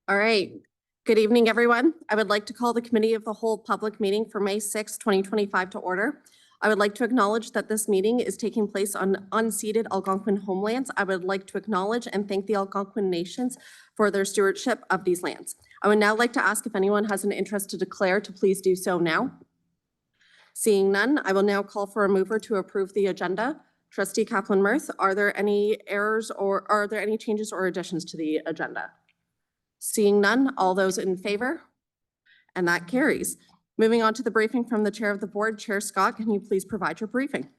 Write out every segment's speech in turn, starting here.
All right. Good evening, everyone. I would like to call the Committee of the Whole public meeting for May 6, 2025 to order. I would like to acknowledge that this meeting is taking place on unceded Algonquin homelands. I would like to acknowledge and thank the Algonquin nations for their stewardship of these lands. I would now like to ask if anyone has an interest to declare to please do so now. Seeing none, I will now call for a mover to approve the agenda. Trustee Kaplan-Murth, are there any errors or are there any changes or additions to the agenda? Seeing none, all those in favor? And that carries. Moving on to the briefing from the Chair of the Board, Chair Scott, can you please provide your briefing?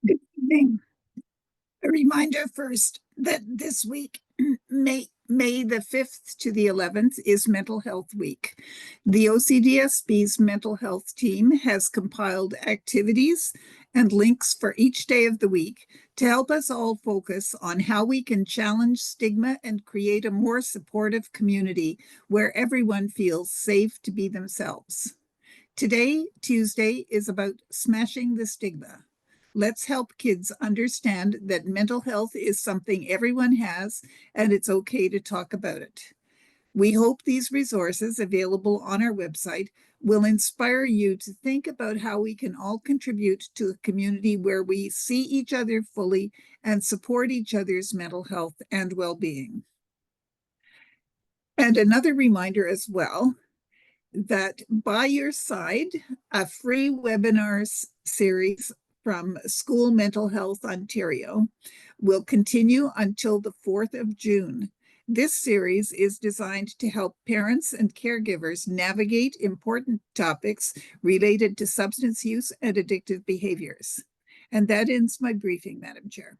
Good evening. A reminder first that this week, May the 5th to the 11th is Mental Health Week. The OCDSB's mental health team has compiled activities and links for each day of the week to help us all focus on how we can challenge stigma and create a more supportive community where everyone feels safe to be themselves. Today, Tuesday, is about smashing the stigma. Let's help kids understand that mental health is something everyone has and it's okay to talk about it. We hope these resources available on our website will inspire you to think about how we can all contribute to a community where we see each other fully and support each other's mental health and well-being. And another reminder as well, that By Your Side, a free webinar series from School Mental Health Ontario, will continue until the 4th of June. This series is designed to help parents and caregivers navigate important topics related to substance use and addictive behaviors. And that ends my briefing, Madam Chair.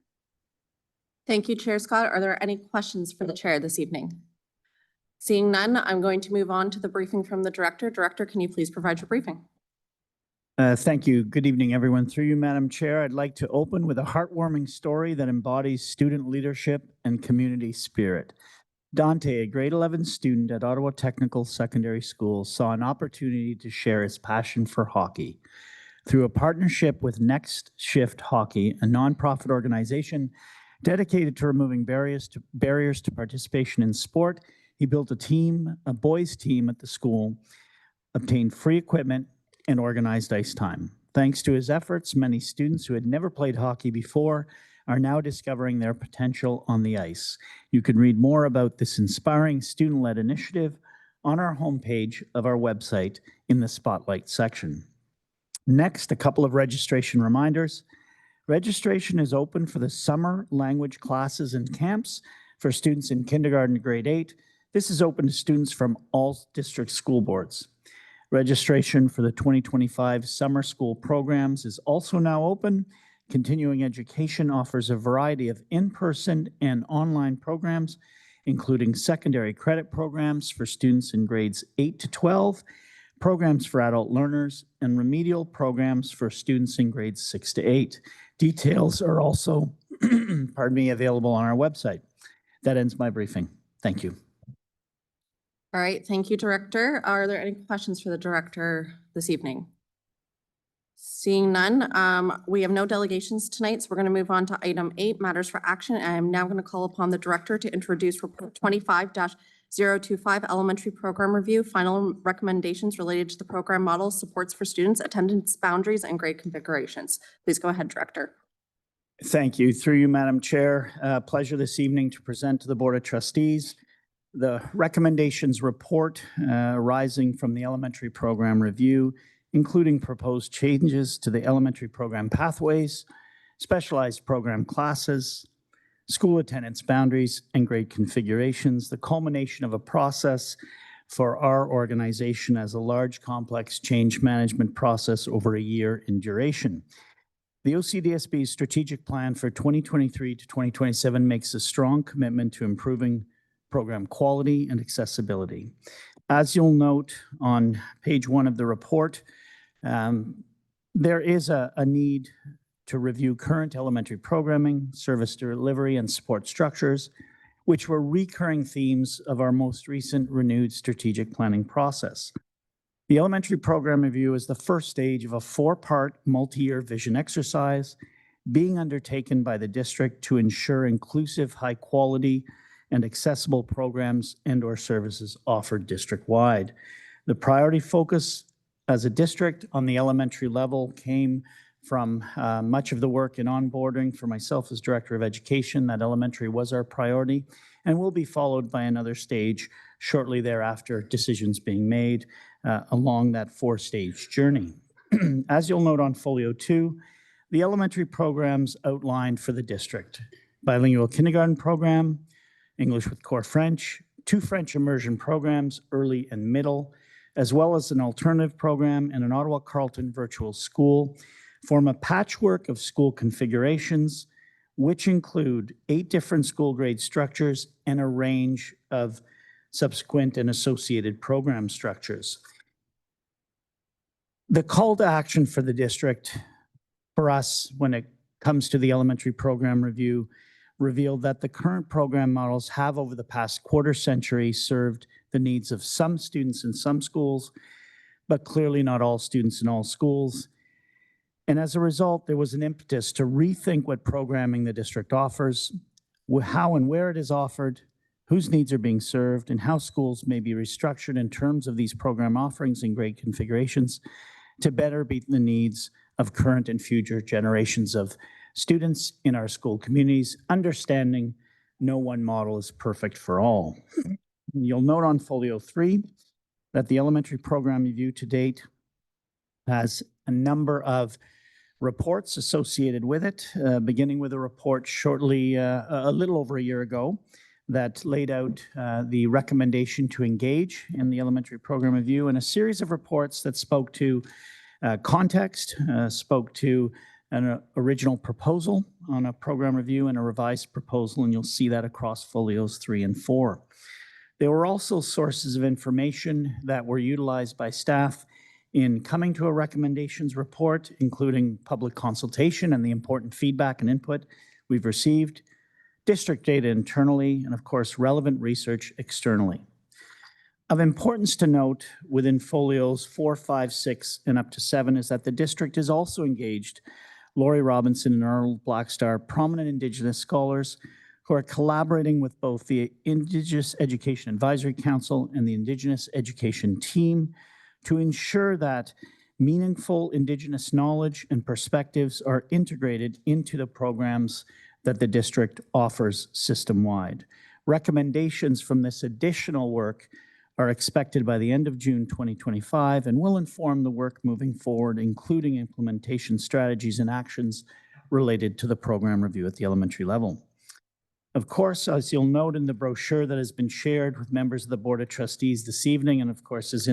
Thank you, Chair Scott. Are there any questions for the Chair this evening? Seeing none, I'm going to move on to the briefing from the Director. Director, can you please provide your briefing? Thank you. Good evening, everyone. Through you, Madam Chair, I'd like to open with a heartwarming story that embodies student leadership and community spirit. Dante, a grade 11 student at Ottawa Technical Secondary School, saw an opportunity to share his passion for hockey. Through a partnership with Next Shift Hockey, a nonprofit organization dedicated to removing barriers to participation in sport, he built a boys team at the school, obtained free equipment, and organized ice time. Thanks to his efforts, many students who had never played hockey before are now discovering their potential on the ice. You can read more about this inspiring student-led initiative on our homepage of our website in the Spotlight section. Next, a couple of registration reminders. Registration is open for the summer language classes and camps for students in kindergarten to grade 8. This is open to students from all district school boards. Registration for the 2025 summer school programs is also now open. Continuing education offers a variety of in-person and online programs, including secondary credit programs for students in grades 8 to 12, programs for adult learners, and remedial programs for students in grades 6 to 8. Details are also, available on our website. That ends my briefing. Thank you. All right, thank you, Director. Are there any questions for the Director this evening? Seeing none, we have no delegations tonight, so we're going to move on to item 8, matters for action. I am now going to call upon the Director to introduce Report 25-025, Elementary Program Review, final recommendations related to the program model, supports for students, attendance boundaries, and grade configurations. Please go ahead, Director. Thank you. Through you, Madam Chair, pleasure this evening to present to the Board of Trustees the recommendations report arising from the elementary program review, including proposed changes to the elementary program pathways, specialized program classes, school attendance boundaries, and grade configurations, the culmination of a process for our organization as a large, complex change management process over a year in duration. The OCDSB's strategic plan for 2023 to 2027 makes a strong commitment to improving program quality and accessibility. As you'll note on page 1 of the report, there is a need to review current elementary programming, service delivery, and support structures, which were recurring themes of our most recent renewed strategic planning process. The elementary program review is the first stage of a 4-part multi-year vision exercise being undertaken by the district to ensure inclusive, high quality, and accessible programs and/or services offered district-wide. The priority focus as a district on the elementary level came from much of the work in onboarding for myself as Director of Education. That elementary was our priority and will be followed by another stage shortly thereafter, decisions being made along that four-stage journey. As you'll note on Folio 2, the elementary programs outlined for the district: bilingual kindergarten program, English with Core French, 2 French immersion programs, early and middle, as well as an alternative program and an Ottawa Carleton virtual school, form a patchwork of school configurations, which include 8 different school grade structures and a range of subsequent and associated program structures. The call to action for the district, for us, when it comes to the elementary program review, revealed that the current program models have, over the past quarter century, served the needs of some students in some schools, but clearly not all students in all schools. And as a result, there was an impetus to rethink what programming the district offers, how and where it is offered, whose needs are being served, and how schools may be restructured in terms of these program offerings and grade configurations to better meet the needs of current and future generations of students in our school communities, understanding no one model is perfect for all. You'll note on Folio 3 that the elementary program review to date has a number of reports associated with it, beginning with a report shortly, a little over a year ago, that laid out the recommendation to engage in the elementary program review, and a series of reports that spoke to context, spoke to an original proposal on a program review and a revised proposal, and you'll see that across Folios 3 and 4. There were also sources of information that were utilized by staff in coming to a recommendations report, including public consultation and the important feedback and input we've received, district data internally, and of course, relevant research externally. Of importance to note within Folios 4, 5, 6, and up to 7 is that the district is also engaged Laurie Robinson and Arnold Blackstar, prominent Indigenous scholars who are collaborating with both the Indigenous Education Advisory Council and the Indigenous Education Team to ensure that meaningful Indigenous knowledge and perspectives are integrated into the programs that the district offers system-wide. Recommendations from this additional work are expected by the end of June 2025 and will inform the work moving forward, including implementation strategies and actions related to the program review at the elementary level. Of course, as you'll note in the brochure that has been shared with members of the Board of Trustees this evening, and of course is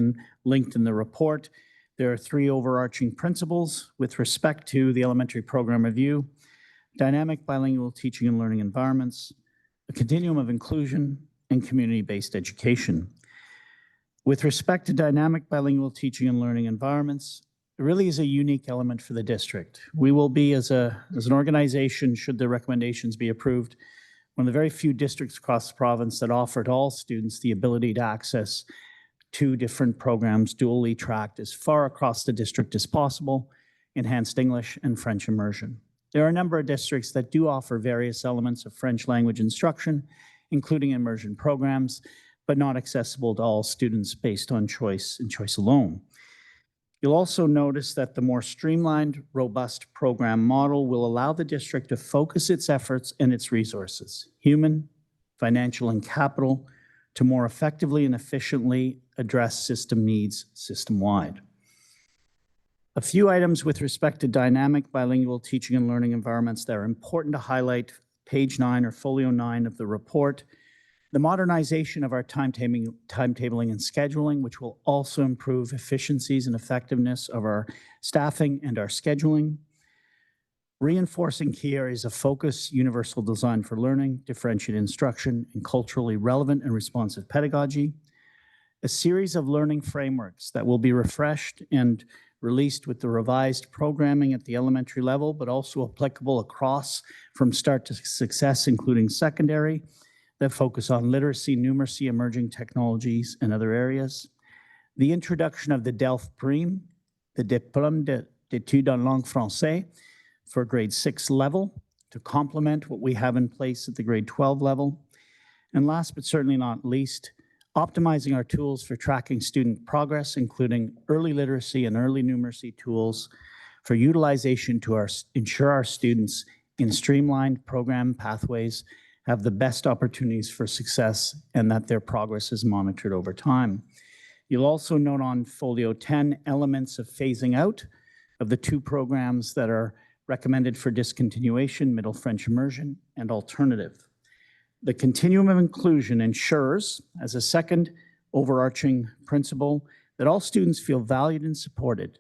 linked in the report, there are 3 overarching principles with respect to the elementary program review: dynamic bilingual teaching and learning environments, a continuum of inclusion, and community-based education. With respect to dynamic bilingual teaching and learning environments, it really is a unique element for the district. We will be, as an organization, should the recommendations be approved, one of the very few districts across the province that offer to all students the ability to access 2 different programs, dually tracked as far across the district as possible, enhanced English and French immersion. There are a number of districts that do offer various elements of French language instruction, including immersion programs, but not accessible to all students based on choice and choice alone. You'll also notice that the more streamlined, robust program model will allow the district to focus its efforts and its resources, human, financial, and capital, to more effectively and efficiently address system needs system-wide. A few items with respect to dynamic bilingual teaching and learning environments that are important to highlight, page 9 or folio 9 of the report. The modernization of our timetabling and scheduling, which will also improve efficiencies and effectiveness of our staffing and our scheduling. Reinforcing key areas of focus, universal design for learning, differentiated instruction, and culturally relevant and responsive pedagogy. A series of learning frameworks that will be refreshed and released with the revised programming at the elementary level, but also applicable across from start to success, including secondary, that focus on literacy, numeracy, emerging technologies, and other areas. The introduction of the DELF PRIME, the Diplôme d'études en langue française, for grade 6 level to complement what we have in place at the grade 12 level. And last but certainly not least, optimizing our tools for tracking student progress, including early literacy and early numeracy tools for utilization to ensure our students in streamlined program pathways have the best opportunities for success and that their progress is monitored over time. You'll also note on folio 10 elements of phasing out of the 2 programs that are recommended for discontinuation, Middle French Immersion and Alternative. The continuum of inclusion ensures, as a second overarching principle, that all students feel valued and supported,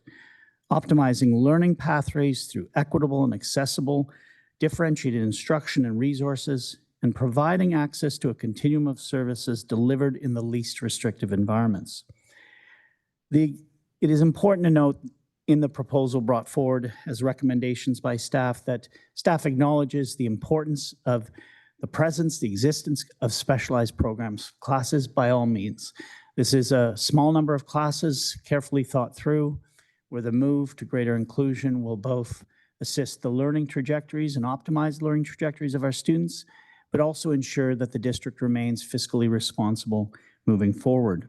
optimizing learning pathways through equitable and accessible, differentiated instruction and resources, and providing access to a continuum of services delivered in the least restrictive environments. It is important to note in the proposal brought forward as recommendations by staff that staff acknowledges the importance of the presence, the existence of specialized programs, classes by all means. This is a small number of classes carefully thought through where the move to greater inclusion will both assist the learning trajectories and optimize learning trajectories of our students, but also ensure that the district remains fiscally responsible moving forward.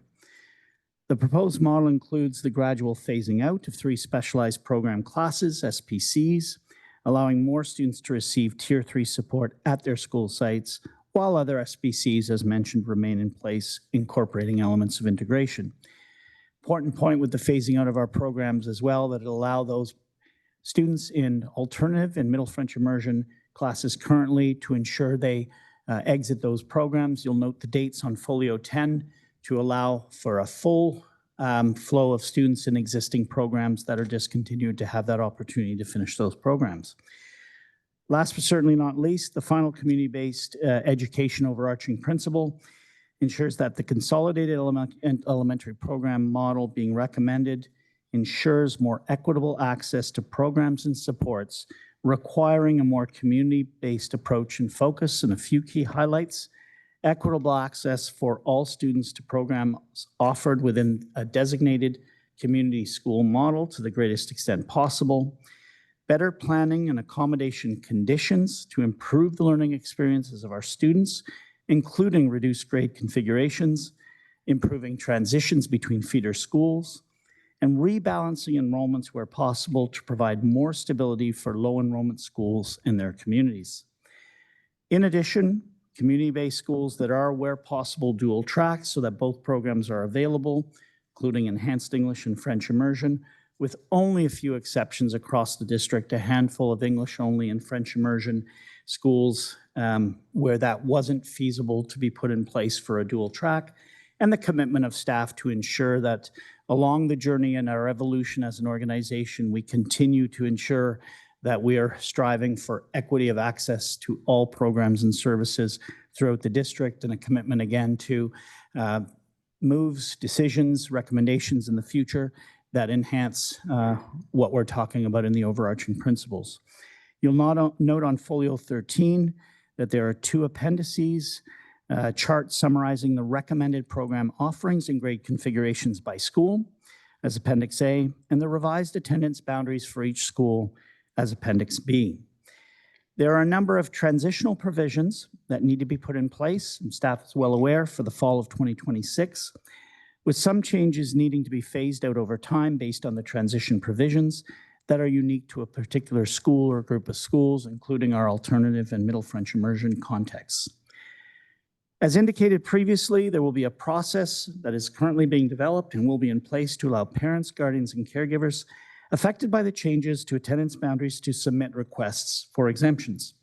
The proposed model includes the gradual phasing out of 3 specialized program classes, SPCs, allowing more students to receive Tier 3 support at their school sites, while other SPCs, as mentioned, remain in place, incorporating elements of integration. Important point with the phasing out of our programs as well, that it allow those students in alternative and Middle French Immersion classes currently to ensure they exit those programs. You'll note the dates on folio 10 to allow for a full flow of students in existing programs that are discontinued to have that opportunity to finish those programs. Last but certainly not least, the final community-based education overarching principle ensures that the consolidated elementary program model being recommended ensures more equitable access to programs and supports, requiring a more community-based approach and focus. And a few key highlights: equitable access for all students to programs offered within a designated community school model to the greatest extent possible, better planning and accommodation conditions to improve the learning experiences of our students, including reduced grade configurations, improving transitions between feeder schools, and rebalancing enrollments where possible to provide more stability for low enrollment schools and their communities. In addition, community-based schools that are, where possible, dual track so that both programs are available, including enhanced English and French immersion, with only a few exceptions across the district, a handful of English only and French immersion schools where that wasn't feasible to be put in place for a dual track, and the commitment of staff to ensure that along the journey in our evolution as an organization, we continue to ensure that we are striving for equity of access to all programs and services throughout the district, and a commitment again to moves, decisions, recommendations in the future that enhance what we're talking about in the overarching principles. You'll note on folio 13 that there are 2 appendices, chart summarizing the recommended program offerings and grade configurations by school as Appendix A, and the revised attendance boundaries for each school as Appendix B. There are a number of transitional provisions that need to be put in place, and staff is well aware, for the fall of 2026, with some changes needing to be phased out over time based on the transition provisions that are unique to a particular school or group of schools, including our alternative and Middle French immersion contexts. As indicated previously, there will be a process that is currently being developed and will be in place to allow parents, guardians, and caregivers affected by the changes to attendance boundaries to submit requests for exemptions.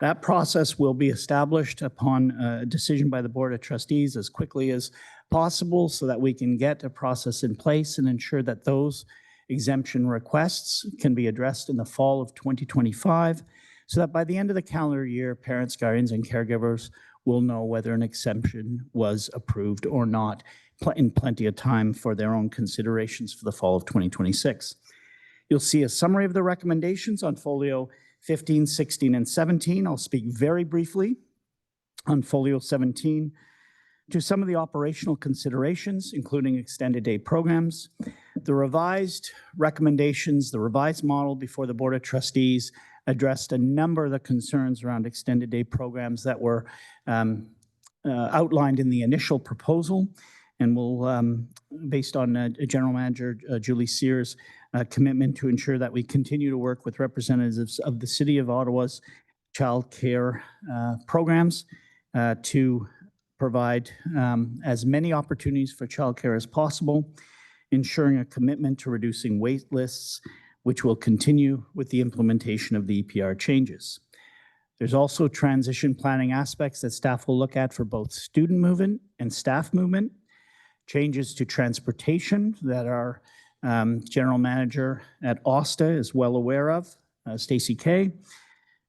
That process will be established upon a decision by the Board of Trustees as quickly as possible so that we can get a process in place and ensure that those exemption requests can be addressed in the fall of 2025, so that by the end of the calendar year, parents, guardians, and caregivers will know whether an exemption was approved or not in plenty of time for their own considerations for the fall of 2026. You'll see a summary of the recommendations on folio 15, 16, and 17. I'll speak very briefly on folio 17. To some of the operational considerations, including extended day programs, the revised recommendations, the revised model before the Board of Trustees addressed a number of the concerns around extended day programs that were outlined in the initial proposal, and will, based on General Manager Julie Sears' commitment to ensure that we continue to work with representatives of the City of Ottawa's child care programs to provide as many opportunities for childcare as possible, ensuring a commitment to reducing wait lists, which will continue with the implementation of the EPR changes. There's also transition planning aspects that staff will look at for both student movement and staff movement, changes to transportation that our General Manager at OSTA is well aware of, Stacey Kay,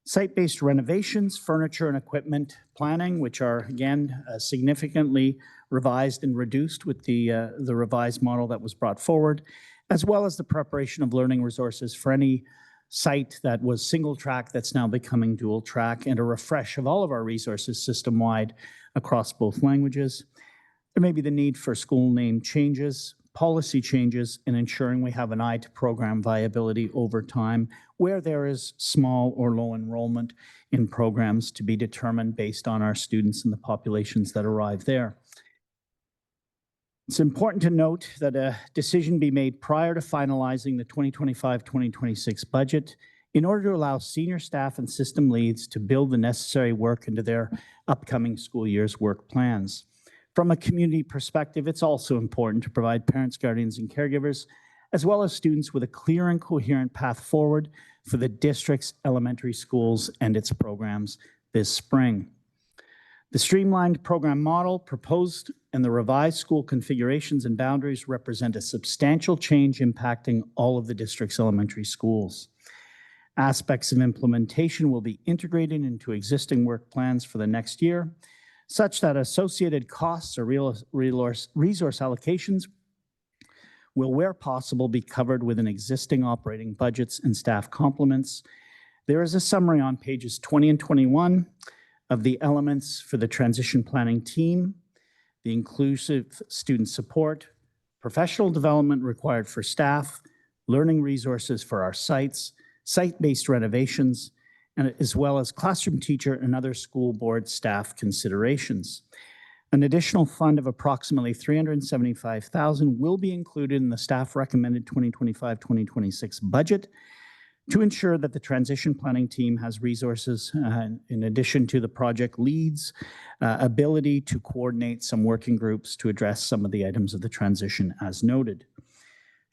site-based renovations, furniture and equipment planning, which are again significantly revised and reduced with the revised model that was brought forward, as well as the preparation of learning resources for any site that was single track that's now becoming dual track, and a refresh of all of our resources system-wide across both languages. There may be the need for school name changes, policy changes, and ensuring we have an eye to program viability over time where there is small or low enrollment in programs to be determined based on our students and the populations that arrive there. It's important to note that a decision be made prior to finalizing the 2025-2026 budget in order to allow senior staff and system leads to build the necessary work into their upcoming school year's work plans. From a community perspective, it's also important to provide parents, guardians, and caregivers, as well as students, with a clear and coherent path forward for the district's elementary schools and its programs this spring. The streamlined program model proposed and the revised school configurations and boundaries represent a substantial change impacting all of the district's elementary schools. Aspects of implementation will be integrated into existing work plans for the next year, such that associated costs or resource allocations will, where possible, be covered within existing operating budgets and staff complements. There is a summary on pages 20 and 21 of the elements for the transition planning team, the inclusive student support, professional development required for staff, learning resources for our sites, site-based renovations, and as well as classroom teacher and other school board staff considerations. An additional fund of approximately $375,000 will be included in the staff recommended 2025-2026 budget to ensure that the transition planning team has resources in addition to the project leads, ability to coordinate some working groups to address some of the items of the transition as noted.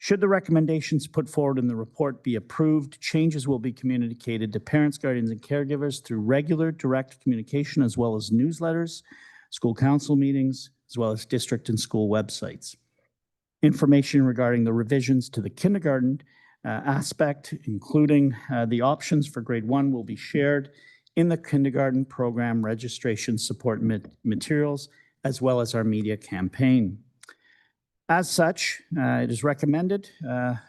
Should the recommendations put forward in the report be approved, changes will be communicated to parents, guardians, and caregivers through regular direct communication, as well as newsletters, school council meetings, as well as district and school websites. Information regarding the revisions to the kindergarten aspect, including the options for grade 1, will be shared in the kindergarten program registration support materials, as well as our media campaign. As such, it is recommended,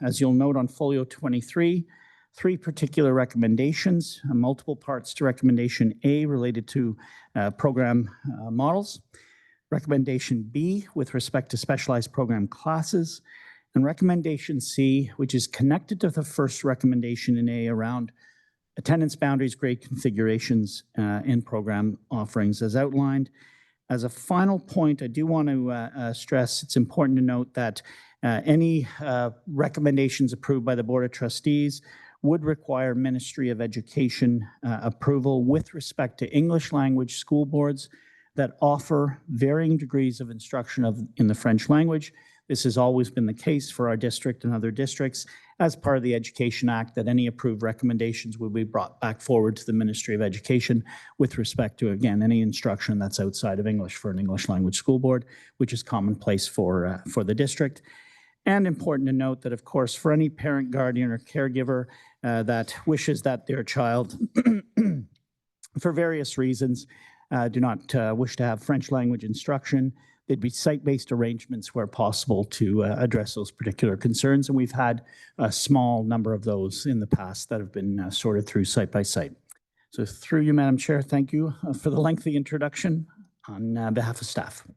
as you'll note on folio 23, 3 particular recommendations, multiple parts to recommendation A related to program models, recommendation B with respect to specialized program classes, and recommendation C, which is connected to the first recommendation in A around attendance boundaries, grade configurations, and program offerings as outlined. As a final point, I do want to stress it's important to note that any recommendations approved by the Board of Trustees would require Ministry of Education approval with respect to English language school boards that offer varying degrees of instruction in the French language. This has always been the case for our district and other districts as part of the Education Act, that any approved recommendations will be brought back forward to the Ministry of Education with respect to, again, any instruction that's outside of English for an English language school board, which is commonplace for the district. And important to note that, of course, for any parent, guardian, or caregiver that wishes that their child, for various reasons, do not wish to have French language instruction, there'd be site-based arrangements where possible to address those particular concerns. And we've had a small number of those in the past that have been sorted through site by site. So through you, Madam Chair, thank you for the lengthy introduction on behalf of staff.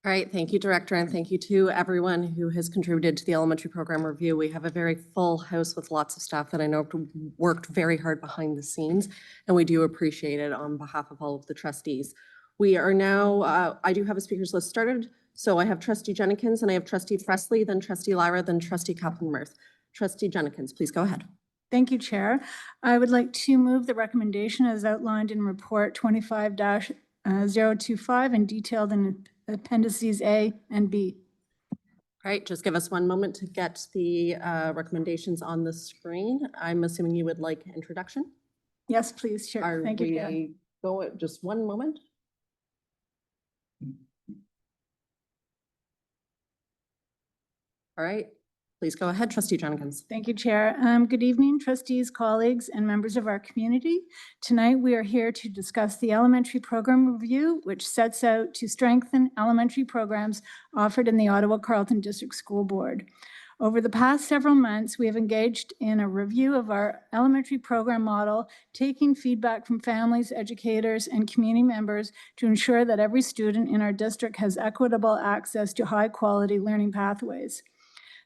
All right, thank you, Director, and thank you to everyone who has contributed to the elementary program review. We have a very full house with lots of staff that I know worked very hard behind the scenes, and we do appreciate it on behalf of all of the trustees. We are now, I do have a speakers list started, so I have Trustee Jenkins and I have Trustee Presley, then Trustee Lyra, then Trustee Kaplan-Murth. Trustee Jenkins, please go ahead. Thank you, Chair. I would like to move the recommendation as outlined in Report 25-025 and detailed in Appendices A and B. All right, just give us one moment to get the recommendations on the screen. I'm assuming you would like introduction? Yes, please, Chair. Are Thank you, Chair. we go, just one moment? All right, please go ahead, Trustee Jenkins. Thank you, Chair. Good evening, trustees, colleagues, and members of our community. Tonight, we are here to discuss the elementary program review, which sets out to strengthen elementary programs offered in the Ottawa Carleton District School Board. Over the past several months, we have engaged in a review of our elementary program model, taking feedback from families, educators, and community members to ensure that every student in our district has equitable access to high-quality learning pathways.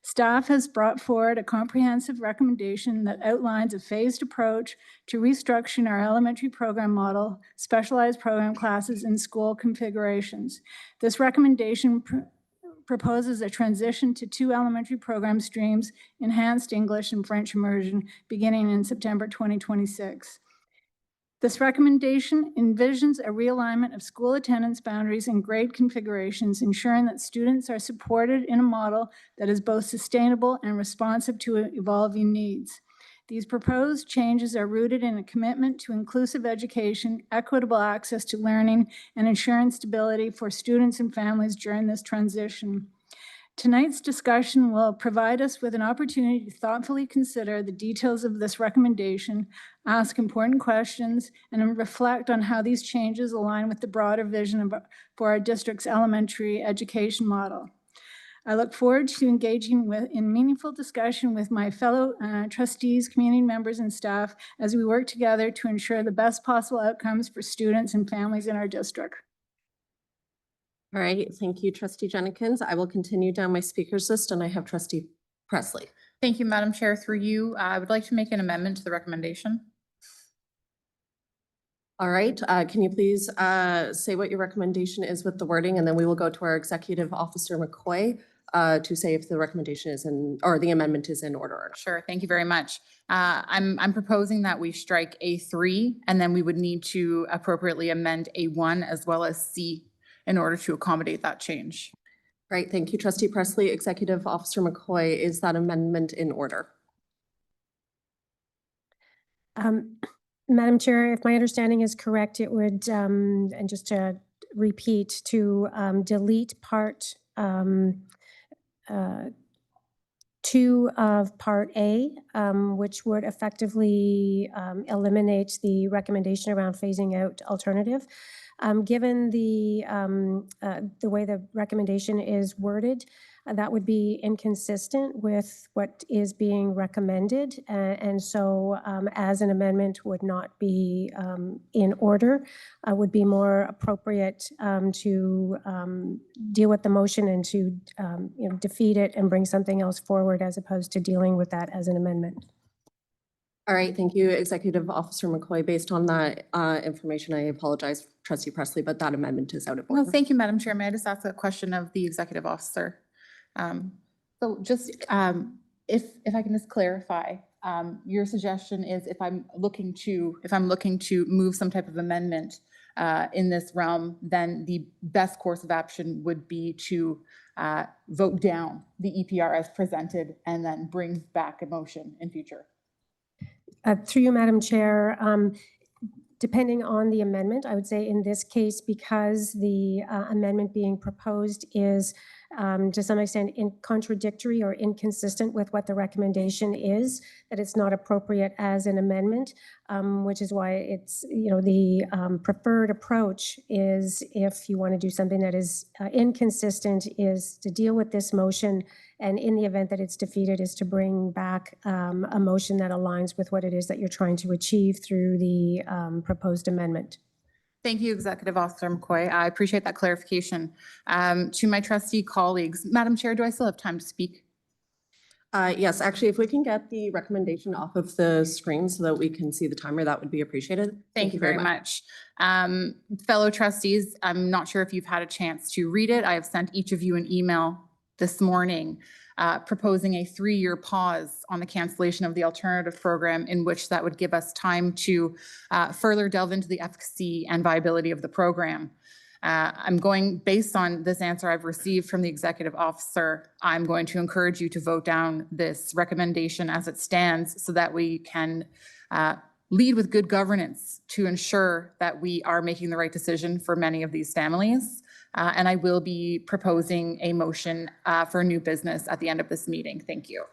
Staff has brought forward a comprehensive recommendation that outlines a phased approach to restructuring our elementary program model, specialized program classes, and school configurations. This recommendation proposes a transition to 2 elementary program streams, enhanced English and French immersion, beginning in September 2026. This recommendation envisions a realignment of school attendance boundaries and grade configurations, ensuring that students are supported in a model that is both sustainable and responsive to evolving needs. These proposed changes are rooted in a commitment to inclusive education, equitable access to learning, and ensuring stability for students and families during this transition. Tonight's discussion will provide us with an opportunity to thoughtfully consider the details of this recommendation, ask important questions, and reflect on how these changes align with the broader vision for our district's elementary education model. I look forward to engaging in meaningful discussion with my fellow trustees, community members, and staff as we work together to ensure the best possible outcomes for students and families in our district. All right, thank you, Trustee Jenkins. I will continue down my speakers list, and I have Trustee Presley. Thank you, Madam Chair. Through you, I would like to make an amendment to the recommendation. All right, can you please say what your recommendation is with the wording, and then we will go to our Executive Officer McCoy to say if the recommendation is in, or the amendment is in order. Sure, thank you very much. I'm proposing that we strike A3, and then we would need to appropriately amend A1 as well as C in order to accommodate that change. Right, thank you, Trustee Presley. Executive Officer McCoy, is that amendment in order? Madam Chair, if my understanding is correct, it would, and just to repeat, to delete part 2 of Part A, which would effectively eliminate the recommendation around phasing out alternative. Given the way the recommendation is worded, that would be inconsistent with what is being recommended. And so as an amendment would not be in order, would be more appropriate to deal with the motion and to defeat it and bring something else forward as opposed to dealing with that as an amendment. All right, thank you, Executive Officer McCoy. Based on that information, I apologize, Trustee Presley, but that amendment is out of order. Well, thank you, Madam Chair. May I just ask a question of the Executive Officer? So just if I can just clarify, your suggestion is if I'm looking to move some type of amendment in this realm, then the best course of action would be to vote down the EPR as presented and then bring back a motion in future. Through you, Madam Chair, depending on the amendment, I would say in this case, because the amendment being proposed is to some extent contradictory or inconsistent with what the recommendation is, that it's not appropriate as an amendment, which is why it's, the preferred approach is, if you want to do something that is inconsistent, is to deal with this motion, and in the event that it's defeated, is to bring back a motion that aligns with what it is that you're trying to achieve through the proposed amendment. Thank you, Executive Officer McCoy. I appreciate that clarification. To my trustee colleagues, Madam Chair, do I still have time to speak? Yes, actually, if we can get the recommendation off of the screen so that we can see the timer, that would be appreciated. Thank you very much. Fellow trustees, I'm not sure if you've had a chance to read it. I have sent each of you an email this morning proposing a 3-year pause on the cancellation of the alternative program, in which that would give us time to further delve into the efficacy and viability of the program. I'm going, based on this answer I've received from the executive officer, I'm going to encourage you to vote down this recommendation as it stands so that we can lead with good governance to ensure that we are making the right decision for many of these families. And I will be proposing a motion for new business at the end of this meeting. Thank you.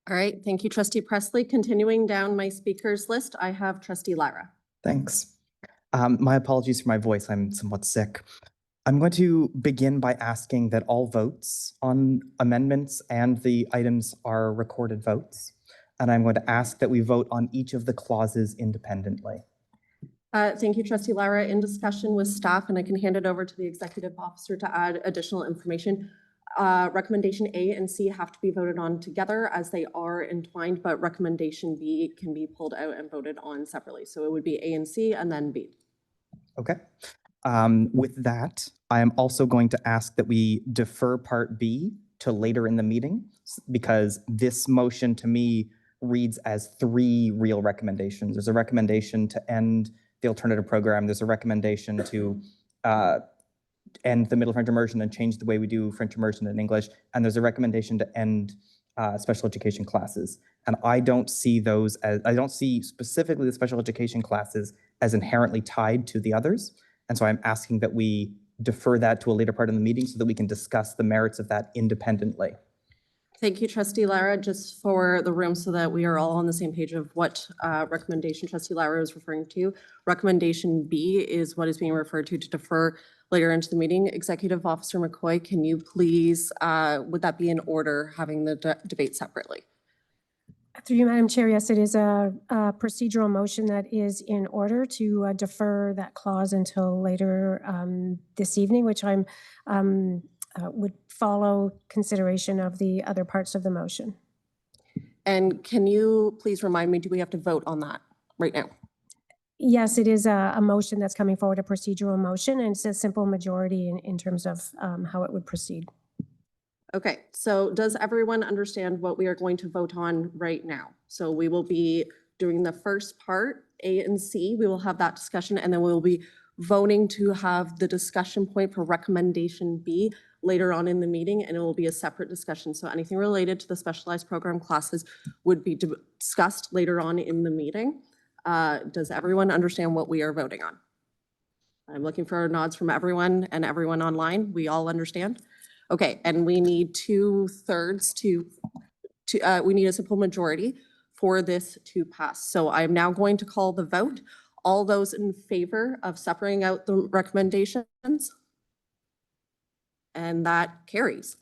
All right, thank you, Trustee Presley. Continuing down my speakers list, I have Trustee Lara. Thanks. My apologies for my voice. I'm somewhat sick. I'm going to begin by asking that all votes on amendments and the items are recorded votes. And I'm going to ask that we vote on each of the clauses independently. Thank you, Trustee Lara. In discussion with staff, and I can hand it over to the executive officer to add additional information. Recommendation A and C have to be voted on together as they are entwined, but recommendation B can be pulled out and voted on separately. So it would be A and C and then B. Okay. With that, I am also going to ask that we defer Part B to later in the meeting, because this motion to me reads as 3 real recommendations. There's a recommendation to end the alternative program. There's a recommendation to end the middle French immersion and change the way we do French immersion in English. And there's a recommendation to end special education classes. And I don't see those as, I don't see specifically the special education classes as inherently tied to the others. And so I'm asking that we defer that to a later part of the meeting so that we can discuss the merits of that independently. Thank you, Trustee Lara. Just for the room so that we are all on the same page of what recommendation Trustee Lara is referring to. Recommendation B is what is being referred to defer later into the meeting. Executive Officer McCoy, can you please, would that be in order, having the debate separately? Through you, Madam Chair, yes, it is a procedural motion that is in order to defer that clause until later this evening, which I'm would follow consideration of the other parts of the motion. And can you please remind me, do we have to vote on that right now? Yes, it is a motion that's coming forward, a procedural motion, and it's a simple majority in terms of how it would proceed. Okay, so does everyone understand what we are going to vote on right now? So we will be doing the first part, A and C. We will have that discussion, and then we will be voting to have the discussion point for recommendation B later on in the meeting, and it will be a separate discussion. So anything related to the specialized program classes would be discussed later on in the meeting. Does everyone understand what we are voting on? I'm looking for nods from everyone and everyone online. We all understand? Okay, and we need 2/3 we need a simple majority for this to pass. So I'm now going to call the vote. All those in favor of separating out the recommendations? And that carries.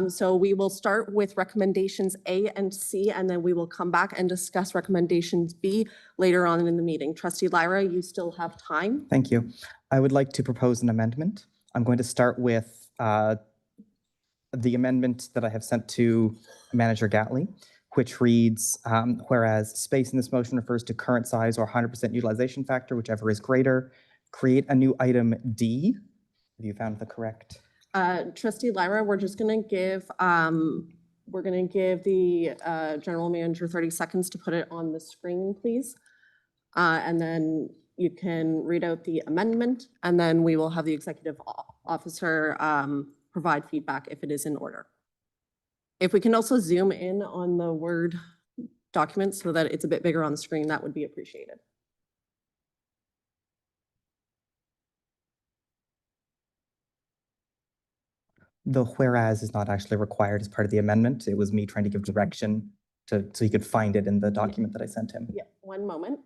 So we will start with recommendations A and C, and then we will come back and discuss recommendations B later on in the meeting. Trustee Lyra, you still have time. Thank you. I would like to propose an amendment. I'm going to start with the amendment that I have sent to Manager Gatley, which reads, whereas space in this motion refers to current size or 100% utilization factor, whichever is greater, create a new item D. Have you found the correct? Trustee Lyra, we're just going to give the general manager 30 seconds to put it on the screen, please. And then you can read out the amendment, and then we will have the executive officer provide feedback if it is in order. If we can also zoom in on the Word document so that it's a bit bigger on the screen, that would be appreciated. The whereas is not actually required as part of the amendment. It was me trying to give direction so he could find it in the document that I sent him. Yeah, one moment.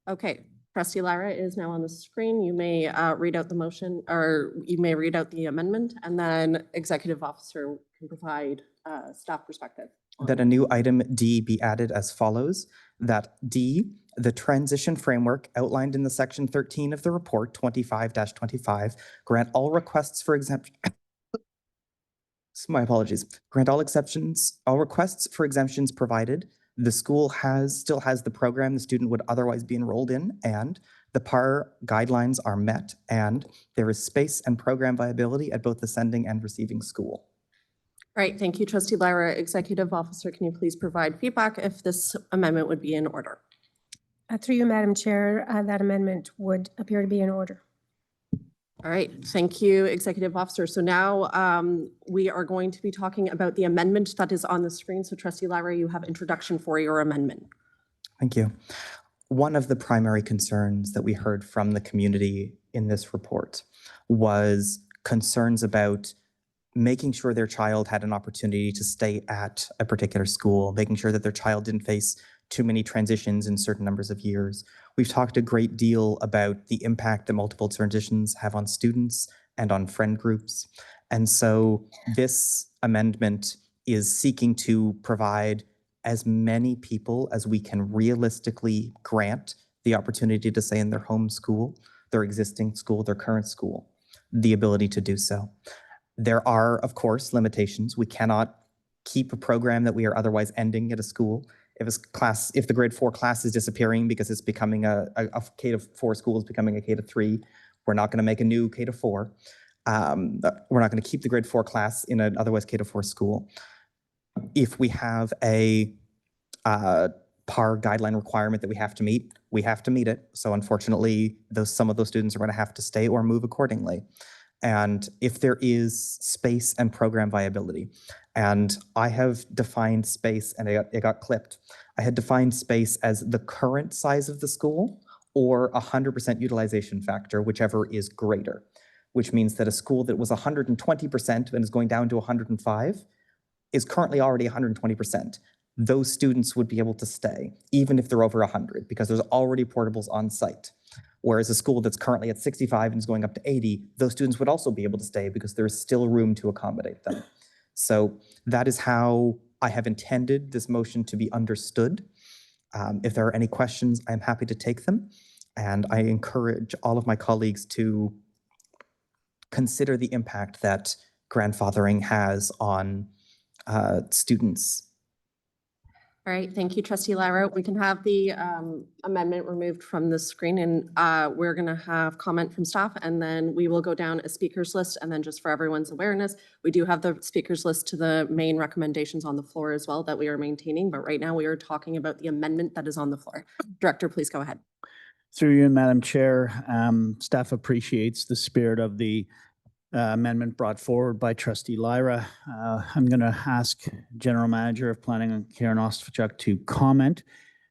Okay, trustee Lara is now on the screen. You may read out the motion, or you may read out the amendment, and then executive officer can provide staff perspective. That a new item D be added as follows, that D, the transition framework outlined in the section 13 of the report 25-25, grant all requests for exemption. My apologies. Grant all requests for exemptions provided. The school still has the program the student would otherwise be enrolled in, and the PAR guidelines are met, and there is space and program viability at both the sending and receiving school. All right, thank you, trustee Lara. Executive officer, can you please provide feedback if this amendment would be in order? Through you, Madam Chair, that amendment would appear to be in order. All right, thank you, executive officer. So now we are going to be talking about the amendment that is on the screen. So trustee Lara, you have introduction for your amendment. Thank you. One of the primary concerns that we heard from the community in this report was concerns about making sure their child had an opportunity to stay at a particular school, making sure that their child didn't face too many transitions in certain numbers of years. We've talked a great deal about the impact that multiple transitions have on students and on friend groups. And so this amendment is seeking to provide as many people as we can realistically grant the opportunity to stay in their home school, their existing school, their current school, the ability to do so. There are, of course, limitations. We cannot keep a program that we are otherwise ending at a school. If the grade 4 class is disappearing because it's becoming a K-4 school is becoming a K-3, we're not going to make a new K-4. We're not going to keep the grade 4 class in an otherwise K-4 school. If we have a PAR guideline requirement that we have to meet it. So unfortunately, some of those students are going to have to stay or move accordingly. And if there is space and program viability, and I have defined space, and it got clipped. I had defined space as the current size of the school or 100% utilization factor, whichever is greater, which means that a school that was 120% and is going down to 105 is currently already 120%. Those students would be able to stay, even if they're over 100, because there's already portables on site. Whereas a school that's currently at 65 and is going up to 80, those students would also be able to stay because there's still room to accommodate them. So that is how I have intended this motion to be understood. If there are any questions, I'm happy to take them. And I encourage all of my colleagues to consider the impact that grandfathering has on students. All right, thank you, trustee Lara. We can have the amendment removed from the screen, and we're going to have comment from staff, and then we will go down a speakers list. And then just for everyone's awareness, we do have the speakers list to the main recommendations on the floor as well that we are maintaining. But right now we are talking about the amendment that is on the floor. Director, please go ahead. Through you, Madam Chair, staff appreciates the spirit of the amendment brought forward by trustee Lyra. I'm going to ask General Manager of Planning, Karen Ostfachuk, to comment.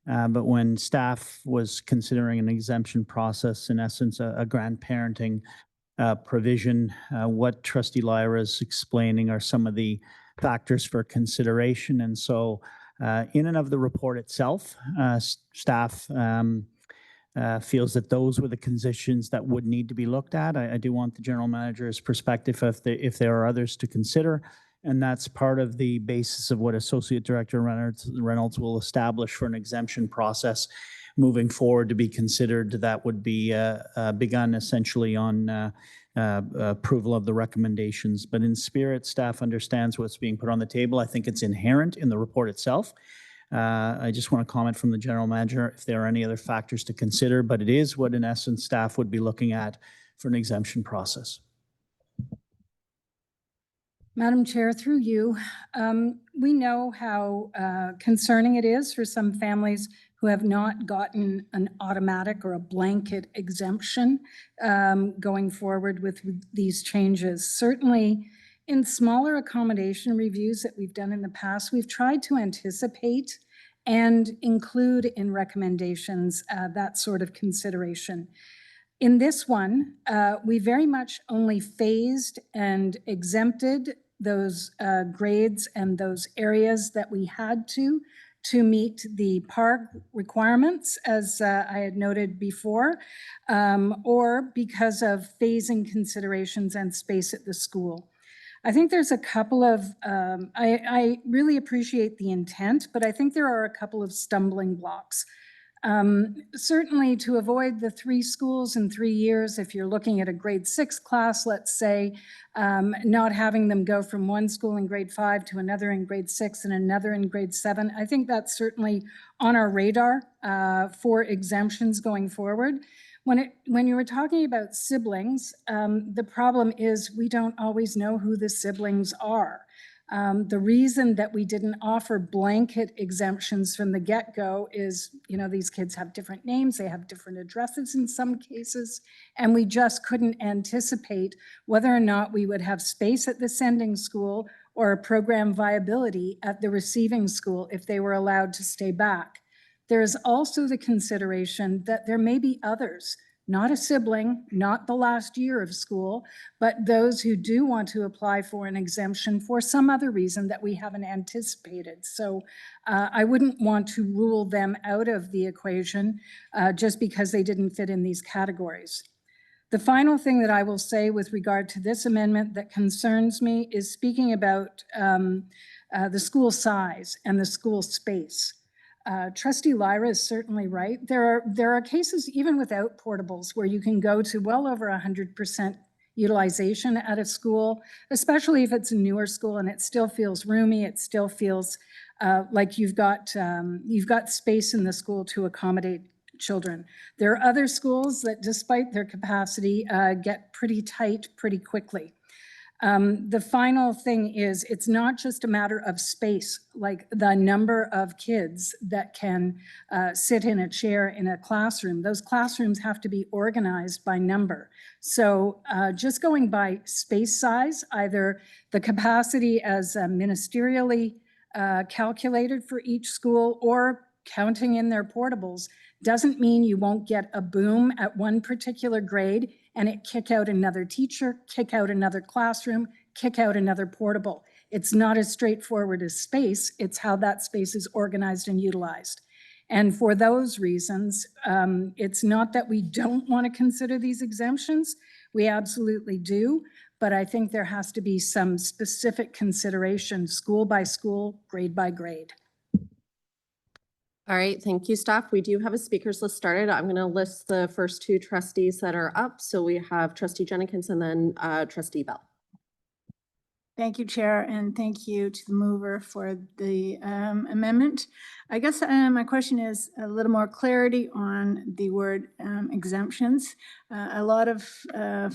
But when staff was considering an exemption process, in essence, a grandparenting provision, what trustee Lyra is explaining are some of the factors for consideration. And so in and of the report itself, staff feels that those were the conditions that would need to be looked at. I do want the general manager's perspective if there are others to consider. And that's part of the basis of what Associate Director Reynolds will establish for an exemption process moving forward to be considered. That would be begun essentially on approval of the recommendations. But in spirit, staff understands what's being put on the table. I think it's inherent in the report itself. I just want to comment from the general manager if there are any other factors to consider, but it is what in essence staff would be looking at for an exemption process. Madam Chair, through you, we know how concerning it is for some families who have not gotten an automatic or a blanket exemption going forward with these changes. Certainly, in smaller accommodation reviews that we've done in the past, we've tried to anticipate and include in recommendations that sort of consideration. In this one, we very much only phased and exempted those grades and those areas that we had to to meet the PARG requirements, as I had noted before, or because of phasing considerations and space at the school. I think there's a couple of, I really appreciate the intent, but I think there are a couple of stumbling blocks. Certainly to avoid the 3 schools in 3 years, if you're looking at a grade 6 class, let's say, not having them go from one school in grade 5 to another in grade 6 and another in grade 7, I think that's certainly on our radar for exemptions going forward. When you were talking about siblings, the problem is we don't always know who the siblings are. The reason that we didn't offer blanket exemptions from the get-go is, you know, these kids have different names, they have different addresses in some cases, and we just couldn't anticipate whether or not we would have space at the sending school or program viability at the receiving school if they were allowed to stay back. There is also the consideration that there may be others, not a sibling, not the last year of school, but those who do want to apply for an exemption for some other reason that we haven't anticipated. So I wouldn't want to rule them out of the equation just because they didn't fit in these categories. The final thing that I will say with regard to this amendment that concerns me is speaking about the school size and the school space. Trustee Lyra is certainly right. There are cases even without portables where you can go to well over 100% utilization at a school, especially if it's a newer school and it still feels roomy. It still feels like you've got space in the school to accommodate children. There are other schools that, despite their capacity, get pretty tight pretty quickly. The final thing is, it's not just a matter of space, like the number of kids that can sit in a chair in a classroom. Those classrooms have to be organized by number. So just going by space size, either the capacity as ministerially calculated for each school or counting in their portables, doesn't mean you won't get a boom at one particular grade and it kick out another teacher, kick out another classroom, kick out another portable. It's not as straightforward as space. It's how that space is organized and utilized. And for those reasons, it's not that we don't want to consider these exemptions. We absolutely do. But I think there has to be some specific consideration, school by school, grade by grade. All right, thank you, staff. We do have a speakers list started. I'm going to list the first 2 trustees that are up. So we have Trustee Jenkins and then Trustee Bell. Thank you, Chair, and thank you to the mover for the amendment. I guess my question is a little more clarity on the word exemptions. A lot of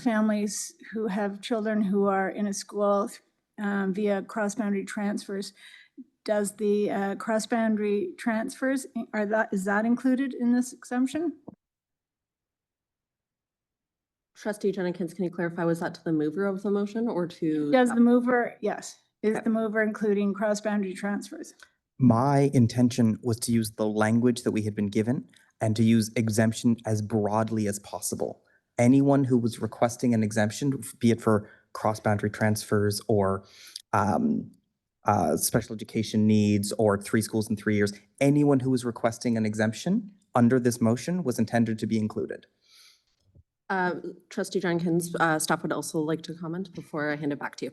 families who have children who are in a school via cross-boundary transfers, does the cross-boundary transfers, is that included in this exemption? Trustee Jenkins, can you clarify, was that to the mover of the motion or to? Does the mover, yes, is Okay. the mover including cross-boundary transfers? My intention was to use the language that we had been given and to use exemption as broadly as possible. Anyone who was requesting an exemption, be it for cross-boundary transfers or special education needs or 3 schools in 3 years, anyone who was requesting an exemption under this motion was intended to be included. Trustee Jenkins, staff would also like to comment before I hand it back to you.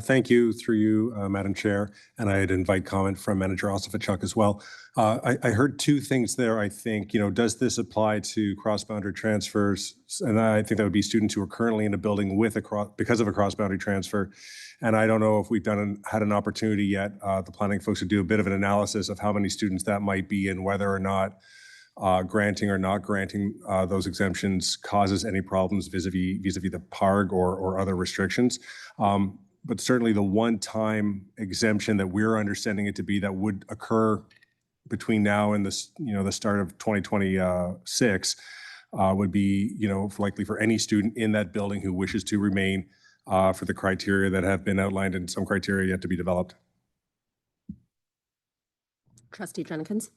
Thank you, through you, Madam Chair, and I'd invite comment from Manager Osifachuk as well. I heard 2 things there. I think, does this apply to cross-boundary transfers? And I think that would be students who are currently in a building with because of a cross-boundary transfer. And I don't know if we've had an opportunity yet, the planning folks to do a bit of an analysis of how many students that might be and whether or not granting or not granting those exemptions causes any problems vis-a-vis the PARG or other restrictions. But certainly the one-time exemption that we're understanding it to be that would occur between now and this, the start of 2026 would be, likely for any student in that building who wishes to remain for the criteria that have been outlined and some criteria yet to be developed. Trustee Jenkins.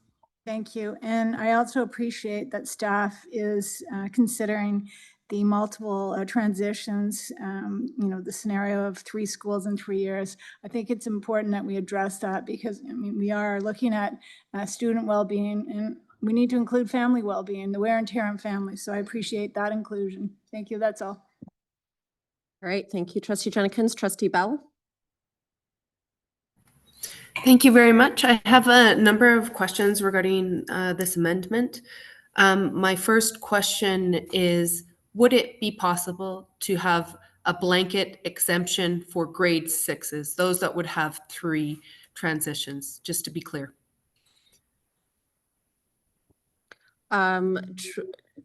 Thank you. And I also appreciate that staff is considering the multiple transitions, the scenario of 3 schools in 3 years. I think it's important that we address that because, I mean, we are looking at student well-being, and we need to include family well-being, the wear and tear on families. So I appreciate that inclusion. Thank you. That's all. All right, thank you, Trustee Jenkins. Trustee Bell? Thank you very much. I have a number of questions regarding this amendment. My first question is, would it be possible to have a blanket exemption for grade 6s, those that would have 3 transitions, just to be clear?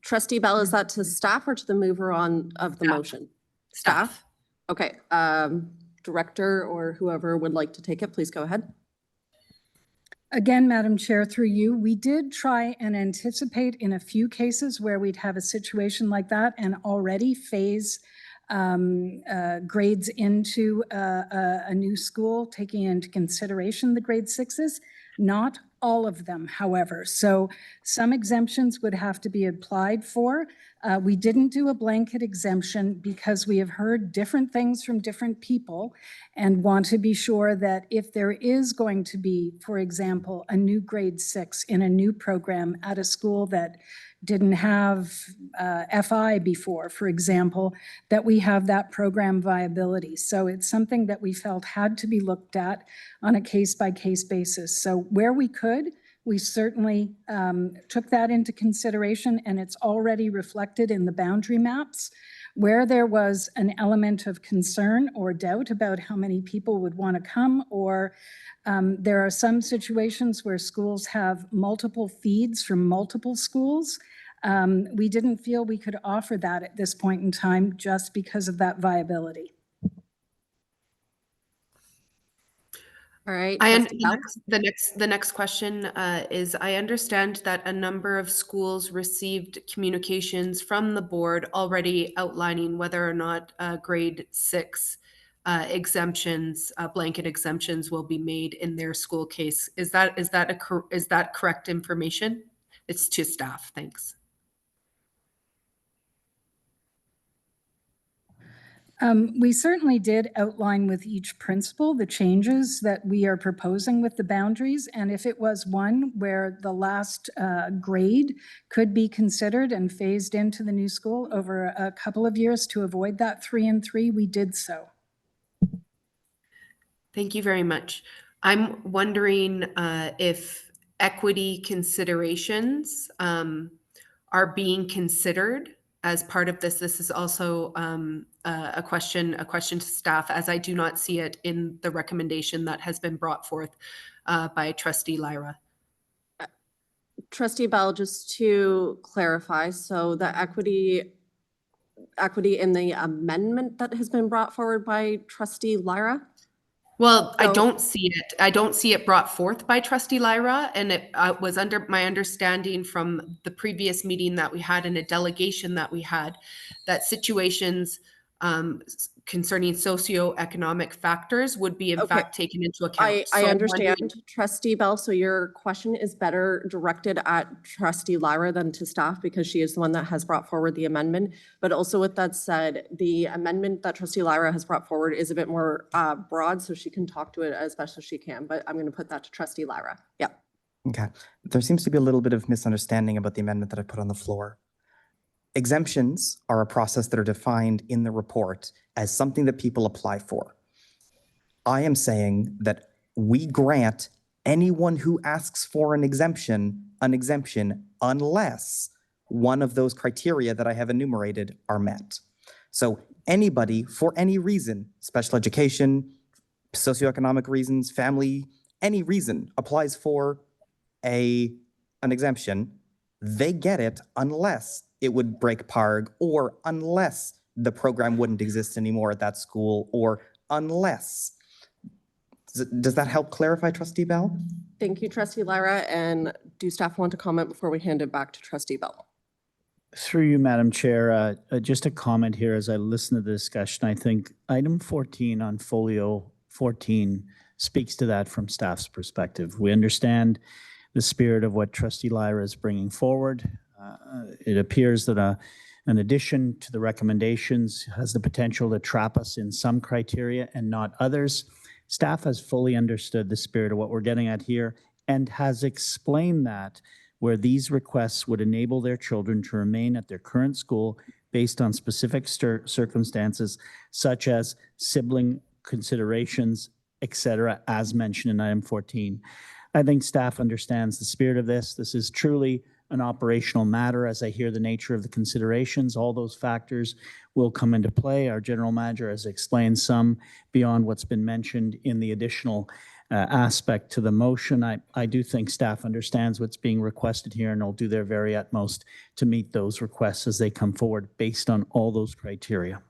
Trustee Bell, is that to staff or to the mover on of the Staff. motion? Staff? Okay, director or whoever would like to take it, please go ahead. Again, Madam Chair, through you, we did try and anticipate in a few cases where we'd have a situation like that and already phase grades into a new school, taking into consideration the grade 6s. Not all of them, however. So some exemptions would have to be applied for. We didn't do a blanket exemption because we have heard different things from different people and want to be sure that if there is going to be, for example, a new grade 6 in a new program at a school that didn't have FI before, for example, that we have that program viability. So it's something that we felt had to be looked at on a case-by-case basis. So where we could, we certainly took that into consideration, and it's already reflected in the boundary maps. Where there was an element of concern or doubt about how many people would want to come, or there are some situations where schools have multiple feeds from multiple schools. We didn't feel we could offer that at this point in time just because of that viability. All right. The next question is, I understand that a number of schools received communications from the board already outlining whether or not grade 6 exemptions, blanket exemptions will be made in their school case. Is that correct information? It's to staff. Thanks. We certainly did outline with each principal the changes that we are proposing with the boundaries. And if it was one where the last grade could be considered and phased into the new school over a couple of years to avoid that 3 and 3, we did so. Thank you very much. I'm wondering if equity considerations are being considered as part of this. This is also a question to staff, as I do not see it in the recommendation that has been brought forth by Trustee Lyra. Trustee Bell, just to clarify, so the equity in the amendment that has been brought forward by Trustee Lyra? Well, I don't see it. I don't see it brought forth by Trustee Lyra, and it was under my understanding from the previous meeting that we had and a delegation that we had, that situations concerning socioeconomic factors would be in fact taken into account. I So understand, Trustee Bell. So your question is better directed at Trustee Lyra than to staff because she is the one that has brought forward the amendment. But also with that said, the amendment that Trustee Lyra has brought forward is a bit more broad, so she can talk to it as best as she can. But I'm going to put that to Trustee Lyra. Yeah. Okay. There seems to be a little bit of misunderstanding about the amendment that I put on the floor. Exemptions are a process that are defined in the report as something that people apply for. I am saying that we grant anyone who asks for an exemption unless one of those criteria that I have enumerated are met. So anybody, for any reason, special education, socioeconomic reasons, family, any reason applies for an exemption, they get it unless it would break PARG, or unless the program wouldn't exist anymore at that school, or unless. Does that help clarify, Trustee Bell? Thank you, Trustee Lyra. And do staff want to comment before we hand it back to Trustee Bell? Through you, Madam Chair, just a comment here as I listen to the discussion. I think item 14 on folio 14 speaks to that from staff's perspective. We understand the spirit of what Trustee Lyra is bringing forward. It appears that a An addition to the recommendations has the potential to trap us in some criteria and not others. Staff has fully understood the spirit of what we're getting at here and has explained that where these requests would enable their children to remain at their current school based on specific circumstances such as sibling considerations, etc., as mentioned in item 14. I think staff understands the spirit of this. This is truly an operational matter. As I hear the nature of the considerations, all those factors will come into play. Our general manager has explained some beyond what's been mentioned in the additional aspect to the motion. I do think staff understands what's being requested here and will do their very utmost to meet those requests as they come forward based on all those criteria.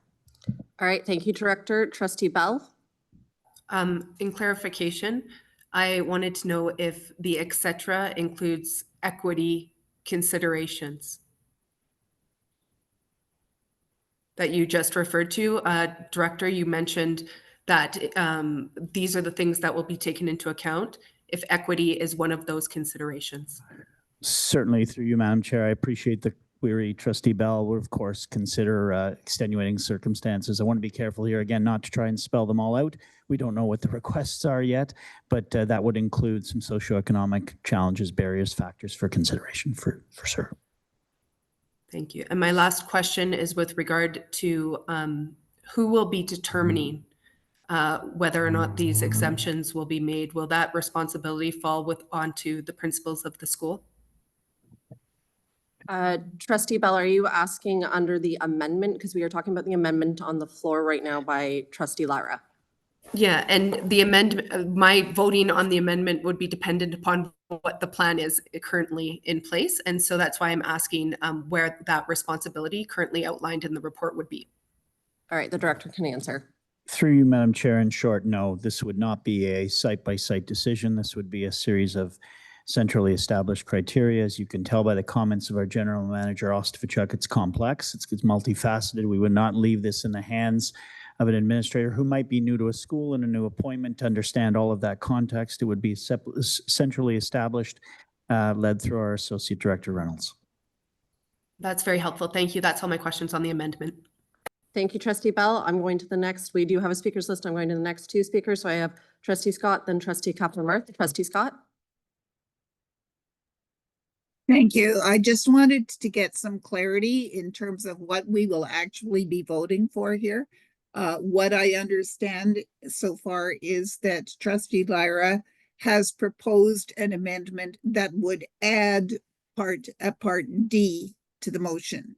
All right, thank you, Director. Trustee Bell? In clarification, I wanted to know if the et cetera includes equity considerations that you just referred to. Director, you mentioned that these are the things that will be taken into account if equity is one of those considerations. Certainly, through you, Madam Chair, I appreciate the query. Trustee Bell will, of course, consider extenuating circumstances. I want to be careful here, again, not to try and spell them all out. We don't know what the requests are yet, but that would include some socioeconomic challenges, barriers, factors for consideration for sure. Thank you. And my last question is with regard to who will be determining whether or not these exemptions will be made. Will that responsibility fall onto the principals of the school? Trustee Bell, are you asking under the amendment? Because we are talking about the amendment on the floor right now by Trustee Lara. Yeah, and the amendment, my voting on the amendment would be dependent upon what the plan is currently in place. And so that's why I'm asking where that responsibility currently outlined in the report would be. All right, the director can answer. Through you, Madam Chair, in short, no, this would not be a site-by-site decision. This would be a series of centrally established criteria. As you can tell by the comments of our general manager, Ostafachuk, it's complex, it's multifaceted. We would not leave this in the hands of an administrator who might be new to a school and a new appointment to understand all of that context. It would be centrally established, led through our Associate Director Reynolds. That's very helpful. Thank you. That's all my questions on the amendment. Thank you, Trustee Bell. I'm going to the next. We do have a speakers list. I'm going to the next two speakers. So I have Trustee Scott, then Trustee Kaplan-Murphy. Trustee Scott? Thank you. I just wanted to get some clarity in terms of what we will actually be voting for here. What I understand so far is that Trustee Lyra has proposed an amendment that would add part D to the motion.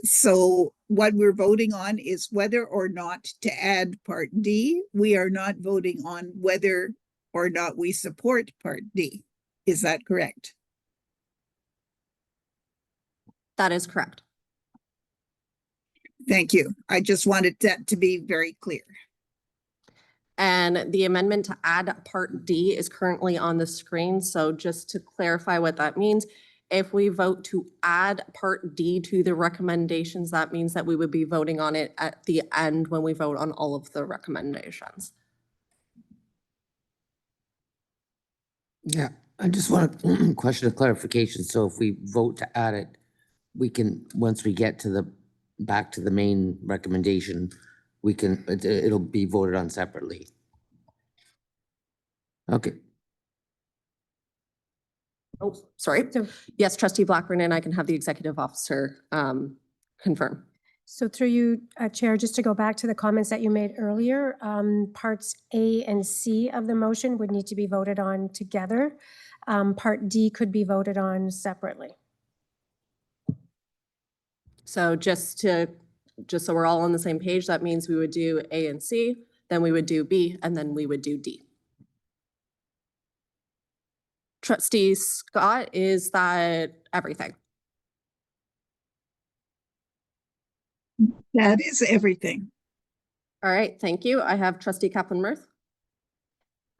So what we're voting on is whether or not to add part D. We are not voting on whether or not we support part D. Is that correct? That is correct. Thank you. I just wanted that to be very clear. And the amendment to add Part D is currently on the screen. So just to clarify what that means, if we vote to add Part D to the recommendations, that means that we would be voting on it at the end when we vote on all of the recommendations. Yeah, I just want a question of clarification. So if we vote to add it, we can, once we get to back to the main recommendation, we can, it'll be voted on separately. Okay. Oh, sorry. Yes, Trustee Blackburn, and I can have the executive officer confirm. So through you, Chair, just to go back to the comments that you made earlier, parts A and C of the motion would need to be voted on together. Part D could be voted on separately. So just so we're all on the same page, that means we would do A and C, then we would do B, and then we would do D. Trustee Scott, is that everything? That is everything. All right, thank you. I have Trustee Kaplan-Murphy.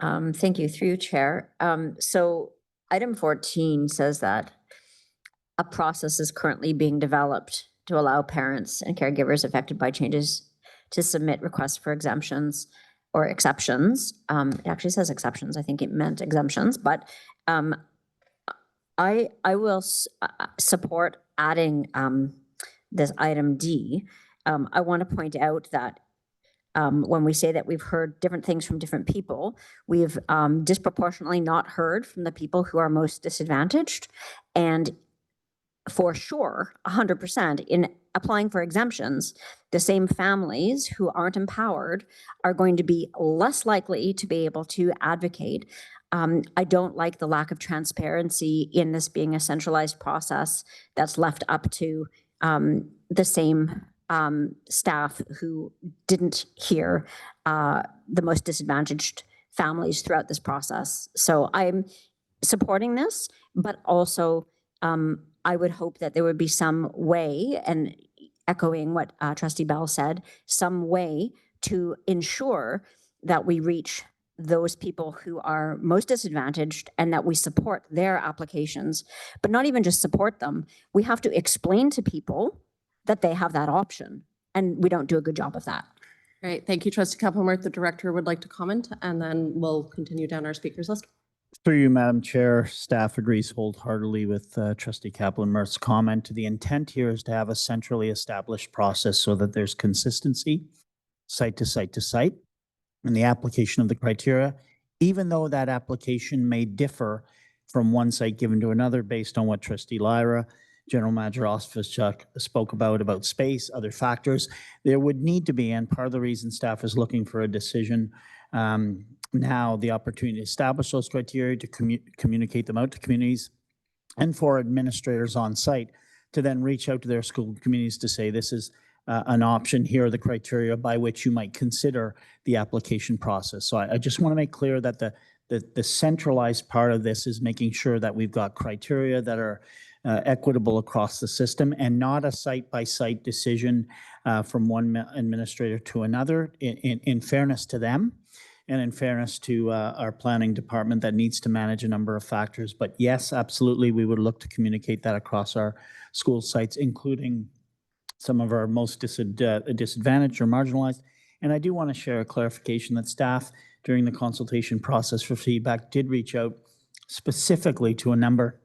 Thank you, through you, Chair. So item 14 says that a process is currently being developed to allow parents and caregivers affected by changes to submit requests for exemptions or exceptions. It actually says exceptions. I think it meant exemptions, but I will support adding this item D, I want to point out that when we say that we've heard different things from different people, we've disproportionately not heard from the people who are most disadvantaged. And for sure, 100%, in applying for exemptions, the same families who aren't empowered are going to be less likely to be able to advocate. I don't like the lack of transparency in this being a centralized process that's left up to the same staff who didn't hear the most disadvantaged families throughout this process. So I'm supporting this, but also I would hope that there would be some way, and echoing what Trustee Bell said, some way to ensure that we reach those people who are most disadvantaged and that we support their applications, but not even just support them. We have to explain to people that they have that option, and we don't do a good job of that. Great. Thank you, Trustee Kappelmert. The director would like to comment, and then we'll continue down our speakers list. Through you, Madam Chair, staff agrees wholeheartedly with Trustee Kaplan-Mert's comment. The intent here is to have a centrally established process so that there's consistency, site to site to site, in the application of the criteria, even though that application may differ from one site given to another based on what Trustee Lyra, General Manager Ostfachuk spoke about space, other factors. There would need to be, and part of the reason staff is looking for a decision now, the opportunity to establish those criteria, to communicate them out to communities, and for administrators on site to then reach out to their school communities to say, this is an option, here are the criteria by which you might consider the application process. So I just want to make clear that the centralized part of this is making sure that we've got criteria that are equitable across the system and not a site-by-site decision from one administrator to another, in fairness to them and in fairness to our planning department that needs to manage a number of factors. But yes, absolutely, we would look to communicate that across our school sites, including some of our most disadvantaged or marginalized. And I do want to share a clarification that staff during the consultation process for feedback did reach out specifically to a number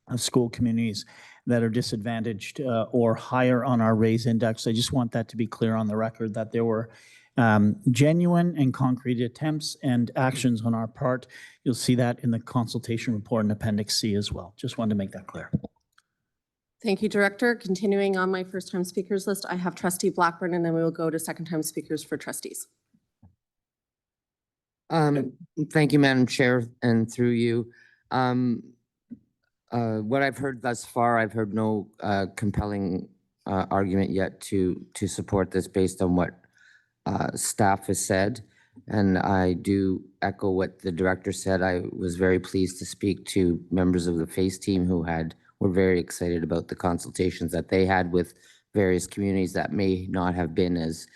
of school communities that are disadvantaged or higher on our RAISE index. I just want that to be clear on the record that there were genuine and concrete attempts and actions on our part. You'll see that in the consultation report in Appendix C as well. Just wanted to make that clear. Thank you, Director. Continuing on my first-time speakers list, I have Trustee Blackburn, and then we will go to second-time speakers for trustees. Thank you, Madam Chair, and through you. What I've heard thus far, I've heard no compelling argument yet to support this based on what staff has said. And I do echo what the director said. I was very pleased to speak to members of the FACE team who were very excited about the consultations that they had with various communities that may not have been as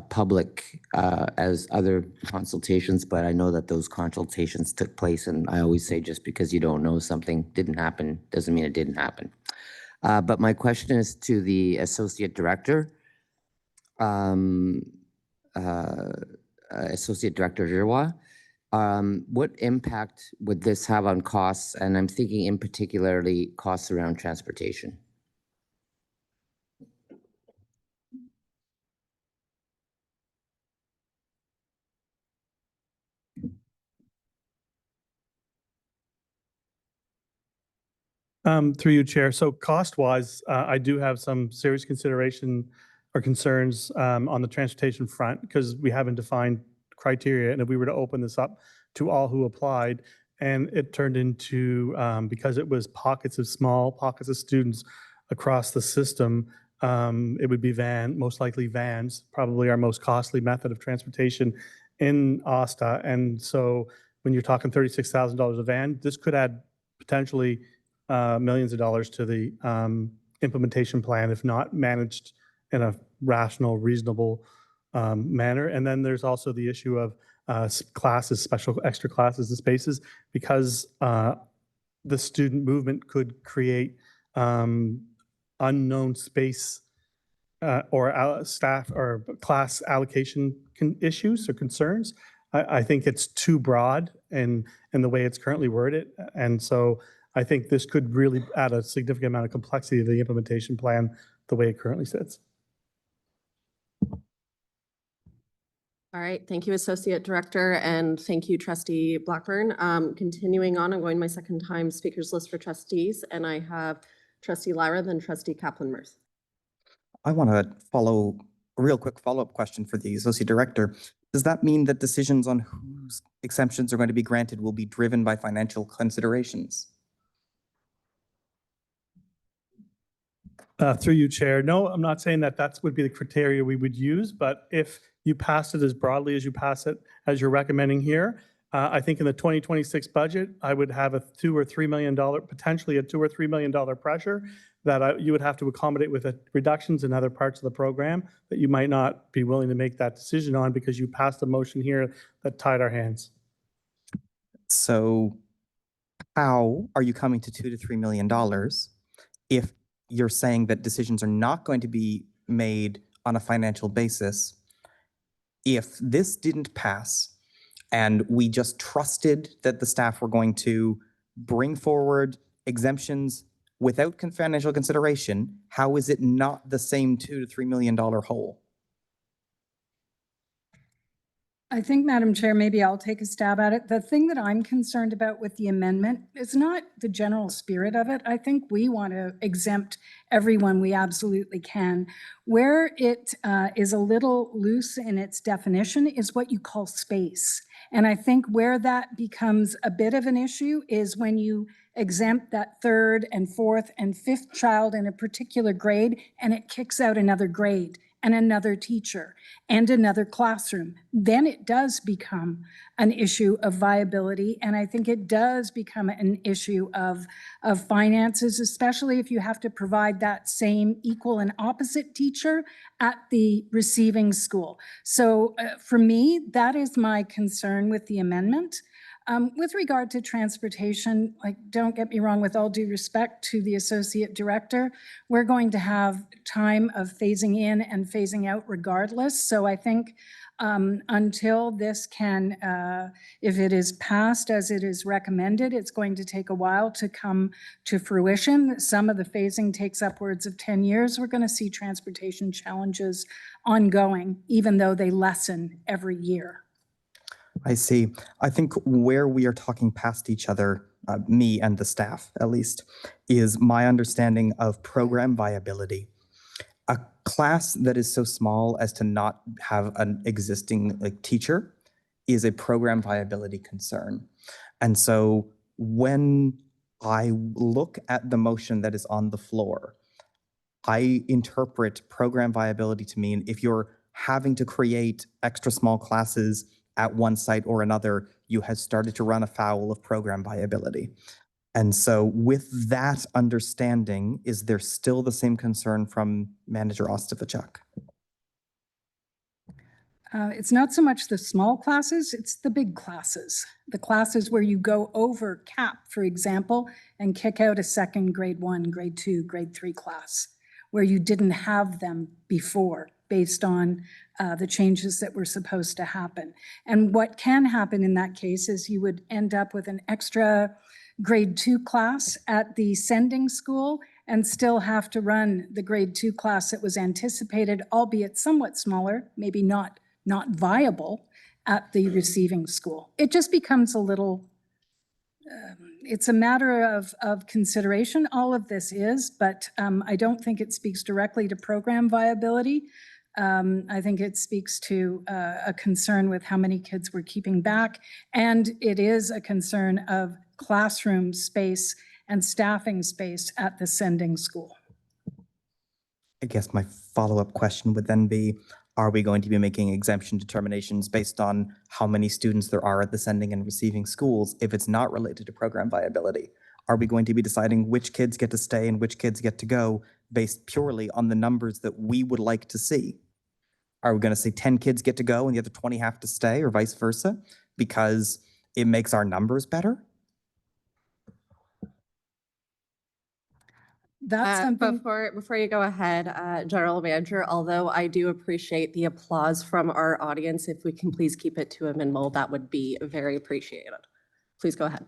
public as other consultations, but I know that those consultations took place, and I always say just because you don't know something didn't happen doesn't mean it didn't happen. But my question is to the Associate Director, Associate Director Giroir. What impact would this have on costs? And I'm thinking in particularly costs around transportation. Through you, Chair. So cost-wise, I do have some serious consideration or concerns on the transportation front because we haven't defined criteria. And if we were to open this up to all who applied, and it turned into, because it was small pockets of students across the system, it would be most likely vans, probably our most costly method of transportation in OSTA. And so when you're talking $36,000 a van, this could add potentially millions of dollars to the implementation plan if not managed in a rational, reasonable manner. And then there's also the issue of classes, special extra classes and spaces, because the student movement could create unknown space or staff or class allocation issues or concerns. I think it's too broad in the way it's currently worded. And so I think this could really add a significant amount of complexity to the implementation plan the way it currently sits. All right, thank you, Associate Director, and thank you, Trustee Blackburn. Continuing on, I'm going my second time speakers list for trustees, and I have Trustee Lyra, then Trustee Kaplan-Murphy. I want to follow a real quick follow-up question for the Associate Director. Does that mean that decisions on whose exemptions are going to be granted will be driven by financial considerations? Through you, Chair. No, I'm not saying that that would be the criteria we would use, but if you pass it as broadly as you pass it, as you're recommending here, I think in the 2026 budget, I would have a $2 or $3 million, potentially a $2 or $3 million pressure that you would have to accommodate with reductions in other parts of the program that you might not be willing to make that decision on because you passed a motion here that tied our hands. So how are you coming to $2 to $3 million if you're saying that decisions are not going to be made on a financial basis? If this didn't pass and we just trusted that the staff were going to bring forward exemptions without financial consideration, how is it not the same $2 to $3 million hole? I think, Madam Chair, maybe I'll take a stab at it. The thing that I'm concerned about with the amendment is not the general spirit of it. I think we want to exempt everyone we absolutely can. Where it is a little loose in its definition is what you call space. And I think where that becomes a bit of an issue is when you exempt that third and fourth and fifth child in a particular grade and it kicks out another grade and another teacher and another classroom, then it does become an issue of viability. And I think it does become an issue of finances, especially if you have to provide that same equal and opposite teacher at the receiving school. So for me, that is my concern with the amendment. With regard to transportation, like, don't get me wrong, with all due respect to the Associate Director, we're going to have time of phasing in and phasing out regardless. So I think until this can, if it is passed as it is recommended, it's going to take a while to come to fruition. Some of the phasing takes upwards of 10 years. We're going to see transportation challenges ongoing, even though they lessen every year. I see. I think where we are talking past each other, me and the staff at least, is my understanding of program viability. A class that is so small as to not have an existing teacher is a program viability concern. And so when I look at the motion that is on the floor, I interpret program viability to mean if you're having to create extra small classes at one site or another, you have started to run afoul of program viability. And so with that understanding, is there still the same concern from Manager Ostapchuk? It's not so much the small classes, it's the big classes. The classes where you go over cap, for example, and kick out a second grade 1, grade 2, grade 3 class, where you didn't have them before based on the changes that were supposed to happen. And what can happen in that case is you would end up with an extra grade 2 class at the sending school and still have to run the grade 2 class that was anticipated, albeit somewhat smaller, maybe not viable at the receiving school. It just becomes a little, it's a matter of consideration. All of this is, but I don't think it speaks directly to program viability. I think it speaks to a concern with how many kids we're keeping back. And it is a concern of classroom space and staffing space at the sending school. I guess my follow-up question would then be, are we going to be making exemption determinations based on how many students there are at the sending and receiving schools if it's not related to program viability? Are we going to be deciding which kids get to stay and which kids get to go based purely on the numbers that we would like to see? Are we going to say 10 kids get to go and the other 20 have to stay, or vice versa, because it makes our numbers better? That's something. Before you go ahead, General Manager, although I do appreciate the applause from our audience, if we can please keep it to a minimal, that would be very appreciated. Please go ahead.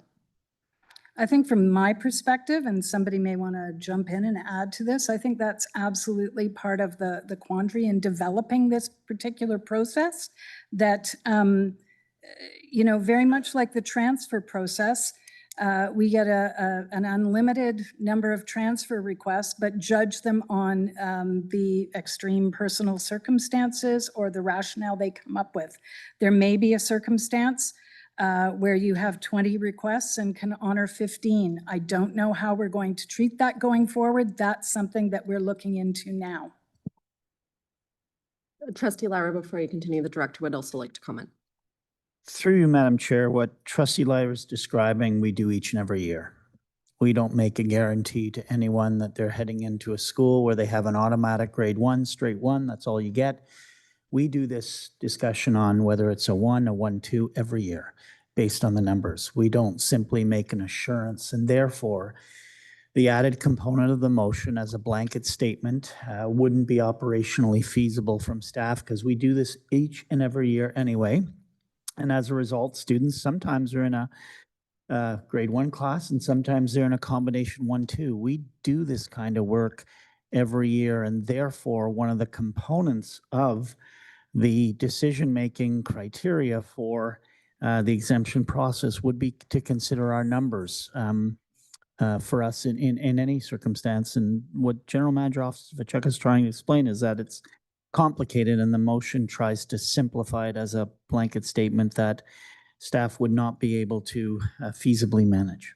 I think from my perspective, and somebody may want to jump in and add to this, I think that's absolutely part of the quandary in developing this particular process that, you know, very much like the transfer process, we get an unlimited number of transfer requests, but judge them on the extreme personal circumstances or the rationale they come up with. There may be a circumstance where you have 20 requests and can honor 15. I don't know how we're going to treat that going forward. That's something that we're looking into now. Trustee Lara, before you continue, the director would also like to comment. Through you, Madam Chair, what Trustee Lyra is describing, we do each and every year. We don't make a guarantee to anyone that they're heading into a school where they have an automatic grade 1, straight 1, that's all you get. We do this discussion on whether it's a 1, a 1, 2 every year based on the numbers. We don't simply make an assurance, and therefore the added component of the motion as a blanket statement wouldn't be operationally feasible from staff because we do this each and every year anyway. And as a result, students sometimes are in a grade 1 class and sometimes they're in a combination 1, 2. We do this kind of work every year, and therefore one of the components of the decision-making criteria for the exemption process would be to consider our numbers for us in any circumstance. And what General Manager Officer is trying to explain is that it's complicated, and the motion tries to simplify it as a blanket statement that staff would not be able to feasibly manage.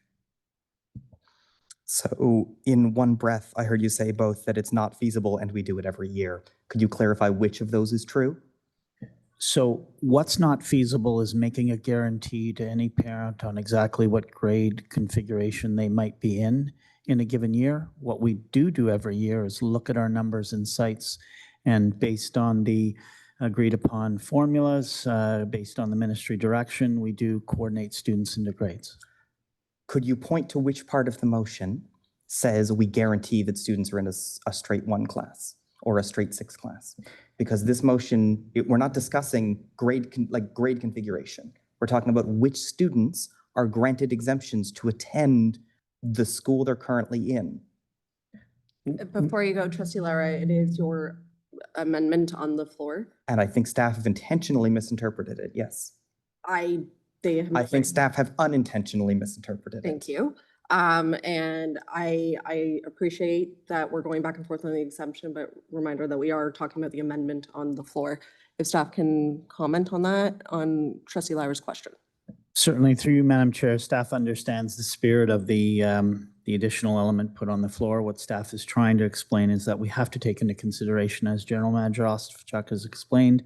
So in one breath, I heard you say both that it's not feasible and we do it every year. Could you clarify which of those is true? So what's not feasible is making a guarantee to any parent on exactly what grade configuration they might be in a given year. What we do every year is look at our numbers and sites, and based on the agreed upon formulas, based on the ministry direction, we do coordinate students into grades. Could you point to which part of the motion says we guarantee that students are in a straight 1 class or a straight 6 class? Because this motion, we're not discussing grade configuration. We're talking about which students are granted exemptions to attend the school they're currently in. Before you go, Trustee Lara, it is your amendment on the floor. And I think staff have intentionally misinterpreted it, yes. I think staff have unintentionally misinterpreted it. Thank you. And I appreciate that we're going back and forth on the exemption, but reminder that we are talking about the amendment on the floor. If staff can comment on that, on Trustee Lyra's question. Certainly, through you, Madam Chair, staff understands the spirit of the additional element put on the floor. What staff is trying to explain is that we have to take into consideration, as General Manager Ostapchuk has explained,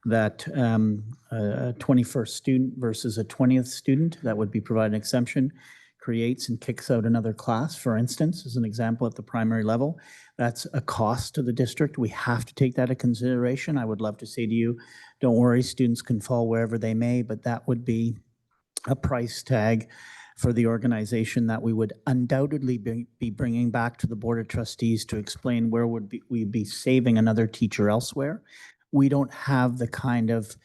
that a 21st student versus a 20th student that would be provided an exemption creates and kicks out another class, for instance, as an example at the primary level. That's a cost to the district. We have to take that into consideration. I would love to say to you, don't worry, students can fall wherever they may, but that would be a price tag for the organization that we would undoubtedly be bringing back to the Board of Trustees to explain where we'd be saving another teacher elsewhere. We don't have the kind of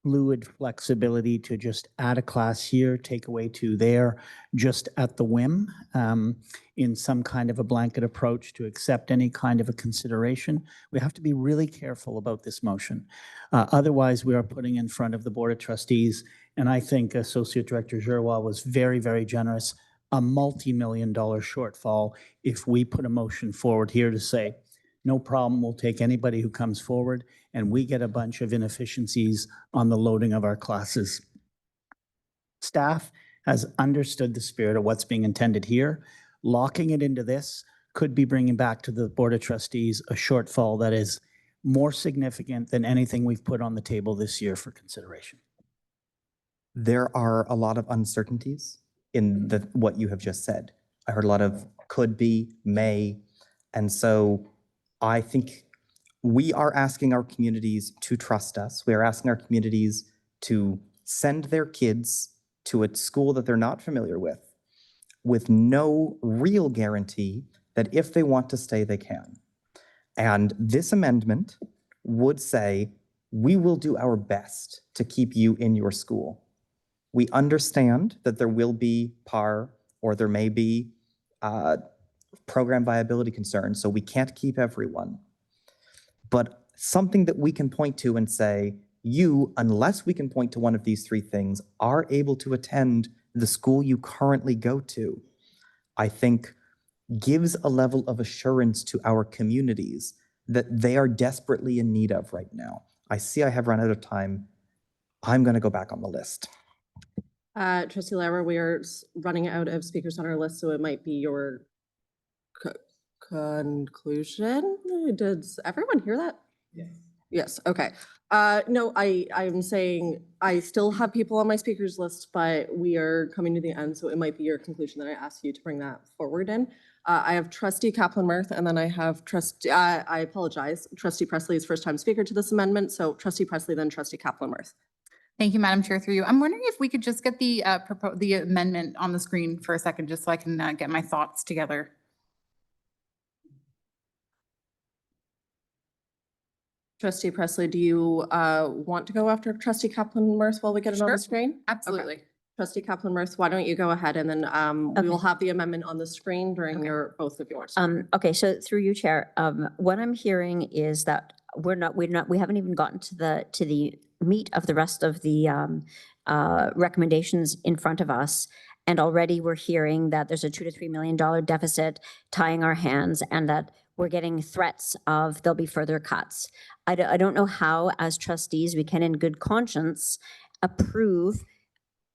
fluid flexibility to just add a class here, take away 2 there, just at the whim, in some kind of a blanket approach to accept any kind of a consideration. We have to be really careful about this motion. Otherwise, we are putting in front of the Board of Trustees, and I think Associate Director Giroir was very, very generous, a multi-million-dollar shortfall if we put a motion forward here to say, no problem, we'll take anybody who comes forward, and we get a bunch of inefficiencies on the loading of our classes. Staff has understood the spirit of what's being intended here. Locking it into this could be bringing back to the Board of Trustees a shortfall that is more significant than anything we've put on the table this year for consideration. There are a lot of uncertainties in what you have just said. I heard a lot of could be, may, and so I think we are asking our communities to trust us. We are asking our communities to send their kids to a school that they're not familiar with no real guarantee that if they want to stay, they can. And this amendment would say, we will do our best to keep you in your school. We understand that there will be PAR or there may be program viability concerns, so we can't keep everyone. But something that we can point to and say, you, unless we can point to one of these three things, are able to attend the school you currently go to, I think gives a level of assurance to our communities that they are desperately in need of right now. I see I have run out of time. I'm going to go back on the list. Trustee Lauer, we are running out of speakers on our list, so it might be your conclusion. Does everyone hear that? Yes. Yes, okay. No, I'm saying I still have people on my speakers list, but we are coming to the end, so it might be your conclusion that I asked you to bring that forward in. I have Trustee Kaplan-Murth, and then I have I apologize, Trustee Presley is first time speaker to this amendment, so Trustee Presley, then Trustee Kaplan-Murth. Thank you, Madam Chair, through you. I'm wondering if we could just get the amendment on the screen for a second, just so I can get my thoughts together. Trustee Presley, do you want to go after Trustee Kaplan-Murth while we get it on Sure. the screen? Absolutely. Okay. Trustee Kaplan-Murth, why don't you go ahead, and then we will Okay. have the amendment on the screen during Okay. both of yours. Okay, so through you, Chair, what I'm hearing is that we haven't even gotten to the meat of the rest of the recommendations in front of us. And already we're hearing that there's a $2 to $3 million deficit tying our hands, and that we're getting threats of there'll be further cuts. I don't know how, as trustees, we can in good conscience approve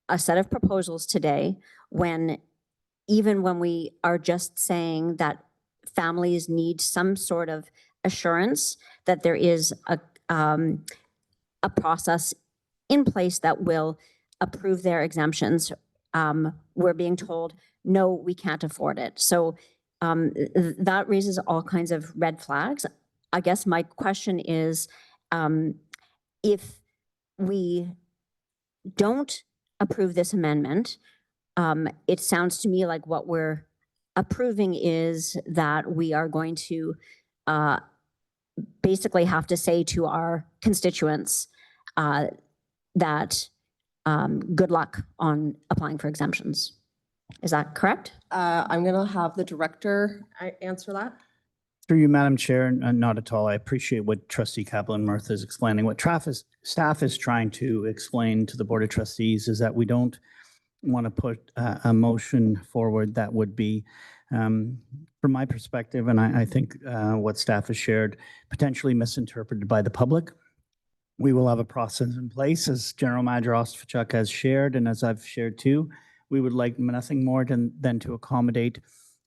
a set of proposals today when, even when we are just saying that families need some sort of assurance that there is a process in place that will approve their exemptions, we're being told, no, we can't afford it. So that raises all kinds of red flags. I guess my question is, if we don't approve this amendment, it sounds to me like what we're approving is that we are going to basically have to say to our constituents that good luck on applying for exemptions. Is that correct? I'm going to have the director answer that. Through you, Madam Chair, and not at all. I appreciate what Trustee Kaplan-Murth is explaining. What staff is trying to explain to the Board of Trustees is that we don't want to put a motion forward that would be, from my perspective, and I think what staff has shared, potentially misinterpreted by the public. We will have a process in place, as General Manager Ostfachuk has shared, and as I've shared too. We would like nothing more than to accommodate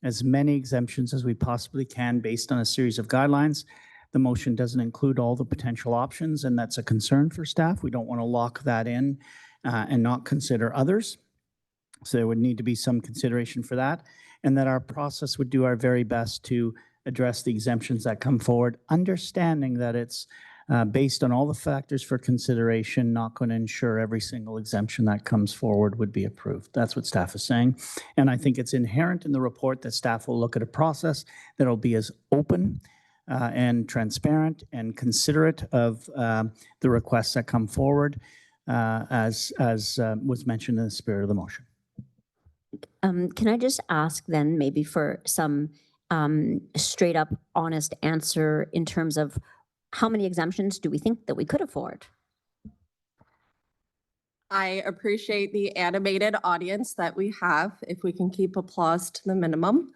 as many exemptions as we possibly can based on a series of guidelines. The motion doesn't include all the potential options, and that's a concern for staff. We don't want to lock that in and not consider others. So there would need to be some consideration for that, and that our process would do our very best to address the exemptions that come forward, understanding that it's based on all the factors for consideration, not going to ensure every single exemption that comes forward would be approved. That's what staff is saying. And I think it's inherent in the report that staff will look at a process that will be as open and transparent and considerate of the requests that come forward, as was mentioned in the spirit of the motion. Can I just ask then maybe for some straight up honest answer in terms of how many exemptions do we think that we could afford? I appreciate the animated audience that we have, if we can keep applause to the minimum.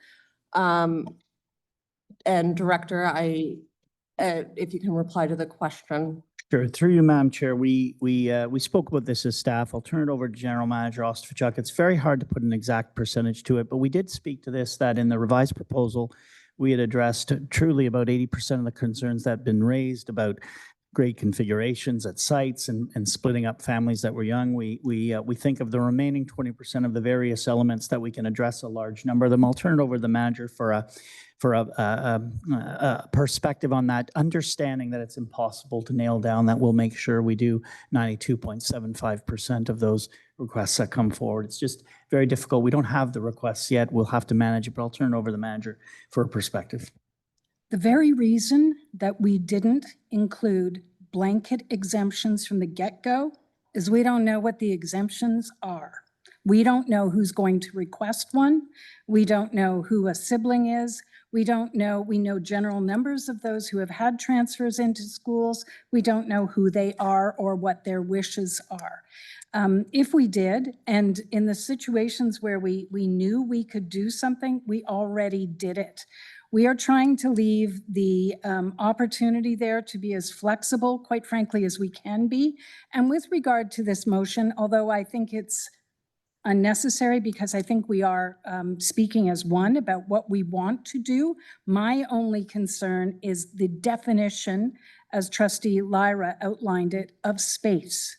And Director, if you can reply to the question. Sure. Through you, Madam Chair, we spoke about this as staff. I'll turn it over to General Manager Ostfachuk. It's very hard to put an exact percentage to it, but we did speak to this, that in the revised proposal, we had addressed truly about 80% of the concerns that have been raised about grade configurations at sites and splitting up families that were young. We think of the remaining 20% of the various elements that we can address a large number of them. I'll turn it over to the manager for a perspective on that, understanding that it's impossible to nail down, that we'll make sure we do 92.75% of those requests that come forward. It's just very difficult. We don't have the requests yet. We'll have to manage it, but I'll turn it over to the manager for a perspective. The very reason that we didn't include blanket exemptions from the get-go is we don't know what the exemptions are. We don't know who's going to request one. We don't know who a sibling is. We don't know, we know general numbers of those who have had transfers into schools. We don't know who they are or what their wishes are. If we did, and in the situations where we knew we could do something, we already did it. We are trying to leave the opportunity there to be as flexible, quite frankly, as we can be. And with regard to this motion, although I think it's unnecessary because I think we are speaking as one about what we want to do, my only concern is the definition, as Trustee Lyra outlined it, of space.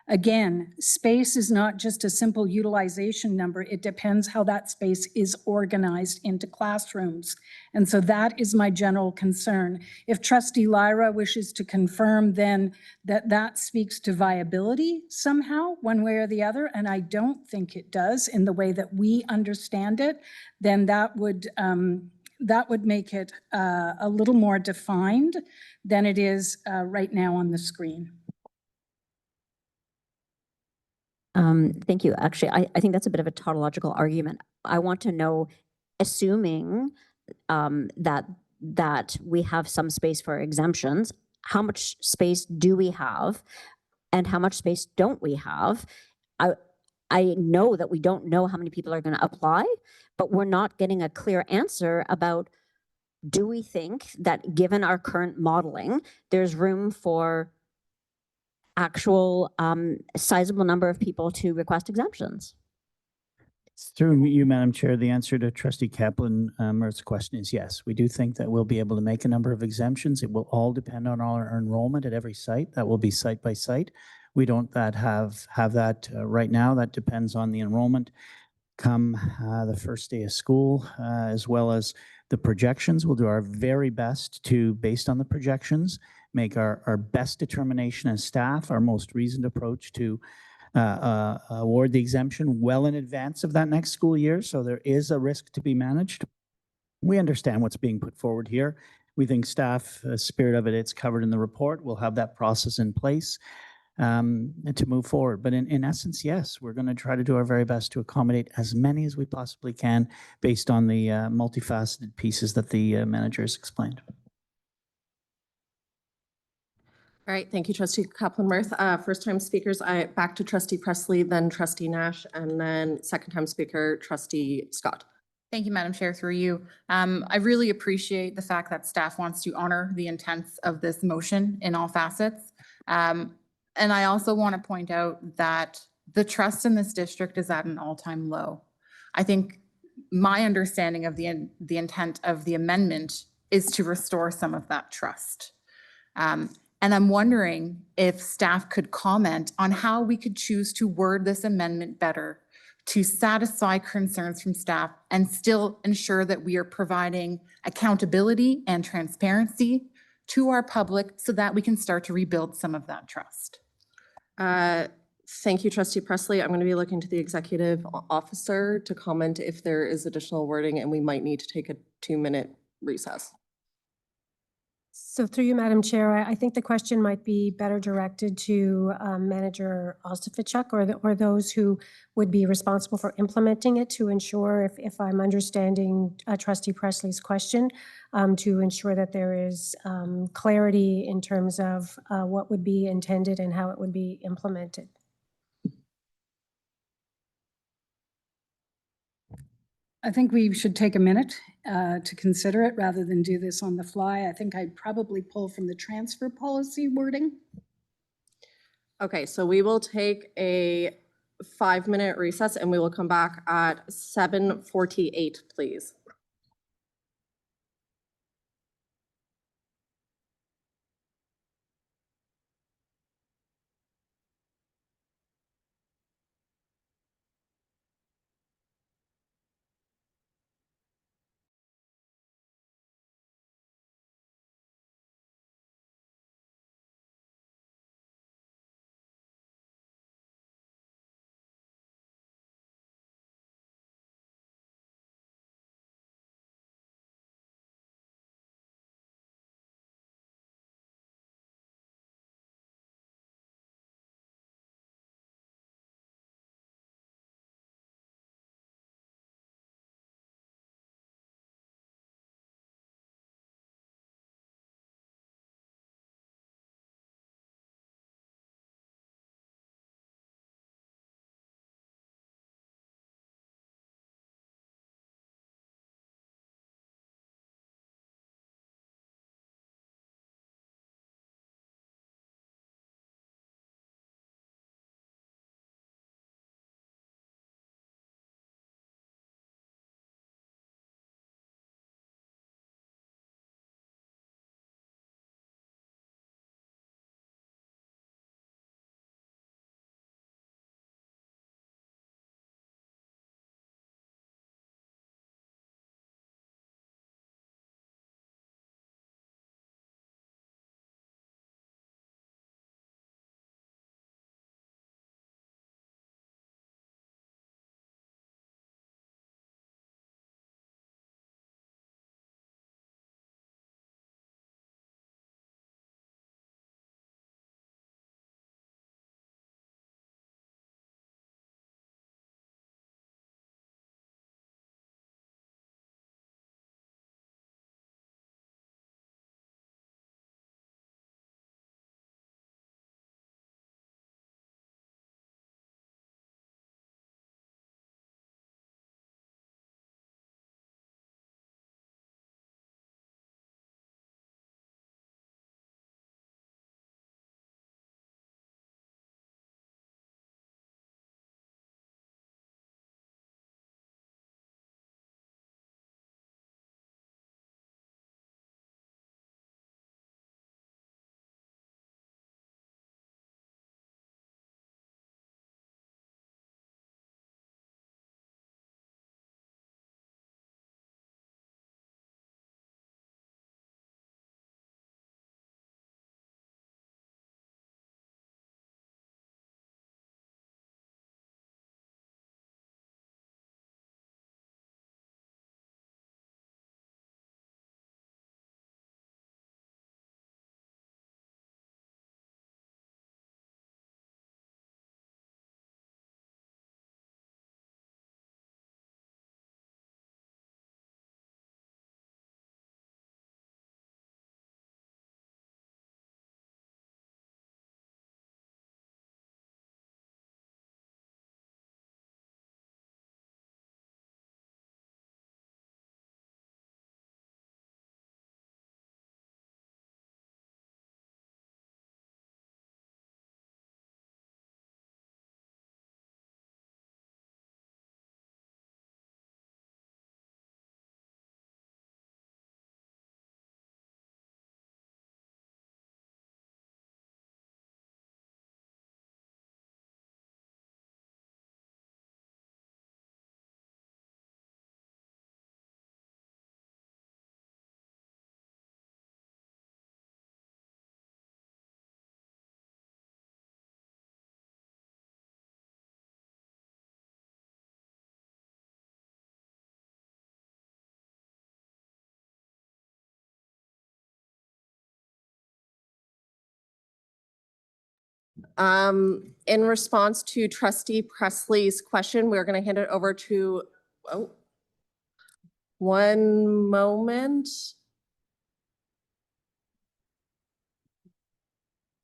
Again, space is not just a simple utilization number. It depends how that space is organized into classrooms. And so that is my general concern. If Trustee Lyra wishes to confirm then that that speaks to viability somehow, one way or the other, and I don't think it does in the way that we understand it, then that would make it a little more defined than it is right now on the screen. Thank you. Actually, I think that's a bit of a tautological argument. I want to know, assuming that we have some space for exemptions, how much space do we have and how much space don't we have? I know that we don't know how many people are going to apply, but we're not getting a clear answer about, do we think that given our current modeling, there's room for actual sizable number of people to request exemptions? Through you, Madam Chair, the answer to Trustee Kaplan-Mertz's question is yes. We do think that we'll be able to make a number of exemptions. It will all depend on our enrollment at every site. That will be site by site. We don't have that right now. That depends on the enrollment come the first day of school, as well as the projections. We'll do our very best to, based on the projections, make our best determination as staff, our most reasoned approach to award the exemption well in advance of that next school year. So there is a risk to be managed. We understand what's being put forward here. We think staff, spirit of it, it's covered in the report. We'll have that process in place to move forward. But in essence, yes, we're going to try to do our very best to accommodate as many as we possibly can based on the multifaceted pieces that the manager has explained. All right, thank you, Trustee Kaplan-Märth. First-time speakers, back to Trustee Presley, then Trustee Nash, and then second-time speaker, Trustee Scott. Thank you, Madam Chair, through you. I really appreciate the fact that staff wants to honor the intents of this motion in all facets. And I also want to point out that the trust in this district is at an all-time low. I think my understanding of the intent of the amendment is to restore some of that trust. And I'm wondering if staff could comment on how we could choose to word this amendment better to satisfy concerns from staff and still ensure that we are providing accountability and transparency to our public so that we can start to rebuild some of that trust. Thank you, Trustee Presley. I'm going to be looking to the executive officer to comment if there is additional wording, and we might need to take a 2-minute recess. So through you, Madam Chair, I think the question might be better directed to Manager Ostafichuk or those who would be responsible for implementing it to ensure, if I'm understanding Trustee Presley's question, to ensure that there is clarity in terms of what would be intended and how it would be implemented. I think we should take a minute to consider it rather than do this on the fly. I think I'd probably pull from the transfer policy wording. Okay, so we will take a 5-minute recess and we will come back at 7:48, please. In response to trustee Presley's question, we're going to hand it over to, oh, one moment.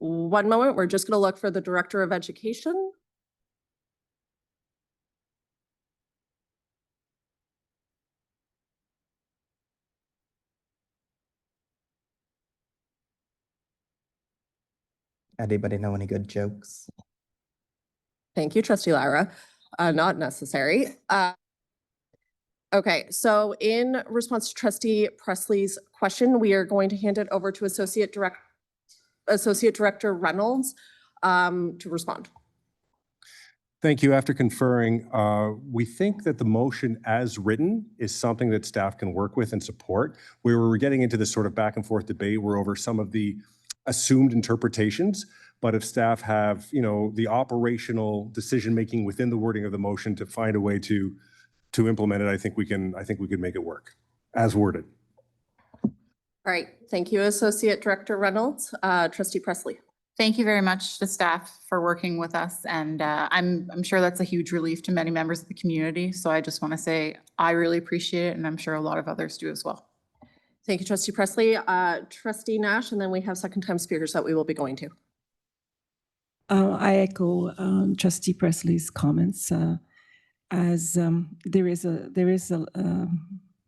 One moment, we're just going to look for the Director of Education. Anybody know any good jokes? Thank you, trustee Lara. Not necessary. Okay, so in response to trustee Presley's question, we are going to hand it over to Associate Director Reynolds to respond. Thank you. After conferring, we think that the motion as written is something that staff can work with and support. We were getting into this sort of back and forth debate where over some of the assumed interpretations, but if staff have, you know, the operational decision-making within the wording of the motion to find a way to implement it, I think we can make it work as worded. All right, thank you, Associate Director Reynolds. Trustee Presley. Thank you very much to staff for working with us. And I'm sure that's a huge relief to many members of the community. So I just want to say I really appreciate it, and I'm sure a lot of others do as well. Thank you, Trustee Presley. Trustee Nash, and then we have second-time speakers that we will be going to. I echo Trustee Presley's comments. As there is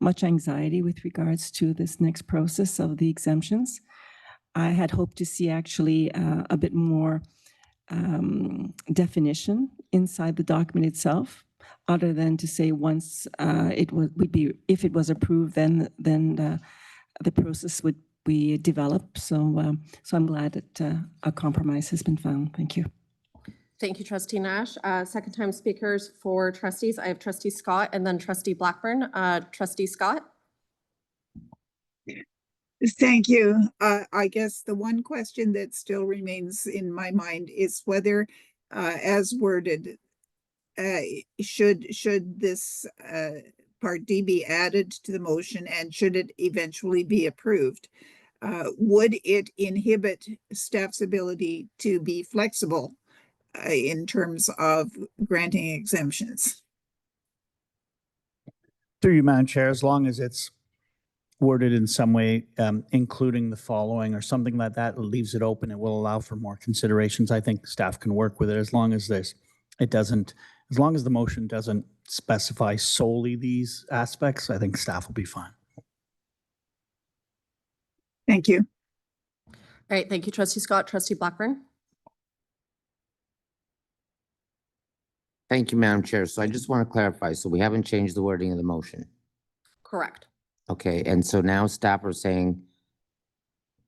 much anxiety with regards to this next process of the exemptions. I had hoped to see actually a bit more definition inside the document itself, other than to say once if it was approved, then the process would be developed. So I'm glad that a compromise has been found. Thank you. Thank you, Trustee Nash. Second-time speakers for trustees. I have Trustee Scott and then Trustee Blackburn. Trustee Scott. Thank you. I guess the one question that still remains in my mind is whether, as worded, should this Part D be added to the motion, and should it eventually be approved? Would it inhibit staff's ability to be flexible in terms of granting exemptions? Through you, Madam Chair, as long as it's worded in some way, including the following or something like that, leaves it open, it will allow for more considerations. I think staff can work with it as long as as long as the motion doesn't specify solely these aspects, I think staff will be fine. Thank you. All right, thank you, Trustee Scott. Trustee Blackburn. Thank you, Madam Chair. So I just want to clarify. So we haven't changed the wording of the motion. Correct. Okay, and so now staff are saying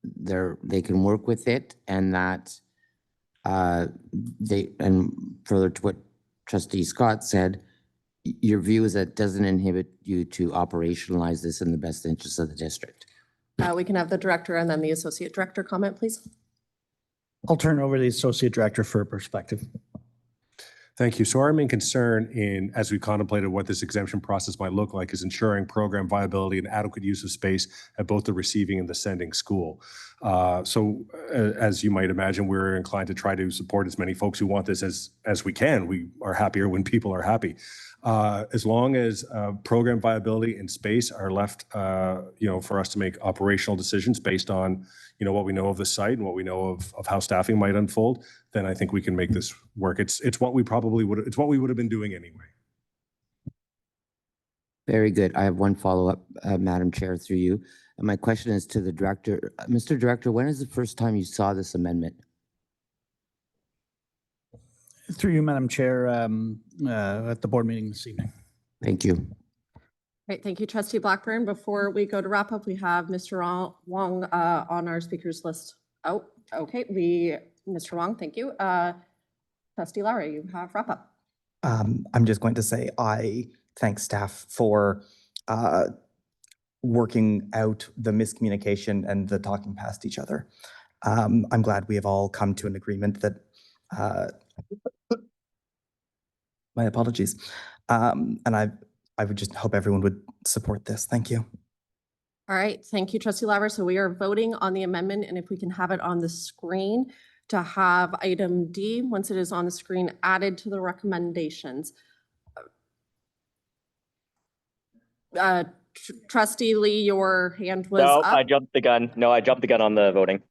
they can work with it, and that and further to what Trustee Scott said, your view is that it doesn't inhibit you to operationalize this in the best interest of the district. We can have the director and then the associate director comment, please. I'll turn over to the associate director for a perspective. Thank you. So our main concern as we contemplated what this exemption process might look like is ensuring program viability and adequate use of space at both the receiving and the sending school. So as you might imagine, we're inclined to try to support as many folks who want this as we can. We are happier when people are happy. As long as program viability and space are left, for us to make operational decisions based on, what we know of the site and what we know of how staffing might unfold, then I think we can make this work. It's what we would have been doing anyway. Very good. I have one follow-up, Madam Chair, through you. And my question is to the director. Mr. Director, when is the first time you saw this amendment? Through you, Madam Chair, at the board meeting this evening. Thank you. Great, thank you, Trustee Blackburn. Before we go to wrap up, we have Mr. Wong on our speakers list. Oh, okay, Mr. Wong, thank you. Trustee Lara, you have wrap up. I'm just going to say I thank staff for working out the miscommunication and the talking past each other. I'm glad we have all come to an agreement that my apologies. And I would just hope everyone would support this. Thank you. All right, thank you, Trustee Lara. So we are voting on the amendment, and if we can have it on the screen to have item D, once it is on the screen, added to the recommendations. Trustee Lee, your hand was No, up. I jumped the gun. No, I jumped the gun on the voting.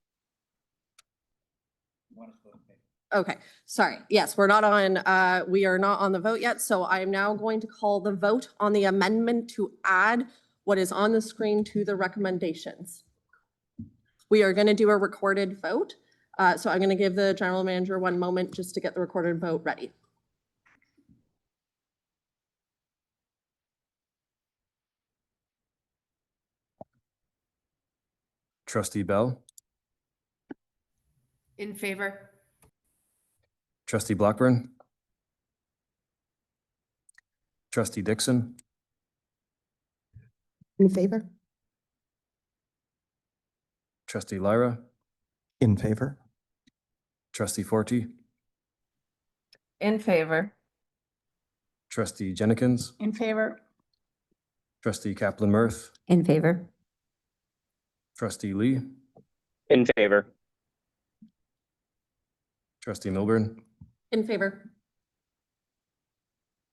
Okay, sorry. Yes, we are not on the vote yet, so I am now going to call the vote on the amendment to add what is on the screen to the recommendations. We are going to do a recorded vote. So I'm going to give the general manager one moment just to get the recorded vote ready. Trustee Bell, In favor? Trustee Blackburn, Trustee Dixon, In favor? Trustee Lyra, In favor? Trustee Forty, In favor. Trustee Jennings, In favor? Trustee Kaplan Mirth, In favor. Trustee Lee, In favor. Trustee Milburn, In favor?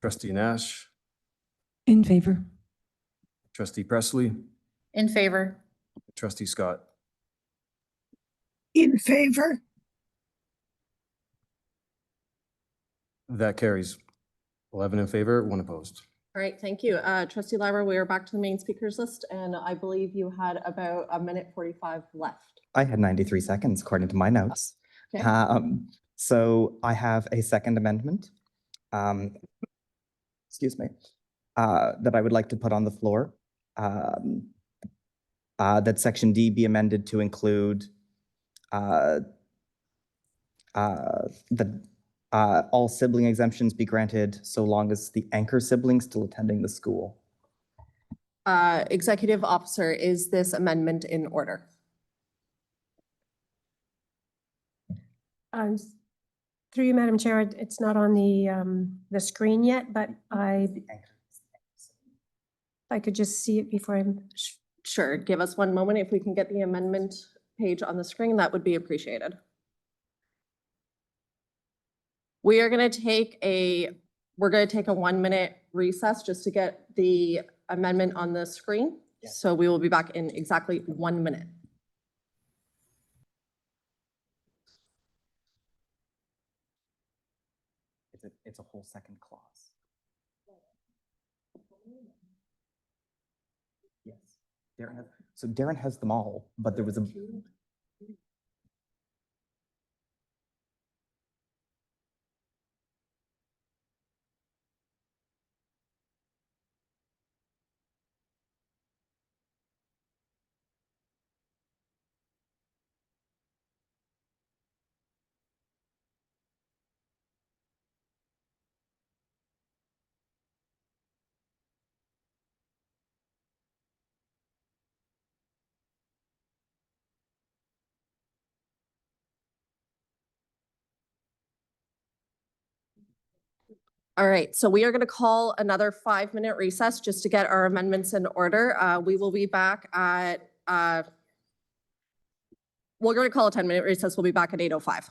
Trustee Nash, In favor? Trustee Presley, In favor? Trustee Scott. In favor? That carries 11 in favor, 1 opposed. All right, thank you. Trustee Lyra, we are back to the main speakers list, and I believe you had about 1:45 left. I had 93 seconds according to my notes. Okay. So I have a second amendment, excuse me, that I would like to put on the floor. That section D be amended to include all sibling exemptions be granted so long as the anchor sibling still attending the school. Executive Officer, is this amendment in order? Through you, Madam Chair, it's not on the screen yet, but I could just see it before I'm. Sure, give us one moment. If we can get the amendment page on the screen, that would be appreciated. We're going to take a 1-minute recess just to get the amendment on the screen. Yes. So we will be back in exactly 1 minute. It's a whole second clause. Yes. Darren has them all, but there was a. All right, so we are going to call another 5-minute recess just to get our amendments in order. We will be back at, we're going to call a 10-minute recess. We'll be back at 8:05.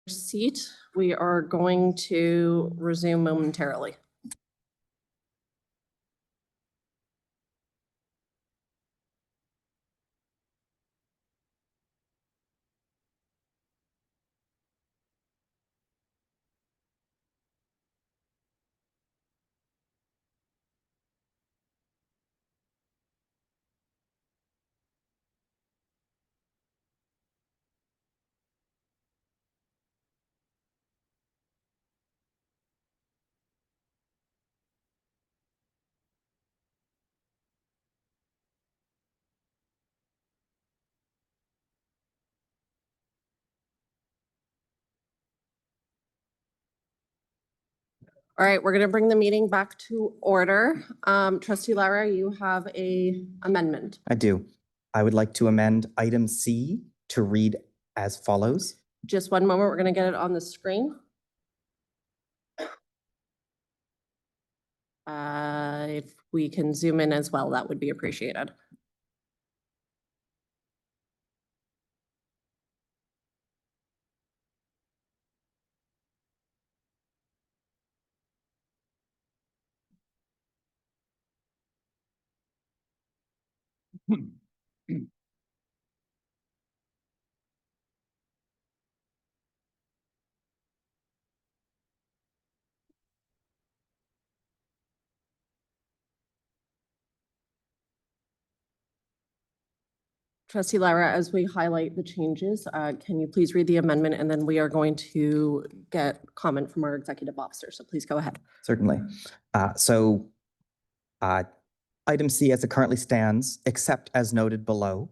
seat. We are going to resume momentarily. All right, we're going to bring the meeting back to order. Trustee Lara, you have a amendment. I do. I would like to amend item C to read as follows. Just one moment, we're going to get it on the screen. If we can zoom in as well, that would be appreciated. Trustee Lara, as we highlight the changes, can you please read the amendment, and then we are going to get comment from our executive officer. So please go ahead. Certainly. Item C as it currently stands, except as noted below,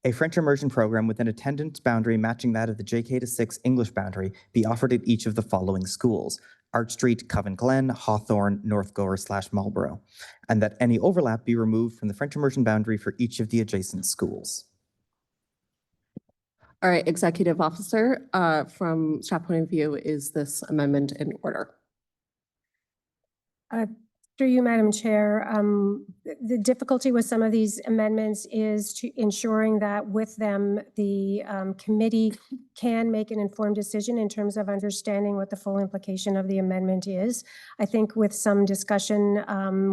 a French immersion program with an attendance boundary matching that of the JK to 6 English boundary be offered at each of the following schools: Arch Street, Covent Glen, Hawthorne, North Gore / Marlborough, and that any overlap be removed from the French immersion boundary for each of the adjacent schools. All right, executive officer, from staff point of view, is this amendment in order? Through you, Madam Chair, the difficulty with some of these amendments is to ensuring that with them, the committee can make an informed decision in terms of understanding what the full implication of the amendment is. I think with some discussion,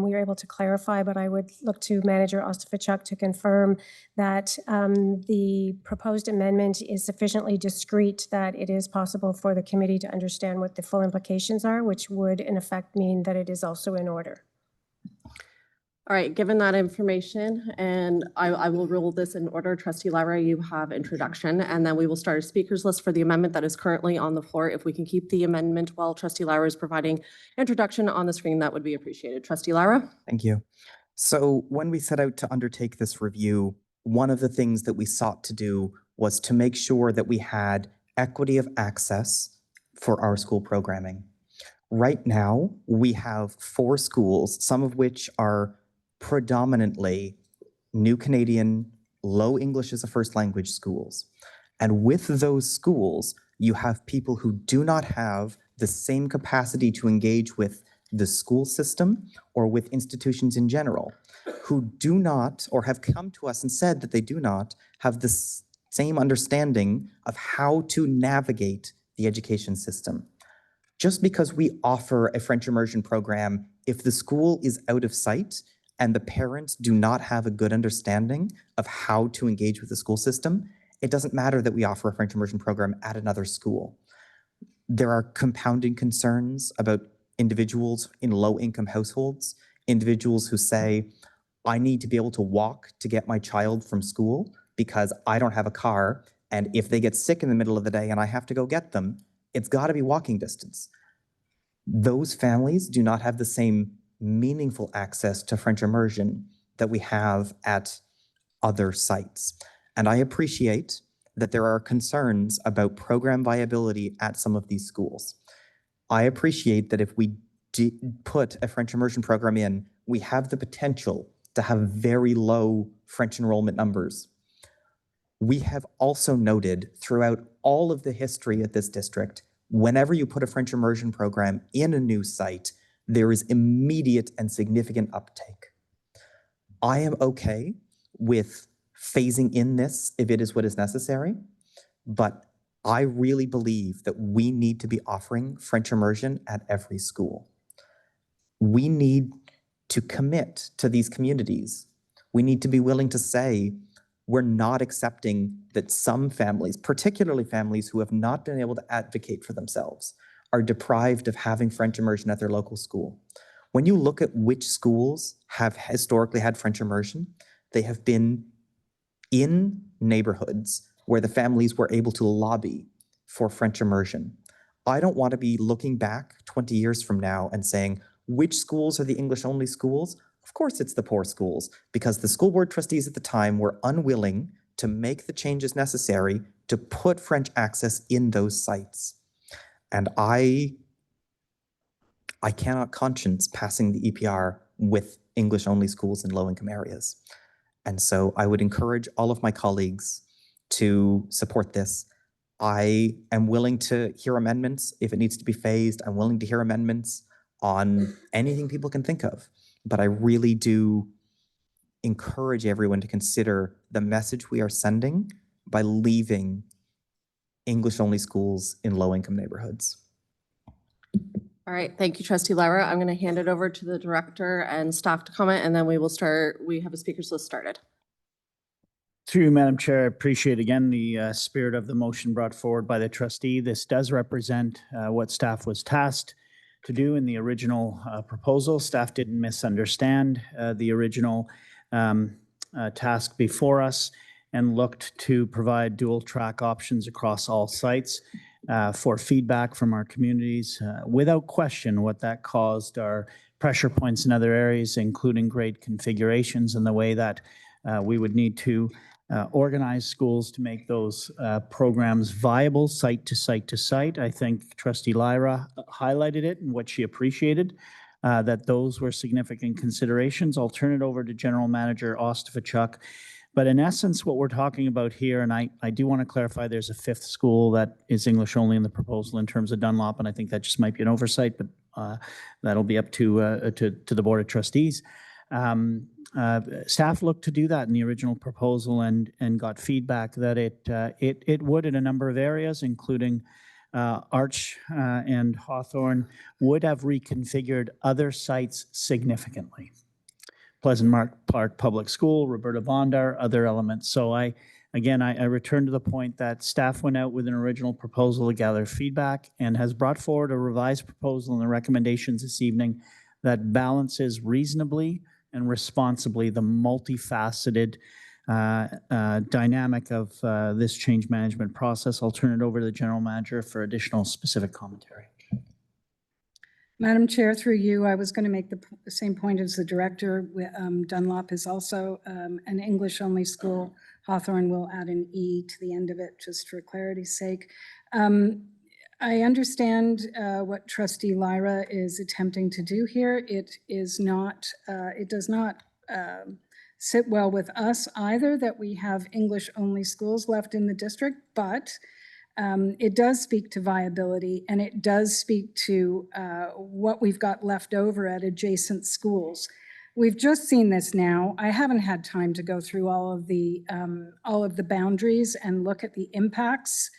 we were able to clarify, but I would look to Manager Ostafchuk to confirm that the proposed amendment is sufficiently discrete that it is possible for the committee to understand what the full implications are, which would in effect mean that it is also in order. All right, given that information, and I will rule this in order. Trustee Lara, you have introduction, and then we will start a speakers list for the amendment that is currently on the floor. If we can keep the amendment while Trustee Lara is providing introduction on the screen, that would be appreciated. Trustee Lara? Thank you. So when we set out to undertake this review, one of the things that we sought to do was to make sure that we had equity of access for our school programming. Right now, we have 4 schools, some of which are predominantly New Canadian, low English as a first language schools. And with those schools, you have people who do not have the same capacity to engage with the school system or with institutions in general, who do not or have come to us and said that they do not have the same understanding of how to navigate the education system. Just because we offer a French immersion program, if the school is out of sight and the parents do not have a good understanding of how to engage with the school system, it doesn't matter that we offer a French immersion program at another school. There are compounding concerns about individuals in low-income households, individuals who say, I need to be able to walk to get my child from school because I don't have a car, and if they get sick in the middle of the day and I have to go get them, it's got to be walking distance. Those families do not have the same meaningful access to French immersion that we have at other sites. And I appreciate that there are concerns about program viability at some of these schools. I appreciate that if we put a French immersion program in, we have the potential to have very low French enrollment numbers. We have also noted throughout all of the history at this district, whenever you put a French immersion program in a new site, there is immediate and significant uptake. I am okay with phasing in this if it is what is necessary, but I really believe that we need to be offering French immersion at every school. We need to commit to these communities. We need to be willing to say, we're not accepting that some families, particularly families who have not been able to advocate for themselves, are deprived of having French immersion at their local school. When you look at which schools have historically had French immersion, they have been in neighborhoods where the families were able to lobby for French immersion. I don't want to be looking back 20 years from now and saying, which schools are the English-only schools? Of course it's the poor schools, because the school board trustees at the time were unwilling to make the changes necessary to put French access in those sites. And I cannot conscience passing the EPR with English-only schools in low-income areas. And so I would encourage all of my colleagues to support this. I am willing to hear amendments if it needs to be phased. I'm willing to hear amendments on anything people can think of. But I really do encourage everyone to consider the message we are sending by leaving English-only schools in low-income neighborhoods. All right, thank you, Trustee Lyra. I'm going to hand it over to the director and staff to comment, and then we will start. We have a speakers list started. Through you, Madam Chair, I appreciate again the spirit of the motion brought forward by the trustee. This does represent what staff was tasked to do in the original proposal. Staff didn't misunderstand the original task before us and looked to provide dual track options across all sites for feedback from our communities. Without question, what that caused are pressure points in other areas, including grade configurations and the way that we would need to organize schools to make those programs viable site to site to site. I think Trustee Lyra highlighted it and what she appreciated, that those were significant considerations. I'll turn it over to General Manager Ostafchuk. But in essence, what we're talking about here, and I do want to clarify, there's a fifth school that is English only in the proposal in terms of Dunlop, and I think that just might be an oversight, but that'll be up to the Board of Trustees. Staff looked to do that in the original proposal and got feedback that it would in a number of areas, including Arch and Hawthorne, would have reconfigured other sites significantly. Pleasant Park Public School, Roberta Bondar, other elements. So I return to the point that staff went out with an original proposal to gather feedback and has brought forward a revised proposal and the recommendations this evening that balances reasonably and responsibly the multifaceted dynamic of this change management process. I'll turn it over to the General Manager for additional specific commentary. Madam Chair, through you, I was going to make the same point as the director. Dunlop is also an English-only school. Hawthorne will add an E to the end of it, just for clarity's sake. I understand what Trustee Lyra is attempting to do here. It does not sit well with us either that we have English-only schools left in the district, but it does speak to viability, and it does speak to what we've got left over at adjacent schools. We've just seen this now. I haven't had time to go through all of the boundaries and look at the impacts.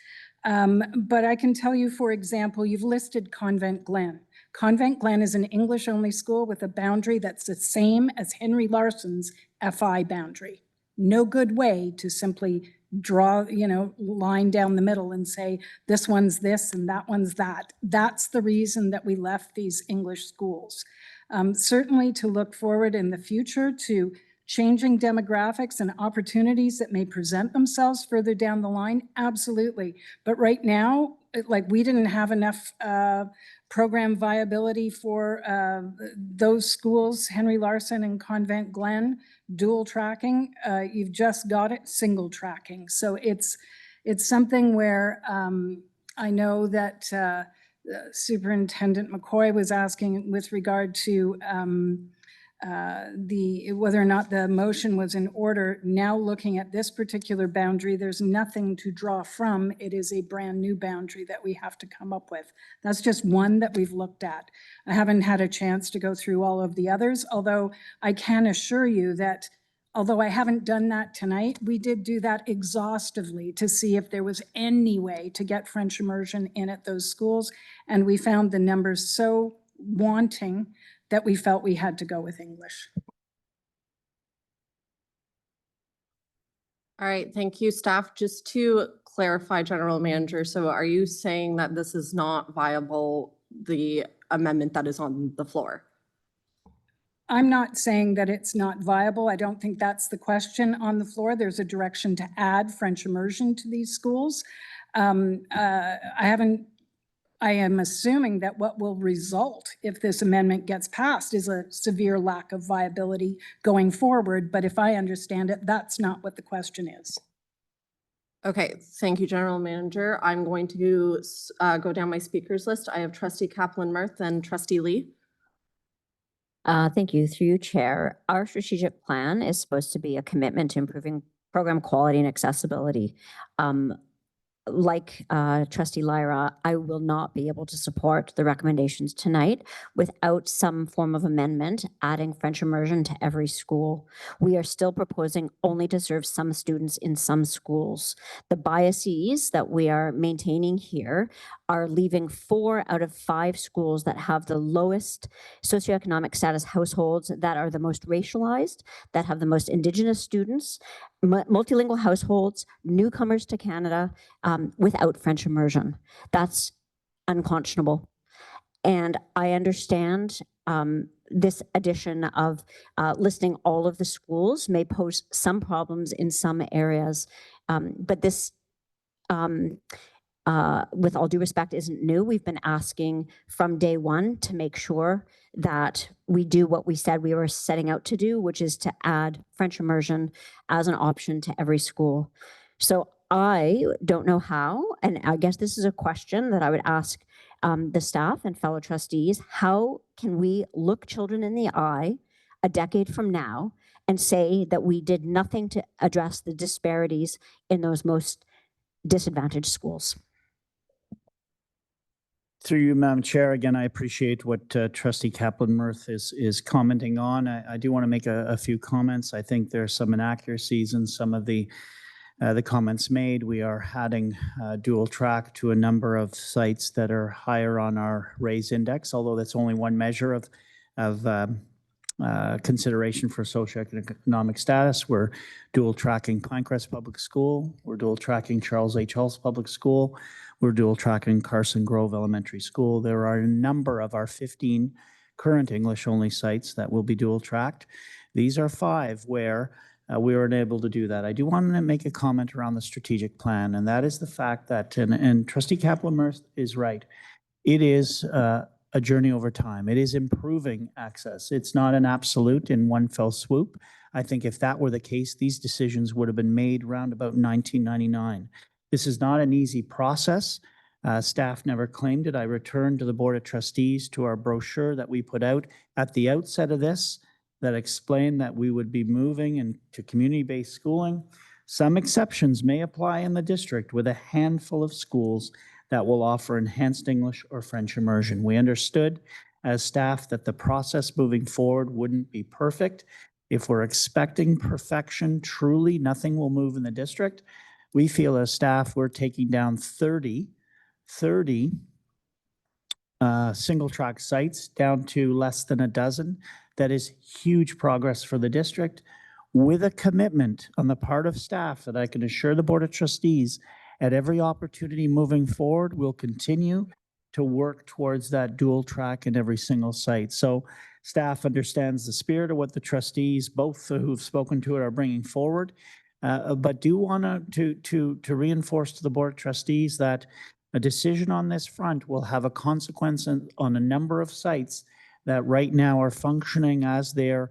But I can tell you, for example, you've listed Convent Glen. Convent Glen is an English-only school with a boundary that's the same as Henry Larson's FI boundary. No good way to simply draw, line down the middle and say, this one's this and that one's that. That's the reason that we left these English schools. Certainly to look forward in the future to changing demographics and opportunities that may present themselves further down the line, absolutely. But right now, we didn't have enough program viability for those schools, Henry Larson and Convent Glen, dual tracking. You've just got it single tracking. So it's something where I know that Superintendent McCoy was asking with regard to whether or not the motion was in order. Now looking at this particular boundary, there's nothing to draw from. It is a brand new boundary that we have to come up with. That's just one that we've looked at. I haven't had a chance to go through all of the others, although I can assure you that although I haven't done that tonight, we did do that exhaustively to see if there was any way to get French immersion in at those schools. And we found the numbers so wanting that we felt we had to go with English. All right, thank you, staff. Just to clarify, General Manager, so are you saying that this is not viable, the amendment that is on the floor? I'm not saying that it's not viable. I don't think that's the question on the floor. There's a direction to add French immersion to these schools. I am assuming that what will result if this amendment gets passed is a severe lack of viability going forward. But if I understand it, that's not what the question is. Okay, thank you, General Manager. I'm going to go down my speakers list. I have Trustee Kaplan-Murth and Trustee Lee. Thank you. Through you, Chair. Our strategic plan is supposed to be a commitment to improving program quality and accessibility. Like Trustee Lyra, I will not be able to support the recommendations tonight without some form of amendment adding French immersion to every school. We are still proposing only to serve some students in some schools. The biases that we are maintaining here are leaving 4 out of 5 schools that have the lowest socioeconomic status households, that are the most racialized, that have the most Indigenous students, multilingual households, newcomers to Canada, without French immersion. That's unconscionable. And I understand this addition of listing all of the schools may pose some problems in some areas, but this, with all due respect, isn't new. We've been asking from day one to make sure that we do what we said we were setting out to do, which is to add French immersion as an option to every school. So I don't know how, and I guess this is a question that I would ask the staff and fellow trustees. How can we look children in the eye a decade from now and say that we did nothing to address the disparities in those most disadvantaged schools? Through you, Madam Chair, again, I appreciate what Trustee Kaplan-Murth is commenting on. I do want to make a few comments. I think there are some inaccuracies in some of the comments made. We are adding dual track to a number of sites that are higher on our RAISE index, although that's only one measure of consideration for socioeconomic status. We're dual tracking Pinecrest Public School. We're dual tracking Charles H. Hulse Public School. We're dual tracking Carson Grove Elementary School. There are a number of our 15 current English-only sites that will be dual tracked. These are 5 where we were unable to do that. I do want to make a comment around the strategic plan, and that is the fact that, and Trustee Kaplan-Murth is right, it is a journey over time. It is improving access. It's not an absolute in one fell swoop. I think if that were the case, these decisions would have been made around about 1999. This is not an easy process. Staff never claimed it. I returned to the Board of Trustees to our brochure that we put out at the outset of this that explained that we would be moving into community-based schooling. Some exceptions may apply in the district with a handful of schools that will offer enhanced English or French immersion. We understood as staff that the process moving forward wouldn't be perfect. If we're expecting perfection, truly nothing will move in the district. We feel as staff, we're taking down 30 single track sites down to less than a dozen. That is huge progress for the district, with a commitment on the part of staff that I can assure the Board of Trustees at every opportunity moving forward, we'll continue to work towards that dual track in every single site. So staff understands the spirit of what the trustees, both who've spoken to it, are bringing forward. But do want to reinforce to the Board of Trustees that a decision on this front will have a consequence on a number of sites that right now are functioning as they're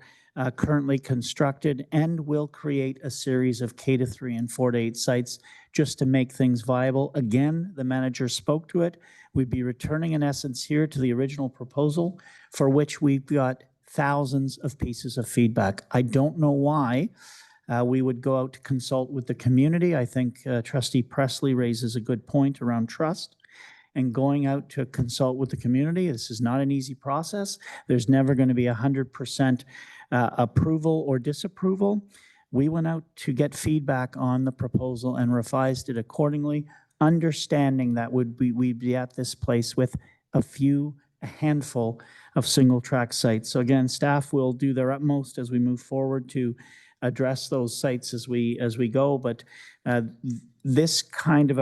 currently constructed, and will create a series of K-3 and 4-8 sites just to make things viable. Again, the manager spoke to it. We'd be returning in essence here to the original proposal, for which we've got thousands of pieces of feedback. I don't know why we would go out to consult with the community. I think Trustee Presley raises a good point around trust and going out to consult with the community. This is not an easy process. There's never going to be 100% approval or disapproval. We went out to get feedback on the proposal and revised it accordingly, understanding that we'd be at this place with a handful of single track sites. So again, staff will do their utmost as we move forward to address those sites as we go, but this kind of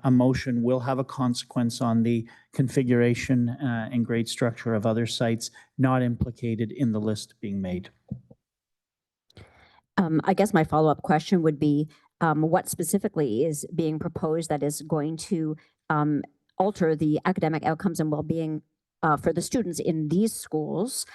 a motion will have a consequence on the configuration and grade structure of other sites not implicated in the list being made. I guess my follow-up question would be, what specifically is being proposed that is going to alter the academic outcomes and well-being for the students in these schools,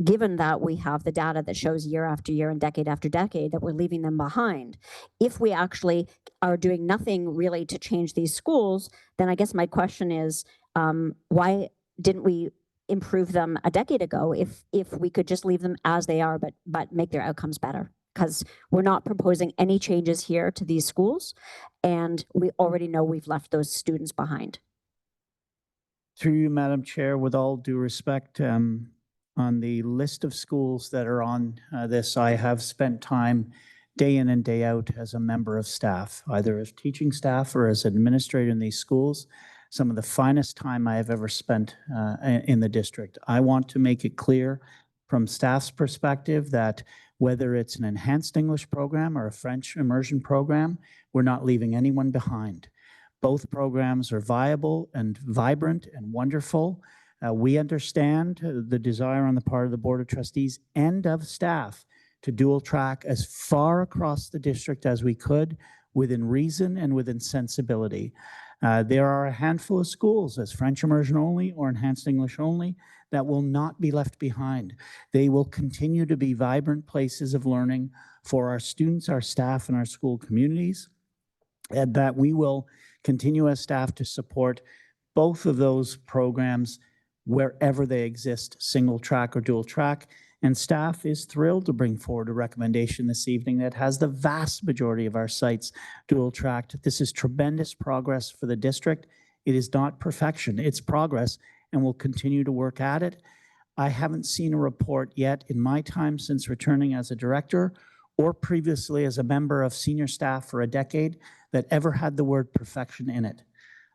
given that we have the data that shows year after year and decade after decade that we're leaving them behind? If we actually are doing nothing really to change these schools, then I guess my question is, why didn't we improve them a decade ago if we could just leave them as they are, but make their outcomes better? Because we're not proposing any changes here to these schools, and we already know we've left those students behind. Through you, Madam Chair, with all due respect, on the list of schools that are on this, I have spent time day in and day out as a member of staff, either as teaching staff or as administrator in these schools. Some of the finest time I have ever spent in the district. I want to make it clear from staff's perspective that whether it's an enhanced English program or a French immersion program, we're not leaving anyone behind. Both programs are viable and vibrant and wonderful. We understand the desire on the part of the Board of Trustees and of staff to dual track as far across the district as we could within reason and within sensibility. There are a handful of schools as French immersion only or enhanced English only that will not be left behind. They will continue to be vibrant places of learning for our students, our staff, and our school communities, and that we will continue as staff to support both of those programs wherever they exist, single track or dual track. And staff is thrilled to bring forward a recommendation this evening that has the vast majority of our sites dual tracked. This is tremendous progress for the district. It is not perfection, it's progress, and we'll continue to work at it. I haven't seen a report yet in my time since returning as a director or previously as a member of senior staff for a decade that ever had the word perfection in it.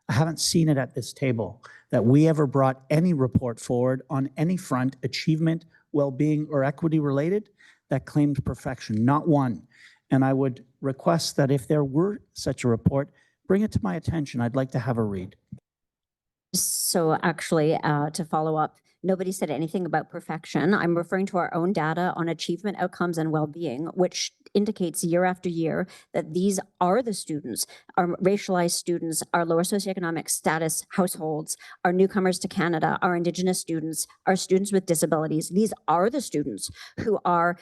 I haven't seen it at this table, that we ever brought any report forward on any front, achievement, well-being, or equity related, that claimed perfection, not one. And I would request that if there were such a report, bring it to my attention. I'd like to have a read. So actually, to follow up, nobody said anything about perfection. I'm referring to our own data on achievement outcomes and well-being, which indicates year after year that these are the students, our racialized students, our lower socioeconomic status households, our newcomers to Canada, our Indigenous students, our students with disabilities. These are the students who are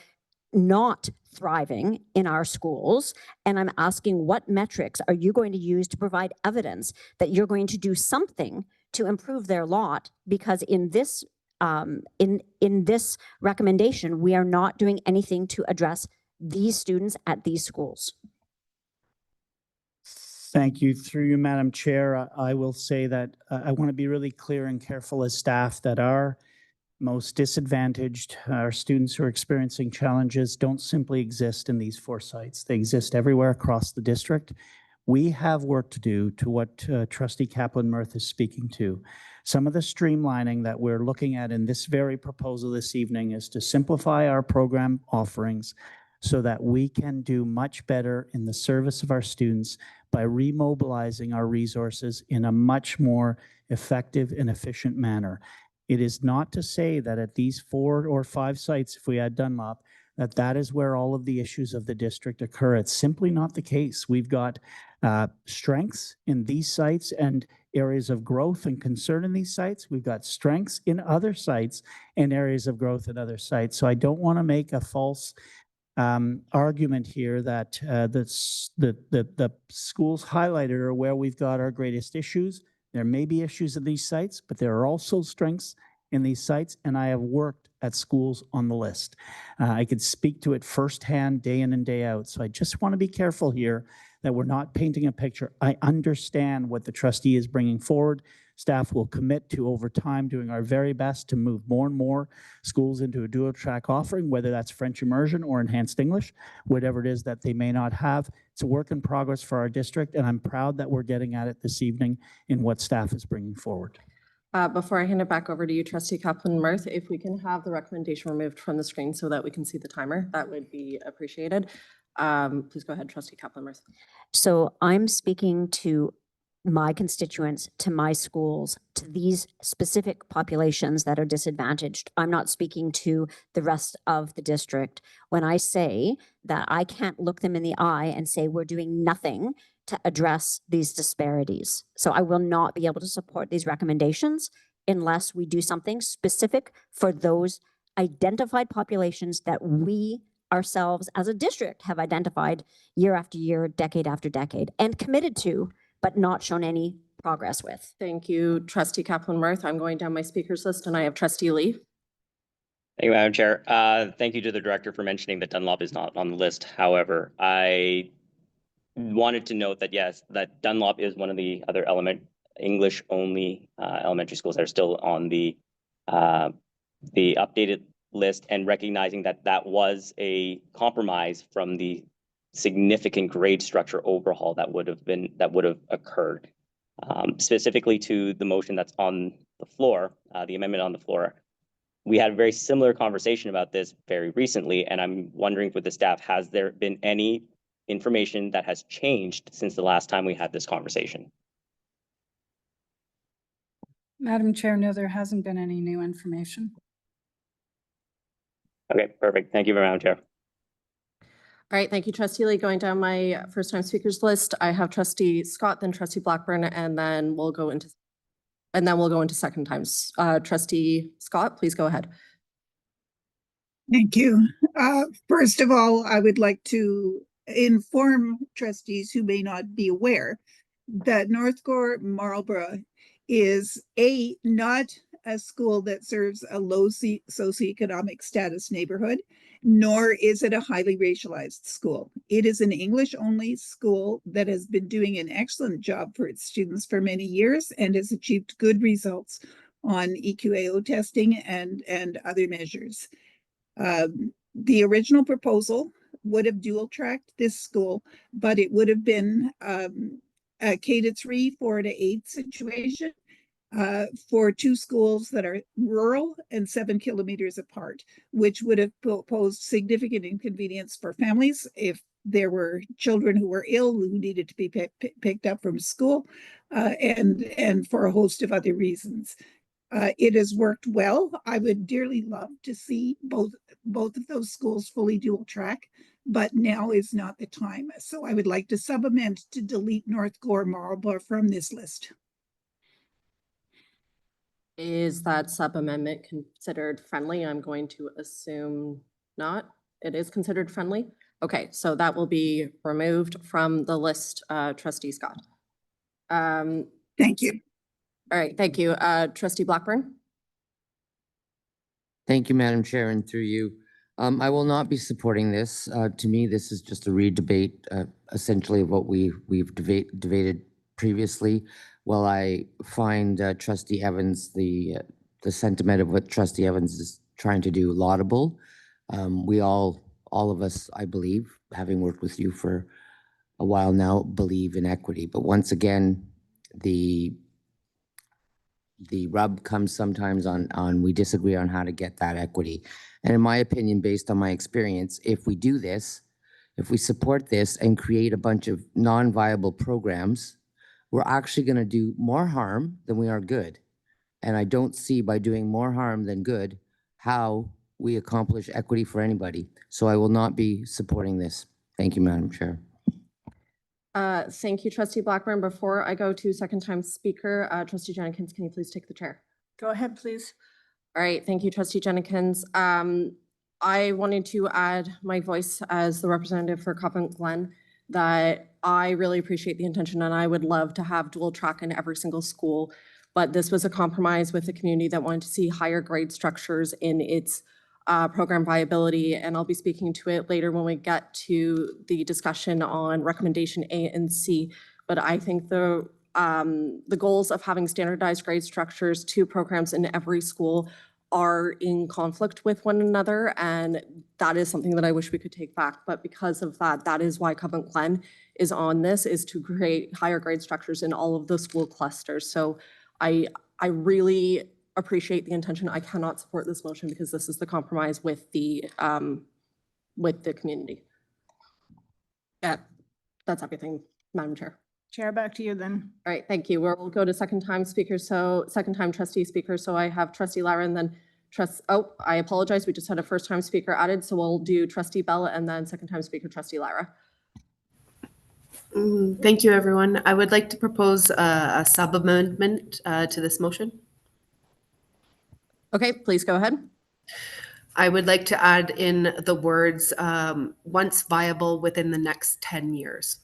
not thriving in our schools. And I'm asking, what metrics are you going to use to provide evidence that you're going to do something to improve their lot? Because in this in this recommendation, we are not doing anything to address these students at these schools. Thank you. Through you, Madam Chair, I will say that I want to be really clear and careful as staff that our most disadvantaged, our students who are experiencing challenges, don't simply exist in these 4 sites. They exist everywhere across the district. We have work to do to what Trustee Kaplan-Murth is speaking to. Some of the streamlining that we're looking at in this very proposal this evening is to simplify our program offerings so that we can do much better in the service of our students by remobilizing our resources in a much more effective and efficient manner. It is not to say that at these 4 or 5 sites, if we add Dunlop, that is where all of the issues of the district occur. It's simply not the case. We've got strengths in these sites and areas of growth and concern in these sites. We've got strengths in other sites and areas of growth in other sites. So I don't want to make a false argument here that the schools highlighted are where we've got our greatest issues. There may be issues at these sites, but there are also strengths in these sites, and I have worked at schools on the list. I could speak to it firsthand, day in and day out. So I just want to be careful here that we're not painting a picture. I understand what the trustee is bringing forward. Staff will commit to, over time, doing our very best to move more and more schools into a dual track offering, whether that's French immersion or enhanced English, whatever it is that they may not have. It's a work in progress for our district, and I'm proud that we're getting at it this evening in what staff is bringing forward. Before I hand it back over to you, Trustee Kaplan-Murth, if we can have the recommendation removed from the screen so that we can see the timer, that would be appreciated. Please go ahead, Trustee Kaplan-Murth. So I'm speaking to my constituents, to my schools, to these specific populations that are disadvantaged. I'm not speaking to the rest of the district. When I say that I can't look them in the eye and say we're doing nothing to address these disparities. So I will not be able to support these recommendations unless we do something specific for those identified populations that we ourselves as a district have identified year after year, decade after decade, and committed to, but not shown any progress with. Thank you, Trustee Kaplan-Murth. I'm going down my speakers list and I have Trustee Lee. Thank you, Madam Chair. Thank you to the director for mentioning that Dunlop is not on the list. However, I wanted to note that, yes, that Dunlop is one of the other English only elementary schools that are still on the updated list, and recognizing that that was a compromise from the significant grade structure overhaul that would have occurred. Specifically to the motion that's on the floor, the amendment on the floor, we had a very similar conversation about this very recently, and I'm wondering with the staff, has there been any information that has changed since the last time we had this conversation? Madam Chair, no, there hasn't been any new information. Okay, perfect. Thank you, Madam Chair. All right, thank you, Trustee Lee. Going down my first time speakers list, I have Trustee Scott, then Trustee Blackburn, and then we'll go into second times. Trustee Scott, please go ahead. Thank you. First of all, I would like to inform trustees who may not be aware that North Gore Marlborough is not a school that serves a low socioeconomic status neighborhood, nor is it a highly racialized school. It is an English-only school that has been doing an excellent job for its students for many years and has achieved good results on EQAO testing and other measures. The original proposal would have dual-tracked this school, but it would have been a K-3, 4 to 8 situation for two schools that are rural and 7 kilometers apart, which would have posed significant inconvenience for families if there were children who were ill who needed to be picked up from school, and for a host of other reasons. It has worked well. I would dearly love to see both of those schools fully dual track, but now is not the time. So I would like to sub-amend to delete North Gore Marlborough from this list. Is that sub-amendment considered friendly? I'm going to assume not. It is considered friendly. Okay, so that will be removed from the list, Trustee Scott. Thank you. All right, thank you. Trustee Blackburn? Thank you, Madam Chair, and through you. I will not be supporting this. To me, this is just a re-debate, essentially of what we've debated previously. While I find Trustee Evans, the sentiment of what Trustee Evans is trying to do laudable, we all of us, I believe, having worked with you for a while now, believe in equity. But once again, the rub comes sometimes on we disagree on how to get that equity. And in my opinion, based on my experience, if we do this, if we support this and create a bunch of non-viable programs, we're actually going to do more harm than we are good. And I don't see, by doing more harm than good, how we accomplish equity for anybody. So I will not be supporting this. Thank you, Madam Chair. Thank you, Trustee Blackburn. Before I go to second time speaker, Trustee Jenkins, can you please take the chair? Go ahead, please. All right, thank you, Trustee Jenkins. I wanted to add my voice as the representative for Covent Glen that I really appreciate the intention and I would love to have dual track in every single school. But this was a compromise with the community that wanted to see higher grade structures in its program viability. And I'll be speaking to it later when we get to the discussion on recommendation A and C. But I think the the goals of having standardized grade structures to programs in every school are in conflict with one another, and that is something that I wish we could take back. But because of that, that is why Covent Glen is on this, is to create higher grade structures in all of the school clusters. So I really appreciate the intention. I cannot support this motion because this is the compromise with the community. Yeah, that's everything, Madam Chair. Chair, back to you then. All right, thank you. We'll go to second time speakers. So second time trustee speaker. So I have trustee Lara and then I apologize. We just had a first time speaker added. So we'll do trustee Bella and then second time speaker trustee Lara. Thank you, everyone. I would like to propose a sub-amendment to this motion. Okay, please go ahead. I would like to add in the words, once viable within the next 10 years.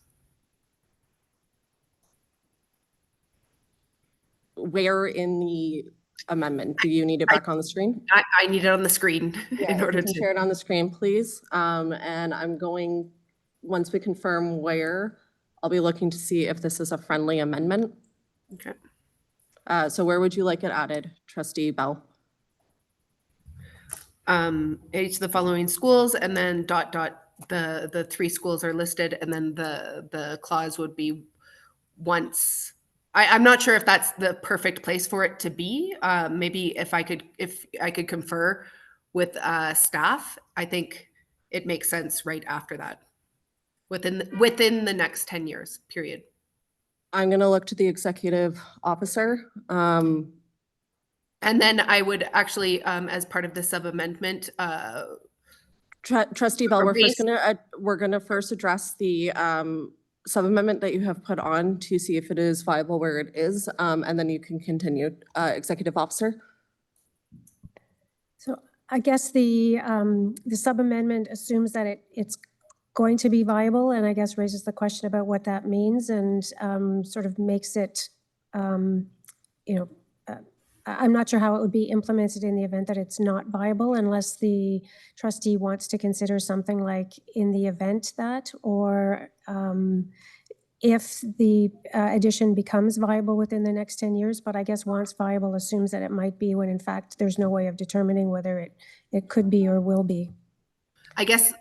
Where in the amendment? Do you need it back on the screen? I need it on the screen Yeah, in if order you can to. share it on the screen, please. And I'm going, once we confirm where, I'll be looking to see if this is a friendly amendment. Okay. So where would you like it added, trustee Bell? Each of the following schools, and then ... the three schools are listed, and then the clause would be once. I'm not sure if that's the perfect place for it to be. Maybe if I could confer with staff, I think it makes sense right after that, within the next 10 years, period. I'm going to look to the executive officer. And then I would actually, as part of the sub-amendment, Trustee Bell, we're gonna first address the sub-amendment that you have put on to see if it is viable where it is, and then you can continue. Executive officer. So I guess the sub-amendment assumes that it's going to be viable, and I guess raises the question about what that means and sort of makes it, I'm not sure how it would be implemented in the event that it's not viable, unless the trustee wants to consider something like in the event that, or if the addition becomes viable within the next 10 years. But I guess once viable assumes that it might be, when in fact there's no way of determining whether it could be or will be. I guess,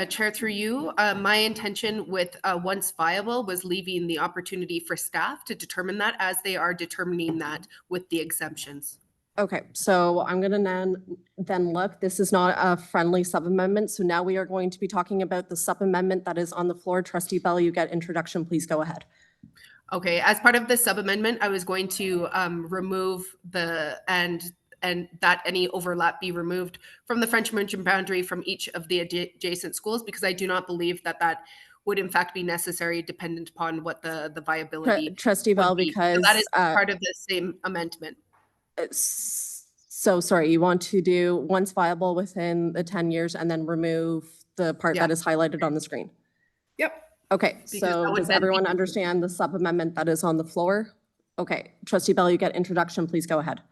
Chair, through you, my intention with once viable was leaving the opportunity for staff to determine that as they are determining that with the exemptions. Okay, so I'm gonna then look, this is not a friendly sub-amendment, so now we are going to be talking about the sub-amendment that is on the floor. Trustee Bell, you get introduction, please go ahead. Okay, as part of the sub-amendment, I was going to remove and that any overlap be removed from the French-Moncton boundary from each of the adjacent schools, because I do not believe that would in fact be necessary, dependent upon what the viability. Trustee Bell, because so that is part of the same amendment. So sorry, you want to do once viable within the 10 years and then remove the part that is highlighted on the screen? Yep. Okay, so does everyone understand the sub-amendment that is on the floor? Okay, Trustee Bell, you get introduction, please go ahead.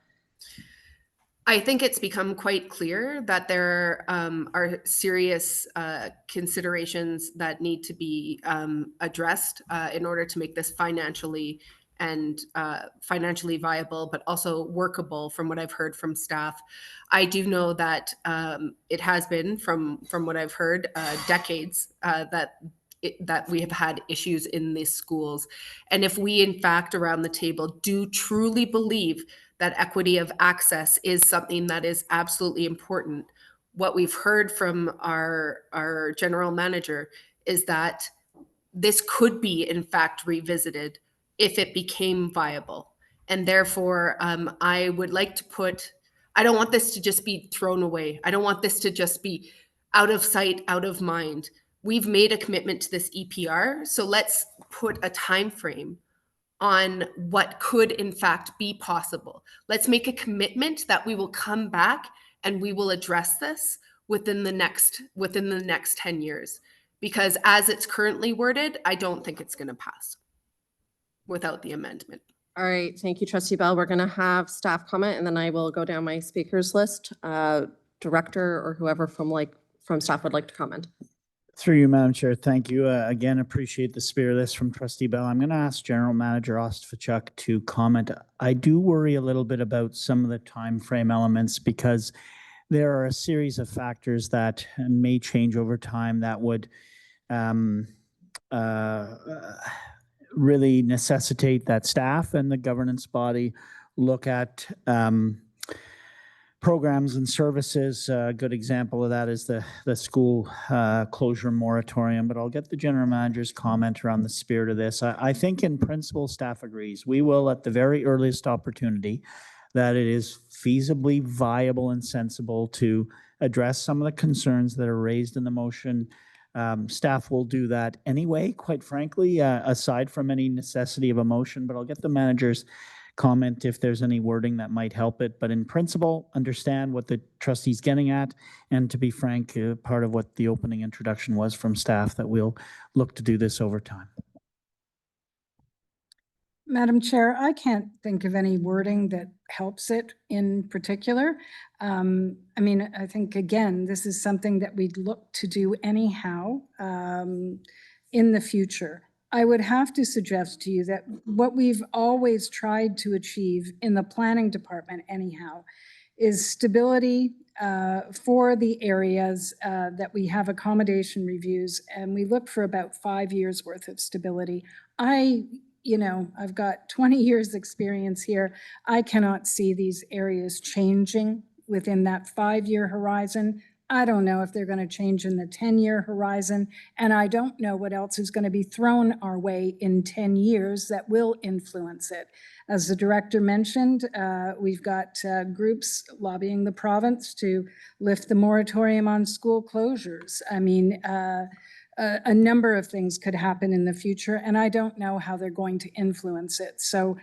I think it's become quite clear that there are serious considerations that need to be addressed in order to make this financially viable, but also workable from what I've heard from staff. I do know that it has been, from what I've heard, decades that we have had issues in these schools. And if we, in fact, around the table do truly believe that equity of access is something that is absolutely important, what we've heard from our general manager is that this could be, in fact, revisited if it became viable. And therefore, I would like to I don't want this to just be thrown away. I don't want this to just be out of sight, out of mind. We've made a commitment to this EPR, so let's put a time frame on what could in fact be possible. Let's make a commitment that we will come back and we will address this within the next 10 years. Because as it's currently worded, I don't think it's going to pass without the amendment. All right, thank you, Trustee Bell. We're gonna have staff comment and then I will go down my speakers list. Director or whoever from staff would like to comment. Through you, Madam Chair, thank you. Again, appreciate the spirit of this from Trustee Bell. I'm going to ask General Manager Ostfachuk to comment. I do worry a little bit about some of the time frame elements because there are a series of factors that may change over time that would really necessitate that staff and the governance body look at programs and services. A good example of that is the school closure moratorium, but I'll get the general manager's comment around the spirit of this. I think in principle, staff agrees. We will, at the very earliest opportunity, that it is feasibly viable and sensible to address some of the concerns that are raised in the motion. Staff will do that anyway, quite frankly, aside from any necessity of a motion, but I'll get the manager's comment if there's any wording that might help it. But in principle, understand what the trustee's getting at. And to be frank, part of what the opening introduction was from staff, that we'll look to do this over time. Madam Chair, I can't think of any wording that helps it in particular. I mean, I think, again, this is something that we'd look to do anyhow in the future. I would have to suggest to you that what we've always tried to achieve in the planning department anyhow is stability for the areas that we have accommodation reviews, and we look for about 5 years worth of stability. You know, I've got 20 years experience here. I cannot see these areas changing within that 5-year horizon. I don't know if they're going to change in the 10-year horizon, and I don't know what else is going to be thrown our way in 10 years that will influence it. As the director mentioned, we've got groups lobbying the province to lift the moratorium on school closures. I mean, a number of things could happen in the future, and I don't know how they're going to influence it. So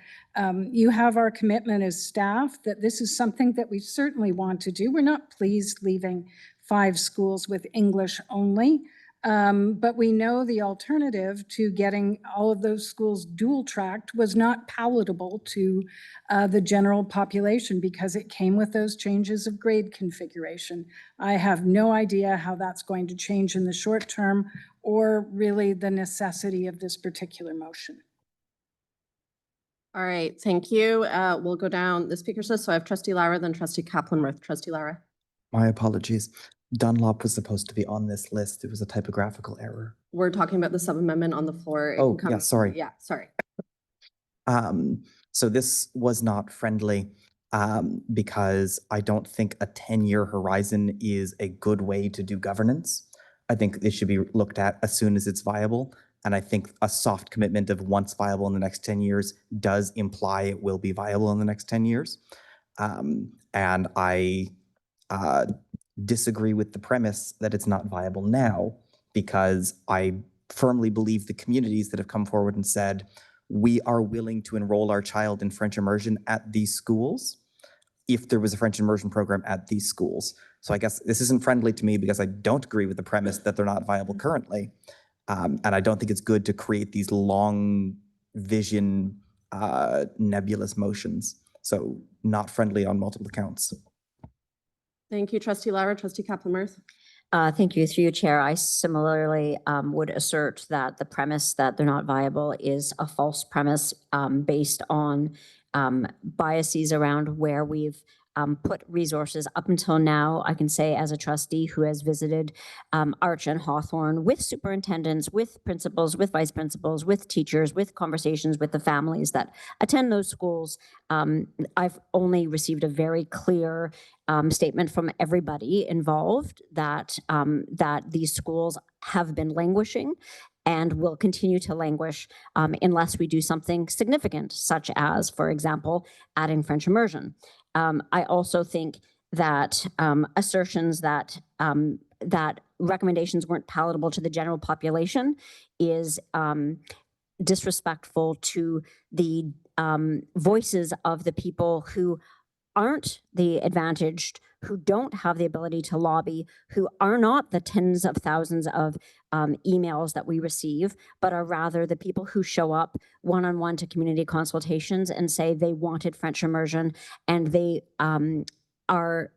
you have our commitment as staff that this is something that we certainly want to do. We're not pleased leaving 5 schools with English only, but we know the alternative to getting all of those schools dual tracked was not palatable to the general population because it came with those changes of grade configuration. I have no idea how that's going to change in the short term or really the necessity of this particular motion. All right, thank you. We'll go down the speakers list. So I have Trustee Lara, then Trustee Kaplan-Worth. Trustee Lara. My apologies. Dunlop was supposed to be on this list. It was a typographical error. We're talking about the sub-amendment on the floor. It Oh, can come- yeah, sorry. Yeah, sorry. So this was not friendly because I don't think a 10-year horizon is a good way to do governance. I think it should be looked at as soon as it's viable. And I think a soft commitment of once viable in the next 10 years does imply it will be viable in the next 10 years. And I disagree with the premise that it's not viable now, because I firmly believe the communities that have come forward and said, we are willing to enroll our child in French immersion at these schools if there was a French immersion program at these schools. So I guess this isn't friendly to me because I don't agree with the premise that they're not viable currently. And I don't think it's good to create these long vision, nebulous motions. So not friendly on multiple accounts. Thank you, Trustee Lara. Trustee Kaplan-Worth. Thank you. Through you, Chair. I similarly would assert that the premise that they're not viable is a false premise based on biases around where we've put resources. Up until now, I can say as a trustee who has visited Arch and Hawthorne with superintendents, with principals, with vice principals, with teachers, with conversations with the families that attend those schools, I've only received a very clear statement from everybody involved that that these schools have been languishing and will continue to languish unless we do something significant, such as, for example, adding French immersion. I also think that assertions that that recommendations weren't palatable to the general population is disrespectful to the voices of the people who aren't the advantaged, who don't have the ability to lobby, who are not the tens of thousands of emails that we receive, but are rather the people who show up one-on-one to community consultations and say they wanted French immersion, and they are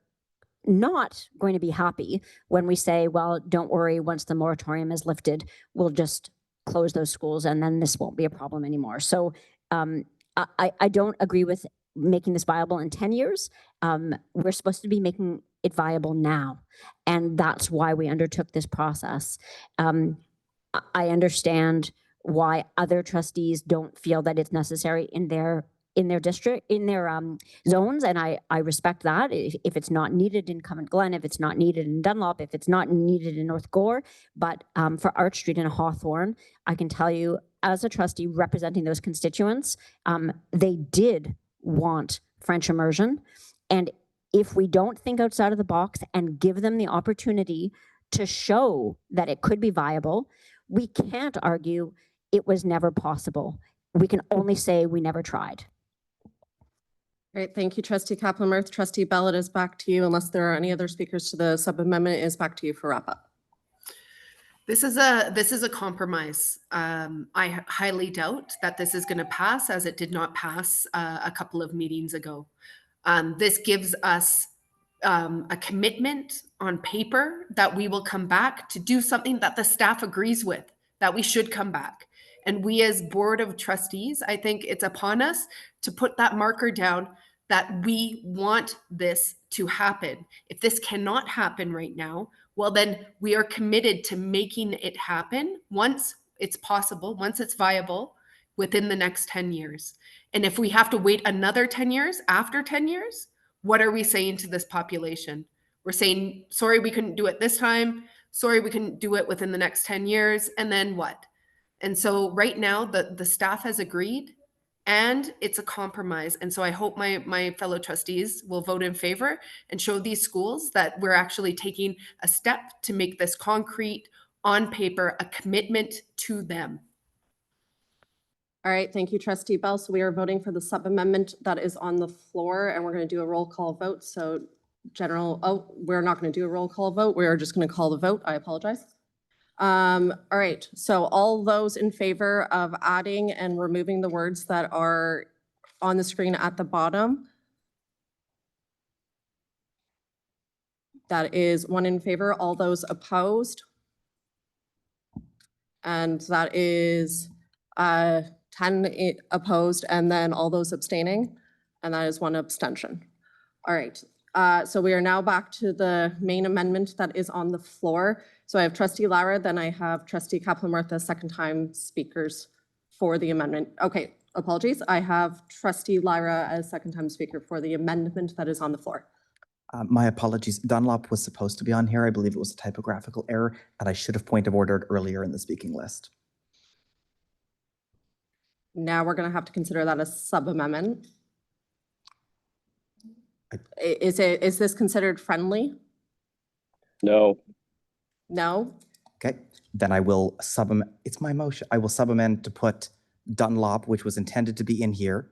not going to be happy when we say, well, don't worry, once the moratorium is lifted, we'll just close those schools and then this won't be a problem anymore. So I don't agree with making this viable in 10 years. We're supposed to be making it viable now. And that's why we undertook this process. I understand why other trustees don't feel that it's necessary in their district, in their zones, and I respect that. If it's not needed in Covent Glen, if it's not needed in Dunlop, if it's not needed in North Gore, but for Arch Street and Hawthorne, I can tell you as a trustee representing those constituents, they did want French immersion. And if we don't think outside of the box and give them the opportunity to show that it could be viable, we can't argue it was never possible. We can only say we never tried. Great, thank you, Trustee Kaplan-Meier. Trustee Bell, it is back to you. Unless there are any other speakers to the sub-amendment, it is back to you for wrap-up. This is a compromise. I highly doubt that this is going to pass, as it did not pass a couple of meetings ago. This gives us a commitment on paper that we will come back to do something that the staff agrees with, that we should come back. And we as Board of Trustees, I think it's upon us to put that marker down that we want this to happen. If this cannot happen right now, well, then we are committed to making it happen once it's possible, once it's viable within the next 10 years. And if we have to wait another 10 years, after 10 years, what are we saying to this population? We're saying, sorry, we couldn't do it this time. Sorry, we couldn't do it within the next 10 years. And then what? And so right now, the staff has agreed and it's a compromise. And so I hope my fellow trustees will vote in favor and show these schools that we're actually taking a step to make this concrete, on paper, a commitment to them. All right, thank you, Trustee Bell. So we are voting for the sub-amendment that is on the floor, and we're going to do a roll call vote. So we're not going to do a roll call vote. We are just going to call the vote. I apologize. All right, so all those in favor of adding and removing the words that are on the screen at the bottom, that is 1 in favor. All those opposed, and that is 10 opposed, and then all those abstaining, and that is 1 abstention. All right, so we are now back to the main amendment that is on the floor. So I have Trustee Lara, then I have Trustee Kaplan-Meier, second time speakers for the amendment. Okay, apologies. I have Trustee Lara as second time speaker for the amendment that is on the floor. My apologies. Dunlop was supposed to be on here. I believe it was a typographical error, and I should have point of ordered earlier in the speaking list. Now we're going to have to consider that a sub-amendment. Is this considered friendly? No. No? Okay, then I will it's my motion. I will sub-amend to put Dunlop, which was intended to be in here,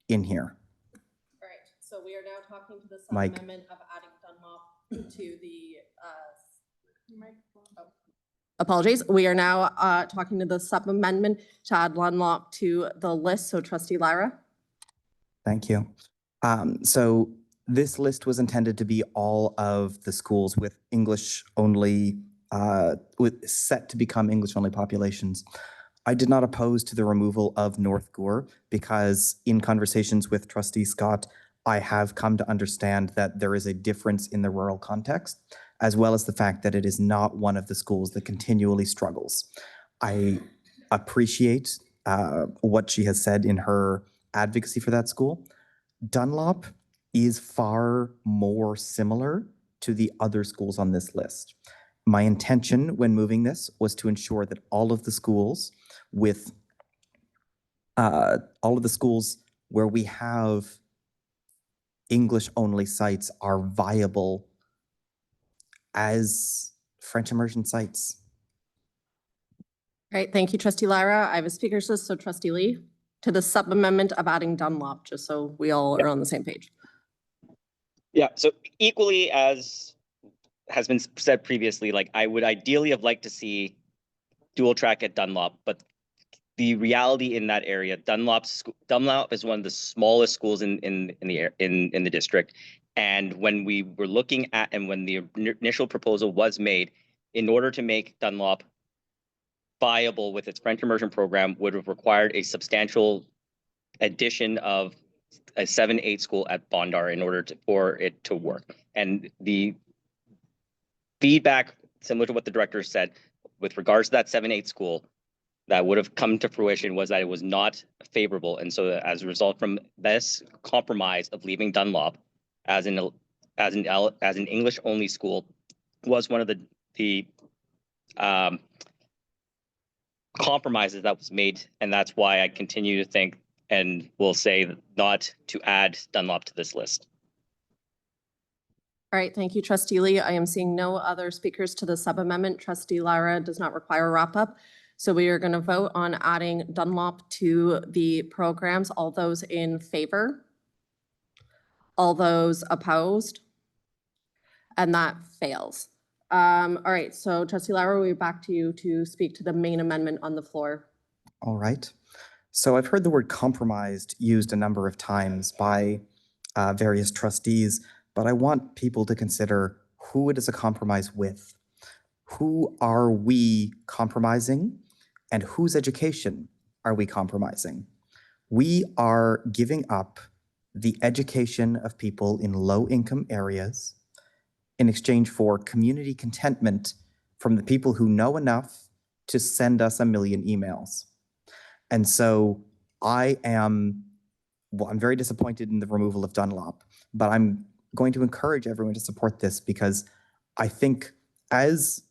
in here. All right, so we are now talking to the Mike. sub-amendment of adding Dunlop to the, apologies. We are now talking to the sub-amendment to add Dunlop to the list. So Trustee Lara. Thank you. So this list was intended to be all of the schools with English only, set to become English only populations. I did not oppose to the removal of North Gore because in conversations with Trustee Scott, I have come to understand that there is a difference in the rural context, as well as the fact that it is not one of the schools that continually struggles. I appreciate what she has said in her advocacy for that school. Dunlop is far more similar to the other schools on this list. My intention when moving this was to ensure that all of the schools with where we have English only sites are viable as French immersion sites. All right, thank you, Trustee Lara. I have a speakers list, so Trustee Lee, to the sub-amendment of adding Dunlop, just so we all are on the same page. Yeah, so equally as has been said previously, like I would ideally have liked to see dual track at Dunlop, but the reality in that area, Dunlop is one of the smallest schools in the district, And when we were looking at, and when the initial proposal was made, in order to make Dunlop viable with its French immersion program, would have required a substantial addition of a 7-8 school at Bondar in order for it to work. And the feedback, similar to what the director said, with regards to that 7-8 school, that would have come to fruition was that it was not favorable. And so as a result from this compromise of leaving Dunlop as an English only school was one of the compromises that was made. And that's why I continue to think and will say not to add Dunlop to this list. All right, thank you, Trustee Lee. I am seeing no other speakers to the sub-amendment. Trustee Lara does not require a wrap-up. So we are going to vote on adding Dunlop to the programs. All those in favor? All those opposed? And that fails. All right, so Trustee Lara, we'll be back to you to speak to the main amendment on the floor. All right. So I've heard the word compromised used a number of times by various trustees, but I want people to consider who it is a compromise with. Who are we compromising, and whose education are we compromising? We are giving up the education of people in low-income areas in exchange for community contentment from the people who know enough to send us 1 million emails. And so I'm very disappointed in the removal of Dunlop, but I'm going to encourage everyone to support this because I think as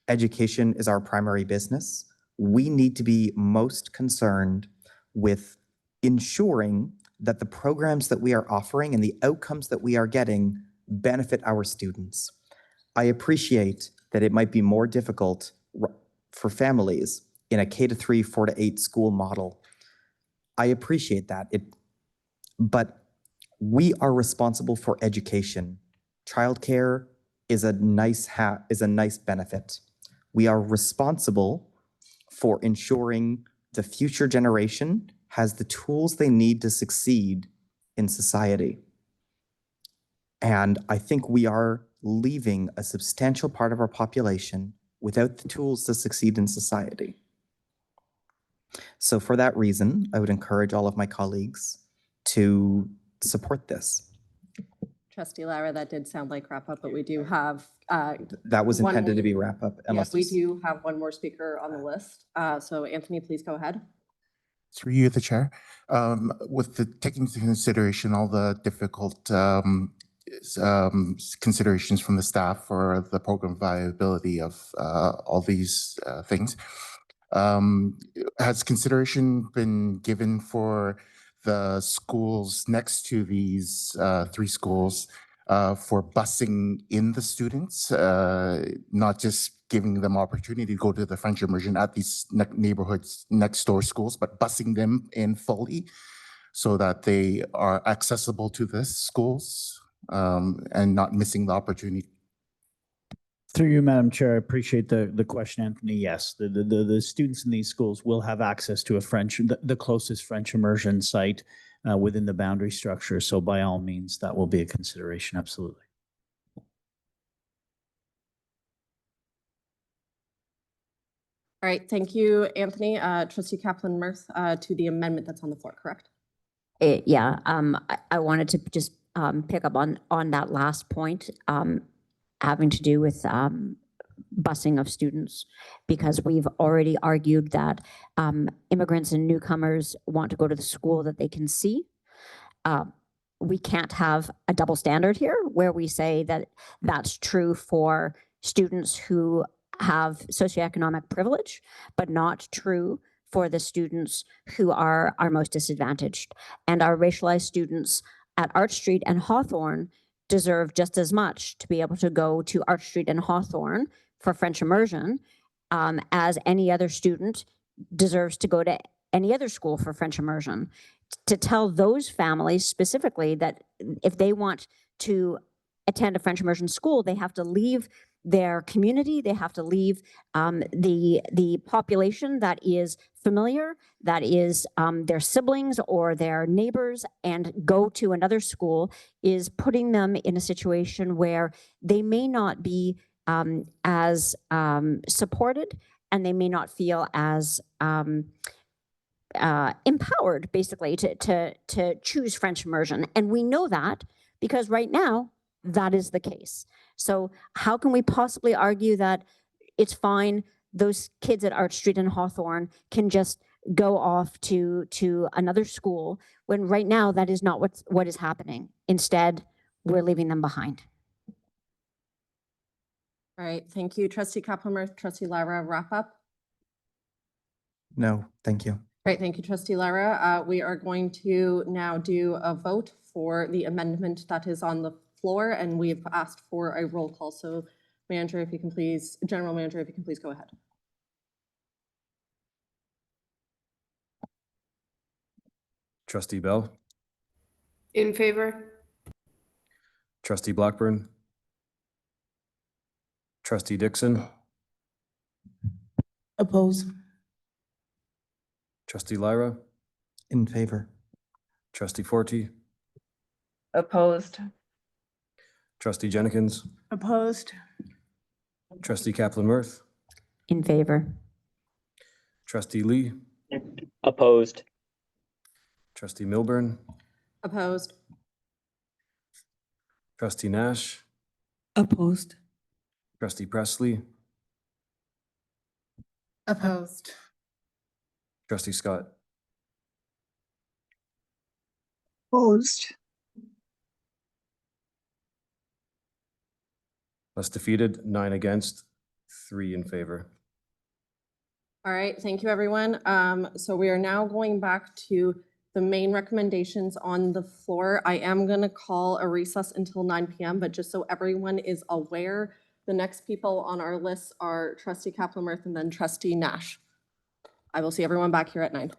education is our primary business, we need to be most concerned with ensuring that the programs that we are offering and the outcomes that we are getting benefit our students. I appreciate that it might be more difficult for families in a K-3, 4-8 school model. I appreciate that. But we are responsible for education. Childcare is a nice benefit. We are responsible for ensuring the future generation has the tools they need to succeed in society. And I think we are leaving a substantial part of our population without the tools to succeed in society. So for that reason, I would encourage all of my colleagues to support this. Trustee Lara, that did sound like wrap-up, but we do have That was one intended more- to be wrap up. Yes, we do have one more speaker on the list. So Anthony, please go ahead. Through you, the chair. Taking into consideration all the difficult considerations from the staff for the program viability of all these things, has consideration been given for the schools next to these 3 schools for busing in the students, not just giving them opportunity to go to the French immersion at these neighborhoods next door schools, but busing them in fully so that they are accessible to the schools and not missing the opportunity. Through you, Madam Chair, I appreciate the question, Anthony. Yes, the students in these schools will have access to the closest French immersion site within the boundary structure. So by all means, that will be a consideration, absolutely. All right, thank you, Anthony. Trustee Kaplan-Murth, to the amendment that's on the floor, correct? Yeah, I wanted to just pick up on that last point having to do with busing of students, because we've already argued that immigrants and newcomers want to go to the school that they can see. We can't have a double standard here where we say that that's true for students who have socioeconomic privilege, but not true for the students who are our most disadvantaged. And our racialized students at Arch Street and Hawthorne deserve just as much to be able to go to Arch Street and Hawthorne for French immersion as any other student deserves to go to any other school for French immersion. To tell those families specifically that if they want to attend a French immersion school, they have to leave their community. They have to leave the population that is familiar, that is their siblings or their neighbors, and go to another school, is putting them in a situation where they may not be as supported, and they may not feel as empowered, basically, to choose French immersion. And we know that because right now that is the case. So how can we possibly argue that it's fine, those kids at Arch Street and Hawthorne can just go off to another school, when right now that is not what is happening? Instead, we're leaving them behind. All right, thank you. Trustee Kaplan-Meier, Trustee Lara, wrap up. No, thank you. Great, thank you, Trustee Lara. We are going to now do a vote for the amendment that is on the floor, and we've asked for a roll call. So Manager, if you can please, General Manager, if you can please go ahead. Trustee Bell, In favor? Trustee Blackburn, Trustee Dixon, Oppose. Trustee Lyra, In favor. Trustee Forty, Opposed. Trustee Jenkins, Opposed? Trustee Kaplan-Meier, In favor. Trustee Lee, Opposed. Trustee Milburn, Opposed? Trustee Nash, Opposed. Trustee Presley, Opposed. Trustee Scott. Opposed. Less defeated, 9 against, 3 in favor. All right, thank you, everyone. So we are now going back to the main recommendations on the floor. I am going to call a recess until 9 p.m., but just so everyone is aware, the next people on our list are Trustee Kaplan-Meier and then Trustee Nash. I will see everyone back here at 9.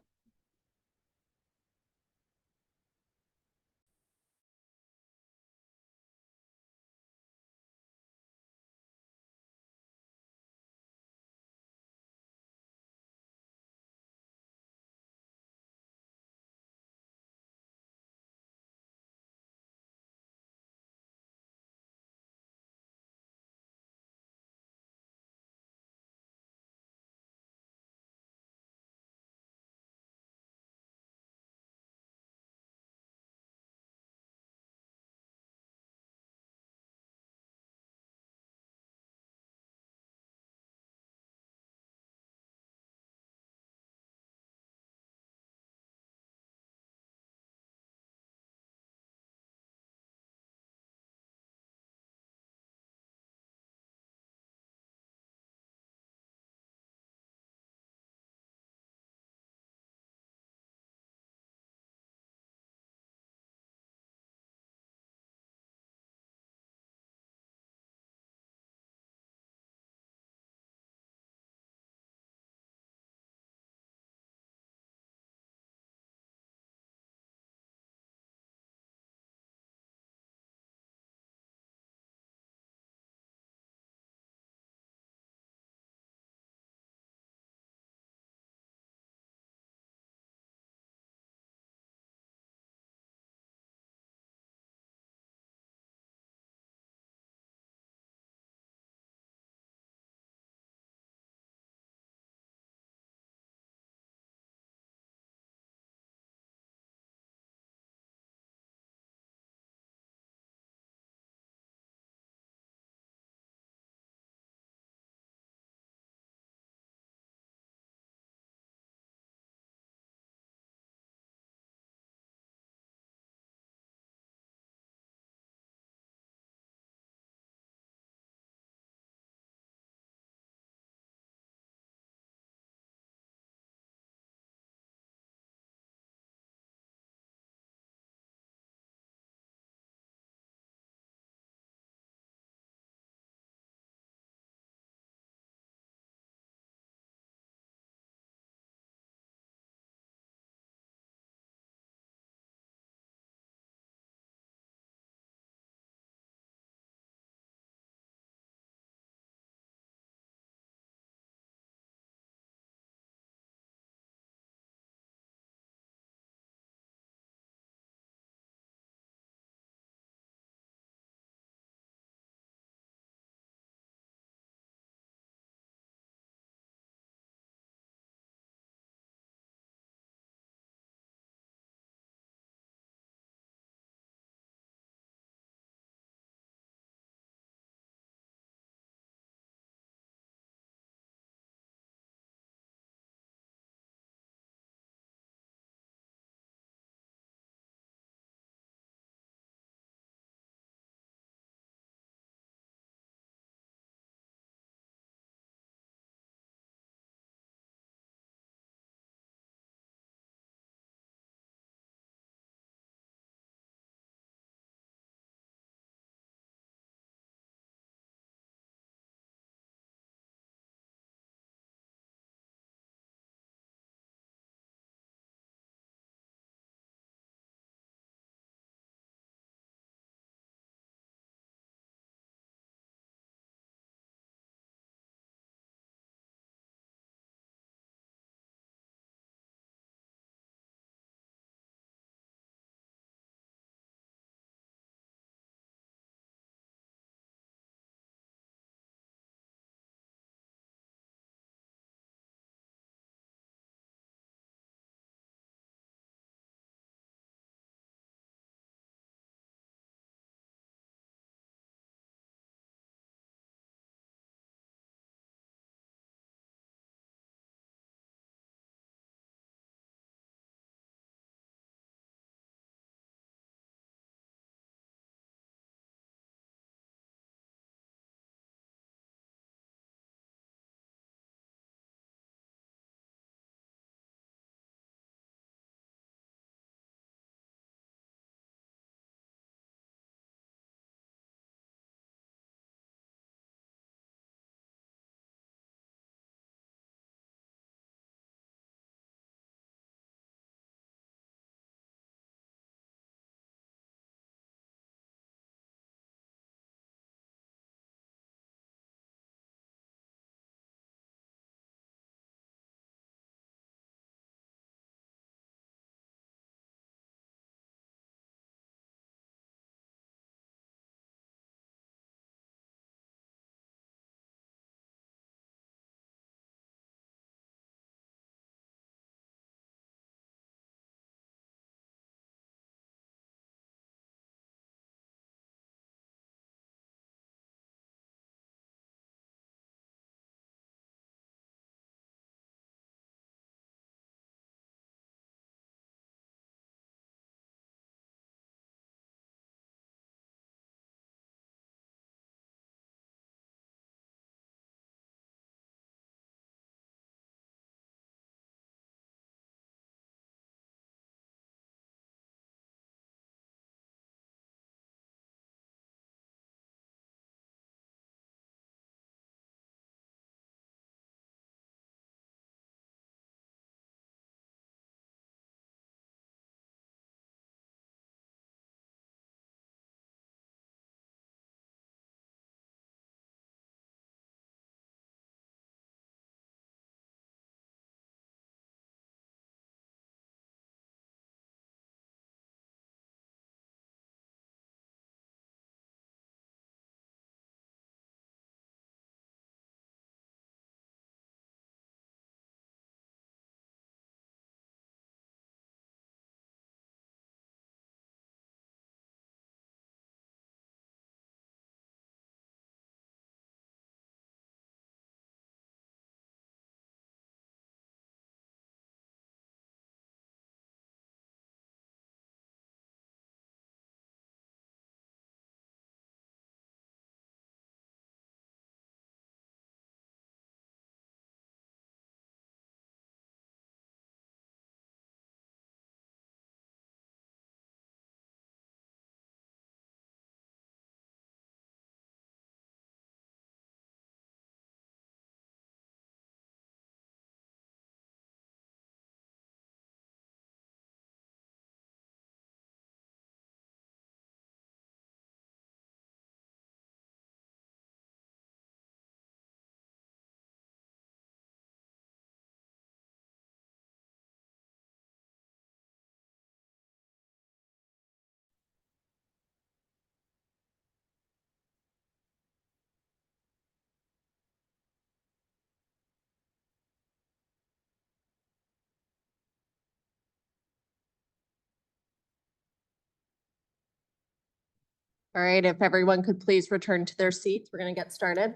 All right, if everyone could please return to their seats, we're going to get started.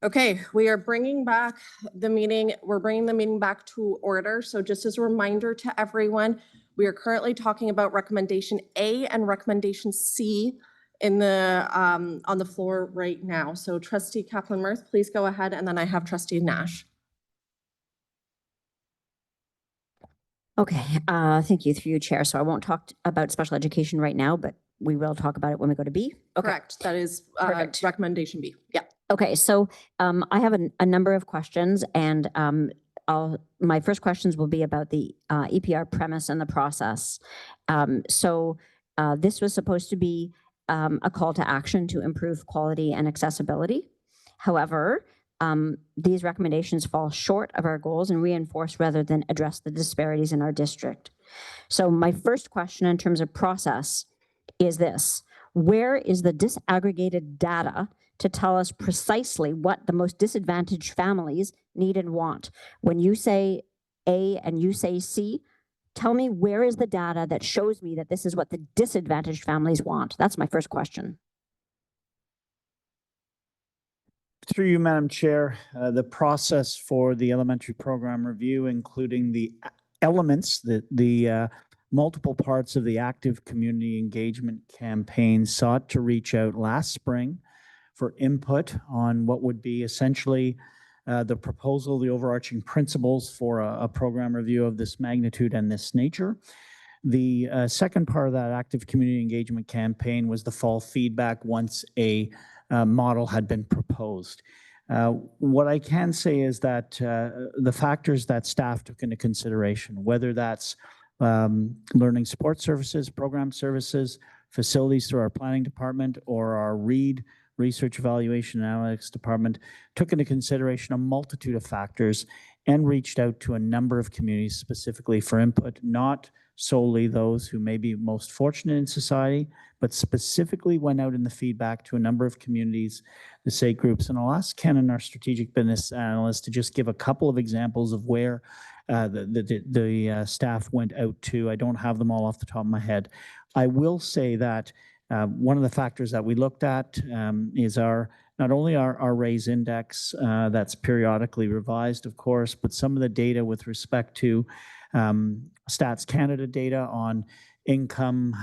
Okay, we are bringing back the meeting. We're bringing the meeting back to order. So just as a reminder to everyone, we are currently talking about recommendation A and recommendation C in the on the floor right now. So trustee Kaplan-Murth, please go ahead. And then I have trustee Nash. Okay, thank you through you, Chair. So I won't talk about special education right now, but we will talk about it when we go to B. Okay. Correct. That is Perfect. recommendation B. Yeah. Okay, so I have a number of questions, and my first questions will be about the EPR premise and the process. This was supposed to be a call to action to improve quality and accessibility. However, these recommendations fall short of our goals and reinforce rather than address the disparities in our district. So my first question in terms of process is this: where is the disaggregated data to tell us precisely what the most disadvantaged families need and want? When you say A and you say C, tell me where is the data that shows me that this is what the disadvantaged families want? That's my first question. Through you, Madam Chair, the process for the elementary program review, including the elements, the multiple parts of the active community engagement campaign, sought to reach out last spring for input on what would be essentially the proposal, the overarching principles for a program review of this magnitude and this nature. The second part of that active community engagement campaign was the fall feedback once a model had been proposed. What I can say is that the factors that staff took into consideration, whether that's learning support services, program services, facilities through our planning department, or our READ, Research Evaluation and Analytics Department, took into consideration a multitude of factors and reached out to a number of communities specifically for input, not solely those who may be most fortunate in society, but specifically went out in the feedback to a number of communities, the SAIT groups. And I'll ask Ken, our strategic business analyst, to just give a couple of examples of where the staff went out to. I don't have them all off the top of my head. I will say that one of the factors that we looked at is not only our RAISE index that's periodically revised, of course, but some of the data with respect to Stats Canada data on income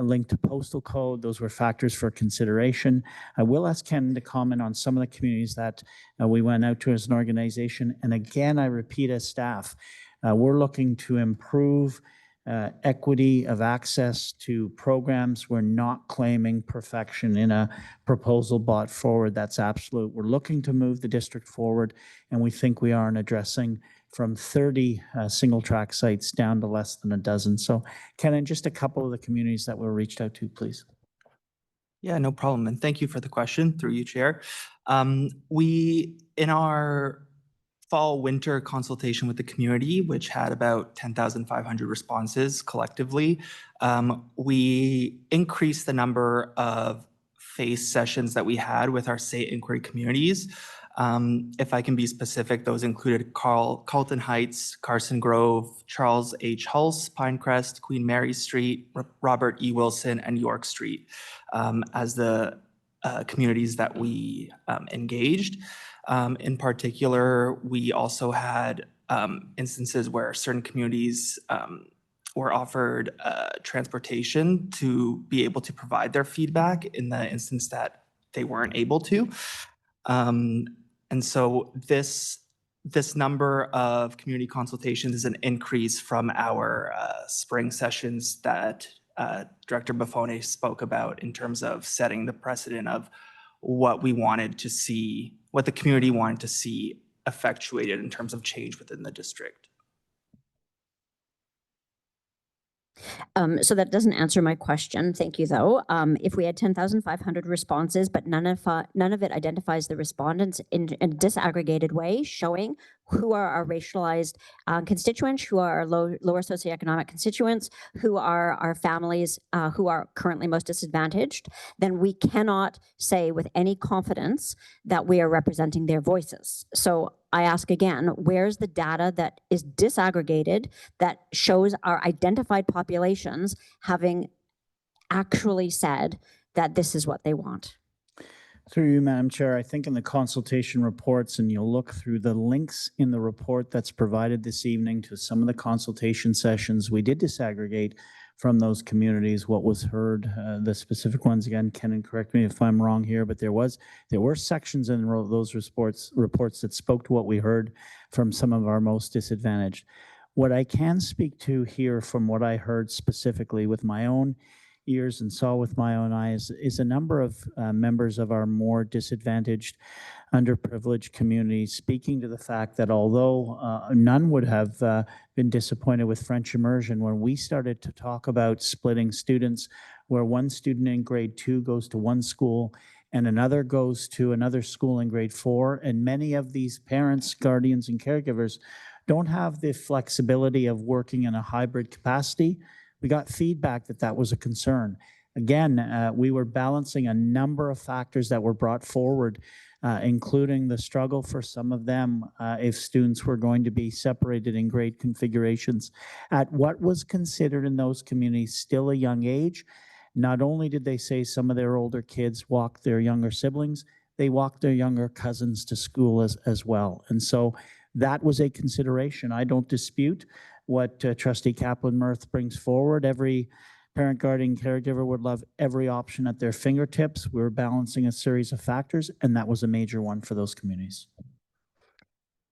linked to postal code. Those were factors for consideration. I will ask Ken to comment on some of the communities that we went out to as an organization. And again, I repeat, as staff, we're looking to improve equity of access to programs. We're not claiming perfection in a proposal brought forward. That's absolute. We're looking to move the district forward, and we think we are in addressing from 30 single track sites down to less than a dozen. So Ken, and just a couple of the communities that were reached out to, please. Yeah, no problem. And thank you for the question through you, Chair. We, in our fall-winter consultation with the community, which had about 10,500 responses collectively, we increased the number of FACE sessions that we had with our SAIT inquiry communities. If I can be specific, those included Carlton Heights, Carson Grove, Charles H. Hulse, Pinecrest, Queen Mary Street, Robert E. Wilson, and York Street as the communities that we engaged. In particular, we also had instances where certain communities were offered transportation to be able to provide their feedback in the instance that they weren't able to. And so this number of community consultations is an increase from our spring sessions that Director Buffone spoke about in terms of setting the precedent of what we wanted to see, what the community wanted to see effectuated in terms of change within the district. So that doesn't answer my question. Thank you, though. If we had 10,500 responses, but none of it identifies the respondents in a disaggregated way, showing who are our racialized constituents, who are our lower socioeconomic constituents, who are our families who are currently most disadvantaged, then we cannot say with any confidence that we are representing their voices. So I ask again, where's the data that is disaggregated that shows our identified populations having actually said that this is what they want? Through you, Madam Chair, I think in the consultation reports, and you'll look through the links in the report that's provided this evening to some of the consultation sessions, we did disaggregate from those communities what was heard, the specific ones. Again, Ken, correct me if I'm wrong here, but there were sections in those reports that spoke to what we heard from some of our most disadvantaged. What I can speak to here from what I heard specifically with my own ears and saw with my own eyes is a number of members of our more disadvantaged, underprivileged communities speaking to the fact that although none would have been disappointed with French immersion, when we started to talk about splitting students, where one student in grade 2 goes to one school and another goes to another school in grade 4, and many of these parents, guardians, and caregivers don't have the flexibility of working in a hybrid capacity, we got feedback that that was a concern. Again, we were balancing a number of factors that were brought forward, including the struggle for some of them if students were going to be separated in grade configurations at what was considered in those communities still a young age. Not only did they say some of their older kids walked their younger siblings, they walked their younger cousins to school as well. And so that was a consideration. I don't dispute what Trustee Kaplan-Myrth brings forward. Every parent, guardian, caregiver would love every option at their fingertips. We were balancing a series of factors, and that was a major one for those communities.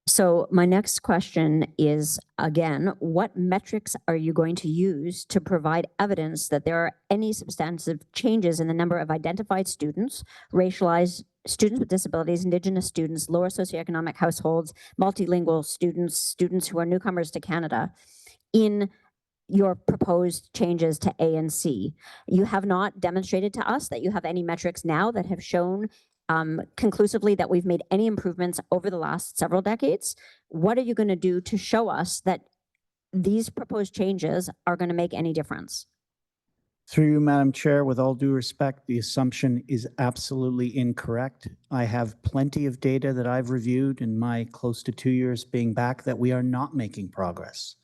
So my next question is, again, what metrics are you going to use to provide evidence that there are any substantive changes in the number of identified students, racialized students with disabilities, Indigenous students, lower socioeconomic households, multilingual students, students who are newcomers to Canada, in your proposed changes to A and C? You have not demonstrated to us that you have any metrics now that have shown conclusively that we've made any improvements over the last several decades. What are you going to do to show us that these proposed changes are going to make any difference? Through you, Madam Chair, with all due respect, the assumption is absolutely incorrect. I have plenty of data that I've reviewed in my close to 2 years being back that we are not making progress.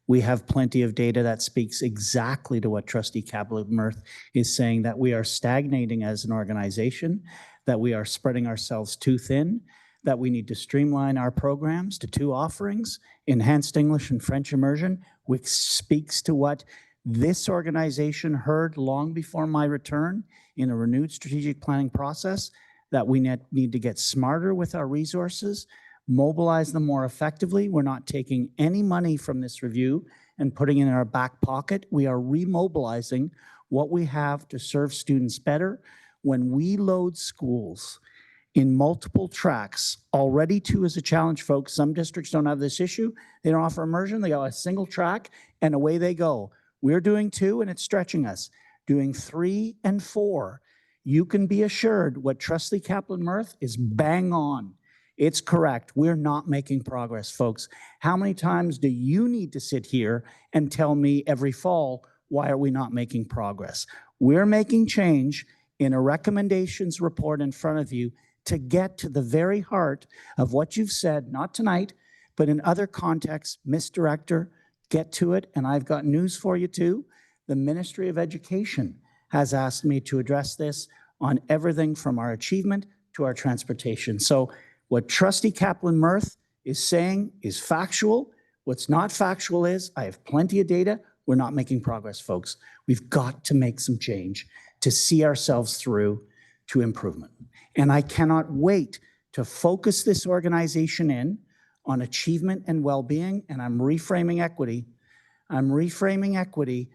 We have plenty of data that speaks exactly to what Trustee Kaplan-Myrth is saying, that we are stagnating as an organization, that we are spreading ourselves too thin, that we need to streamline our programs to 2 offerings, enhanced English and French immersion, which speaks to what this organization heard long before my return in a renewed strategic planning process, that we need to get smarter with our resources, mobilize them more effectively. We're not taking any money from this review and putting it in our back pocket. We are remobilizing what we have to serve students better. When we load schools in multiple tracks, already 2 is a challenge, folks. Some districts don't have this issue. They don't offer immersion. They got a single track and away they go. We're doing 2 and it's stretching us. Doing 3 and 4, you can be assured what Trustee Kaplan-Myrth is bang on. It's correct. We're not making progress, folks. How many times do you need to sit here and tell me every fall, why are we not making progress? We're making change in a recommendations report in front of you to get to the very heart of what you've said, not tonight, but in other contexts. Ms. Director, get to it. And I've got news for you too. The Ministry of Education has asked me to address this on everything from our achievement to our transportation. So what Trustee Kaplan-Myrth is saying is factual. What's not factual is I have plenty of data. We're not making progress, folks. We've got to make some change to see ourselves through to improvement. And I cannot wait to focus this organization in on achievement and well-being, and I'm reframing equity. I'm reframing equity,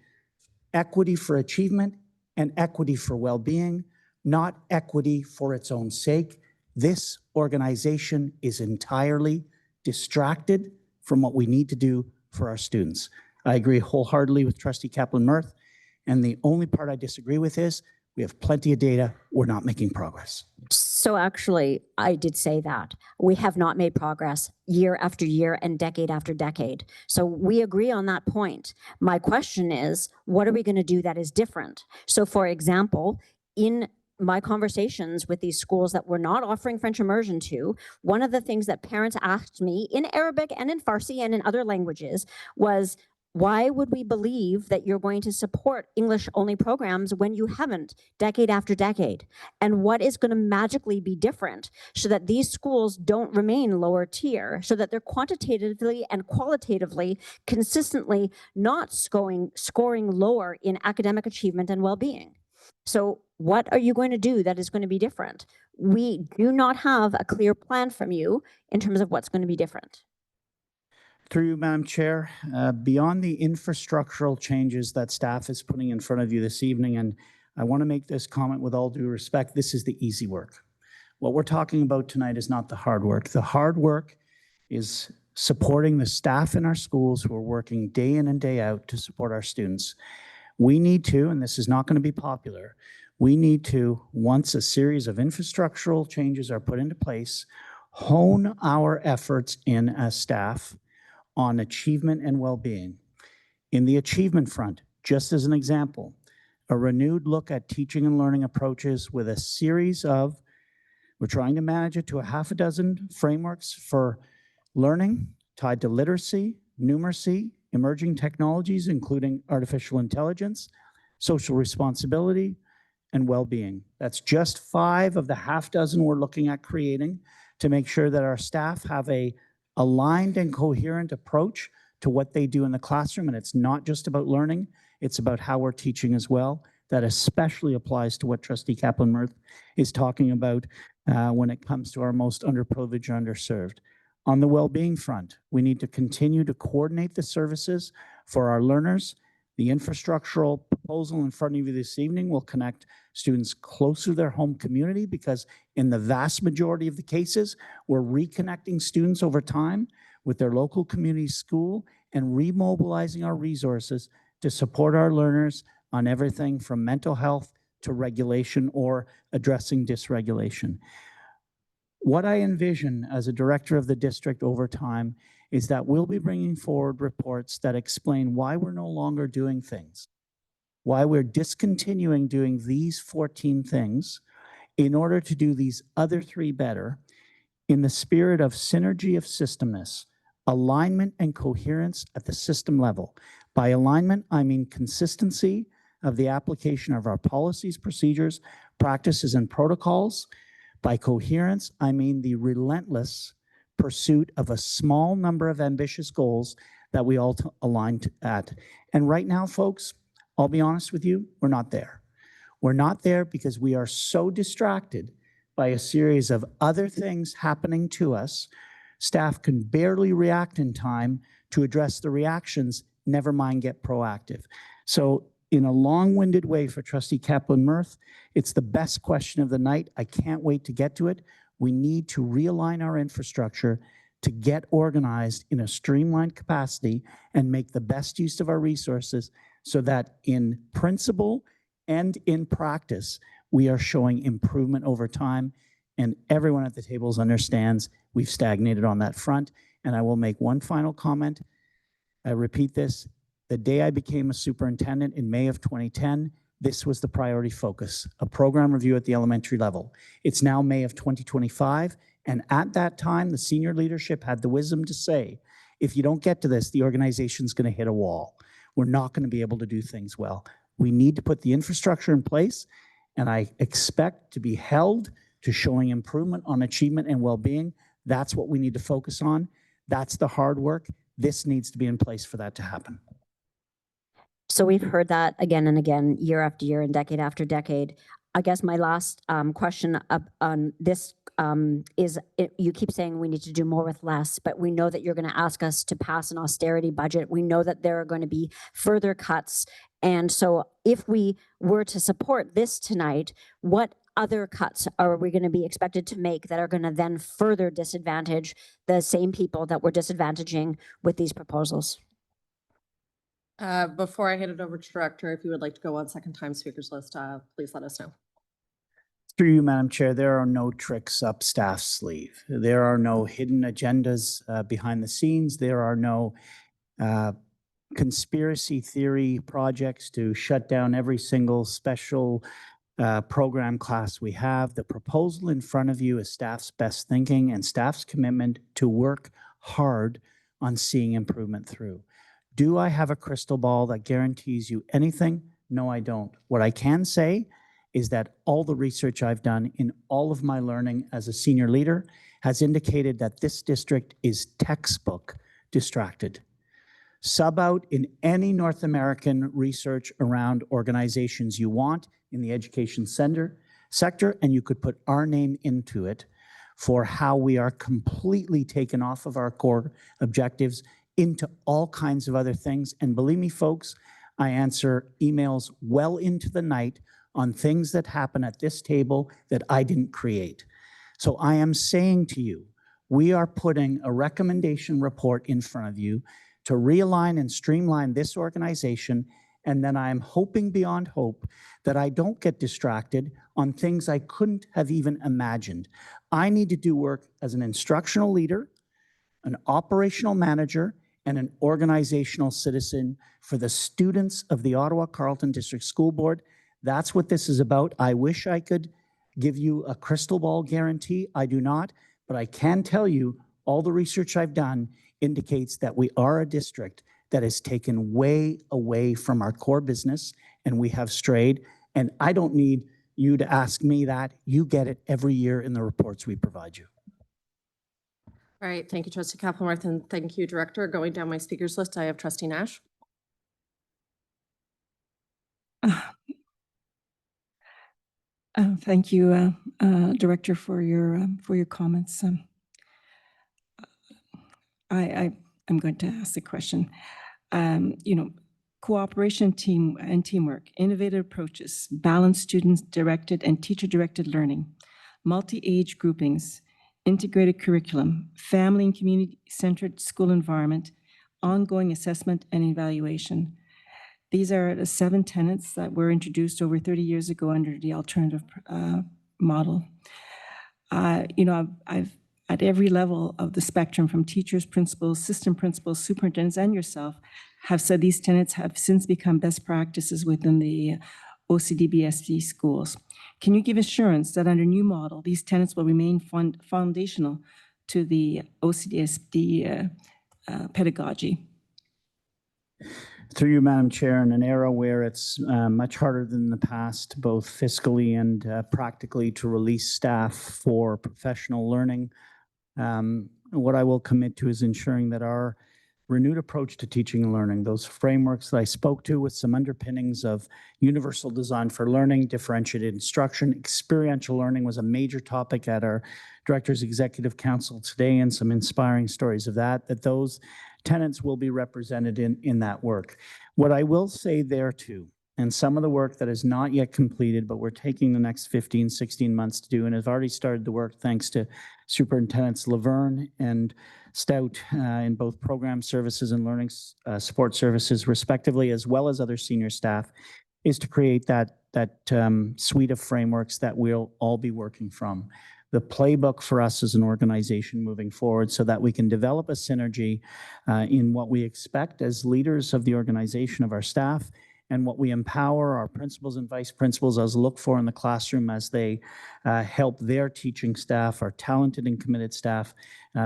equity for achievement and equity for well-being, not equity for its own sake. This organization is entirely distracted from what we need to do for our students. I agree wholeheartedly with Trustee Kaplan-Murphy. And the only part I disagree with is we have plenty of data. We're not making progress. So actually, I did say that. We have not made progress year after year and decade after decade. So we agree on that point. My question is, what are we going to do that is different? So for example, in my conversations with these schools that we're not offering French immersion to, one of the things that parents asked me in Arabic and in Farsi and in other languages was, why would we believe that you're going to support English-only programs when you haven't decade after decade? And what is going to magically be different so that these schools don't remain lower tier, so that they're quantitatively and qualitatively consistently not scoring lower in academic achievement and well-being? So what are you going to do that is going to be different? We do not have a clear plan from you in terms of what's going to be different. Through you, Madam Chair, beyond the infrastructural changes that staff is putting in front of you this evening, and I want to make this comment with all due respect, this is the easy work. What we're talking about tonight is not the hard work. The hard work is supporting the staff in our schools who are working day in and day out to support our students. We need to, and this is not going to be popular, we need to, once a series of infrastructural changes are put into place, hone our efforts in as staff on achievement and well-being. In the achievement front, just as an example, a renewed look at teaching and learning approaches with a series of, we're trying to manage it to a half a dozen frameworks for learning tied to literacy, numeracy, emerging technologies, including artificial intelligence, social responsibility, and well-being. That's just 5 of the half dozen we're looking at creating to make sure that our staff have a aligned and coherent approach to what they do in the classroom. And it's not just about learning, it's about how we're teaching as well. That especially applies to what Trustee Kaplan-Murphy is talking about when it comes to our most underprivileged or underserved. On the well-being front, we need to continue to coordinate the services for our learners. The infrastructural proposal in front of you this evening will connect students closer to their home community, because in the vast majority of the cases, we're reconnecting students over time with their local community school and remobilizing our resources to support our learners on everything from mental health to regulation or addressing dysregulation. What I envision as a director of the district over time is that we'll be bringing forward reports that explain why we're no longer doing things, why we're discontinuing doing these 14 things in order to do these other 3 better, in the spirit of synergy of systemness, alignment and coherence at the system level. By alignment, I mean consistency of the application of our policies, procedures, practices, and protocols. By coherence, I mean the relentless pursuit of a small number of ambitious goals that we all align at. And right now, folks, I'll be honest with you, we're not there. We're not there because we are so distracted by a series of other things happening to us. Staff can barely react in time to address the reactions, never mind get proactive. So in a long-winded way for Trustee Kaplan-Murphy, it's the best question of the night. I can't wait to get to it. We need to realign our infrastructure to get organized in a streamlined capacity and make the best use of our resources so that in principle and in practice, we are showing improvement over time. And everyone at the tables understands we've stagnated on that front. And I will make one final comment. I repeat this. The day I became a superintendent in May of 2010, this was the priority focus, a program review at the elementary level. It's now May of 2025, and at that time, the senior leadership had the wisdom to say, if you don't get to this, the organization's going to hit a wall. We're not going to be able to do things well. We need to put the infrastructure in place, and I expect to be held to showing improvement on achievement and well-being. That's what we need to focus on. That's the hard work. This needs to be in place for that to happen. So we've heard that again and again, year after year and decade after decade. I guess my last question on this is, you keep saying we need to do more with less, but we know that you're going to ask us to pass an austerity budget. We know that there are going to be further cuts. And so if we were to support this tonight, what other cuts are we going to be expected to make that are going to then further disadvantage the same people that we're disadvantaging with these proposals? Before I hand it over to Director, if you would like to go on second time speakers list, please let us know. Through you, Madam Chair, there are no tricks up staff's sleeve. There are no hidden agendas behind the scenes. There are no conspiracy theory projects to shut down every single special program class we have. The proposal in front of you is staff's best thinking and staff's commitment to work hard on seeing improvement through. Do I have a crystal ball that guarantees you anything? No, I don't. What I can say is that all the research I've done in all of my learning as a senior leader has indicated that this district is textbook distracted. Sub out in any North American research around organizations you want in the education sector, and you could put our name into it for how we are completely taken off of our core objectives into all kinds of other things. And believe me, folks, I answer emails well into the night on things that happen at this table that I didn't create. So I am saying to you, we are putting a recommendation report in front of you to realign and streamline this organization. And then I'm hoping beyond hope that I don't get distracted on things I couldn't have even imagined. I need to do work as an instructional leader, an operational manager, and an organizational citizen for the students of the Ottawa Carleton District School Board. That's what this is about. I wish I could give you a crystal ball guarantee. I do not, but I can tell you all the research I've done indicates that we are a district that is taken way away from our core business, and we have strayed. And I don't need you to ask me that. You get it every year in the reports we provide you. All right, thank you, Trustee Kappelmarth, and thank you, Director. Going down my speakers list, I have Trustee Nash. Thank you, Director, for your comments. I'm going to ask the question. Cooperation, teamwork, innovative approaches, balanced student-directed and teacher-directed learning, multi-age groupings, integrated curriculum, family and community-centered school environment, ongoing assessment and evaluation. These are the 7 tenets that were introduced over 30 years ago under the alternative model. I've at every level of the spectrum, from teachers, principals, system principals, superintendents, and yourself, have said these tenets have since become best practices within the OCDBSD schools. Can you give assurance that under new model, these tenets will remain foundational to the OCDSD pedagogy? Through you, Madam Chair, in an era where it's much harder than the past, both fiscally and practically, to release staff for professional learning, what I will commit to is ensuring that our renewed approach to teaching and learning, those frameworks that I spoke to with some underpinnings of universal design for learning, differentiated instruction, experiential learning was a major topic at our Directors Executive Council today, and some inspiring stories of that those tenants will be represented in that work. What I will say there too, and some of the work that is not yet completed, but we're taking the next 15, 16 months to do, and have already started the work thanks to Superintendents Laverne and Stout in both program services and learning support services respectively, as well as other senior staff, is to create that suite of frameworks that we'll all be working from. The playbook for us as an organization moving forward, so that we can develop a synergy in what we expect as leaders of the organization of our staff, and what we empower our principals and vice principals as look for in the classroom as they help their teaching staff, our talented and committed staff,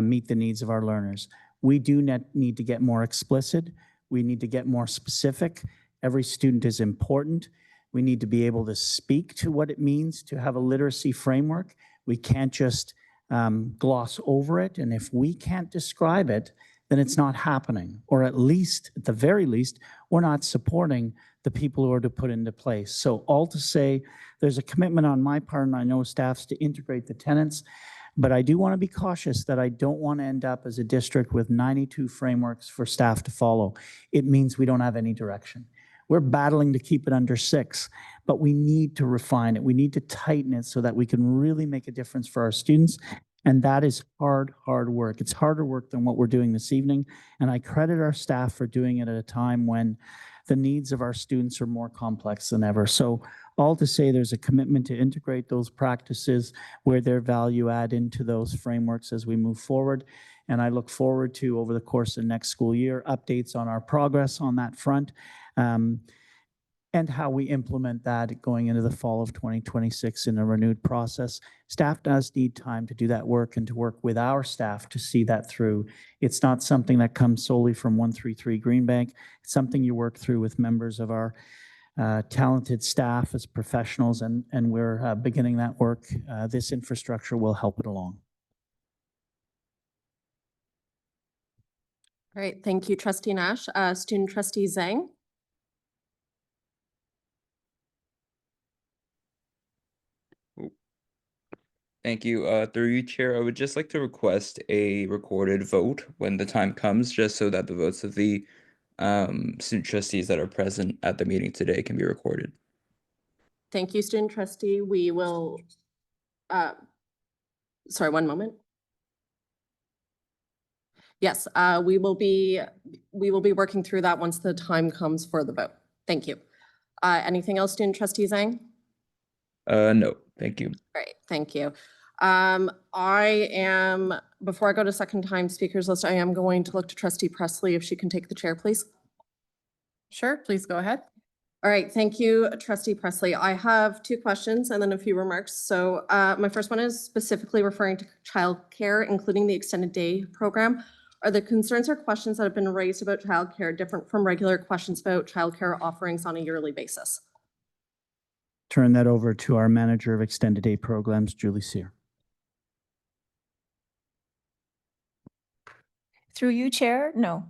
meet the needs of our learners. We do need to get more explicit. We need to get more specific. Every student is important. We need to be able to speak to what it means to have a literacy framework. We can't just gloss over it. And if we can't describe it, then it's not happening. Or at least, at the very least, we're not supporting the people who are to put into place. So all to say, there's a commitment on my part, and I know staff's, to integrate the tenants, but I do want to be cautious that I don't want to end up as a district with 92 frameworks for staff to follow. It means we don't have any direction. We're battling to keep it under 6, but we need to refine it. We need to tighten it so that we can really make a difference for our students And that is hard, hard work. It's harder work than what we're doing this evening. And I credit our staff for doing it at a time when the needs of our students are more complex than ever. So all to say, there's a commitment to integrate those practices where their value add into those frameworks as we move forward. And I look forward to, over the course of next school year, updates on our progress on that front. And how we implement that going into the fall of 2026 in a renewed process. Staff does need time to do that work and to work with our staff to see that through. It's not something that comes solely from 133 Greenbank. It's something you work through with members of our talented staff as professionals, and we're beginning that work. This infrastructure will help it along. Great, thank you, Trustee Nash. Student Trustee Zhang. Thank you. Through you, Chair, I would just like to request a recorded vote when the time comes, just so that the votes of the student trustees that are present at the meeting today can be recorded. Thank you, Student Trustee. We will, sorry, one moment. Yes, we will be working through that once the time comes for the vote. Thank you. Anything else, Student Trustee Zhang? No, thank you. Great, thank you. Before I go to second time speakers list, I am going to look to Trustee Presley if she can take the chair, please. Sure, please go ahead. All right, thank you, Trustee Presley. I have two questions and then a few remarks. So my first one is specifically referring to childcare, including the extended day program. Are the concerns or questions that have been raised about childcare different from regular questions about childcare offerings on a yearly basis? Turn that over to our Manager of Extended Day Programs, Julie Sear. Through you, Chair, no.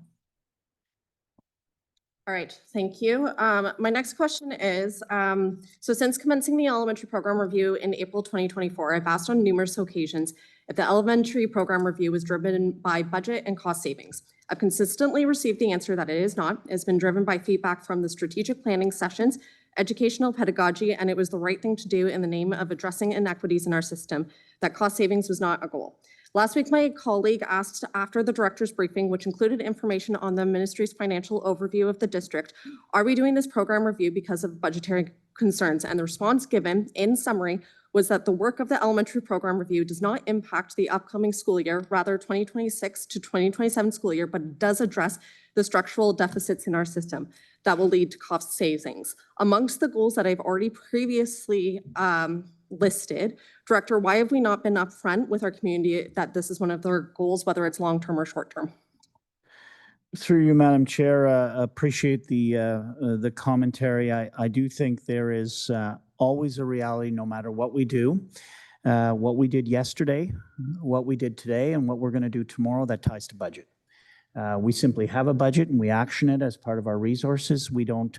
All right, thank you. My next question is, so since commencing the elementary program review in April 2024, I've asked on numerous occasions if the elementary program review was driven by budget and cost savings. I've consistently received the answer that it is not. It's been driven by feedback from the strategic planning sessions, educational pedagogy, and it was the right thing to do in the name of addressing inequities in our system, that cost savings was not a goal. Last week, my colleague asked after the director's briefing, which included information on the ministry's financial overview of the district, are we doing this program review because of budgetary concerns? And the response given, in summary, was that the work of the elementary program review does not impact the upcoming school year, rather 2026 to 2027 school year, but does address the structural deficits in our system that will lead to cost savings. Amongst the goals that I've already previously listed, Director, why have we not been upfront with our community that this is one of their goals, whether it's long-term or short-term? Through you, Madam Chair, appreciate the commentary. I do think there is always a reality, no matter what we do. What we did yesterday, what we did today, and what we're going to do tomorrow, that ties to budget. We simply have a budget and we action it as part of our resources. We don't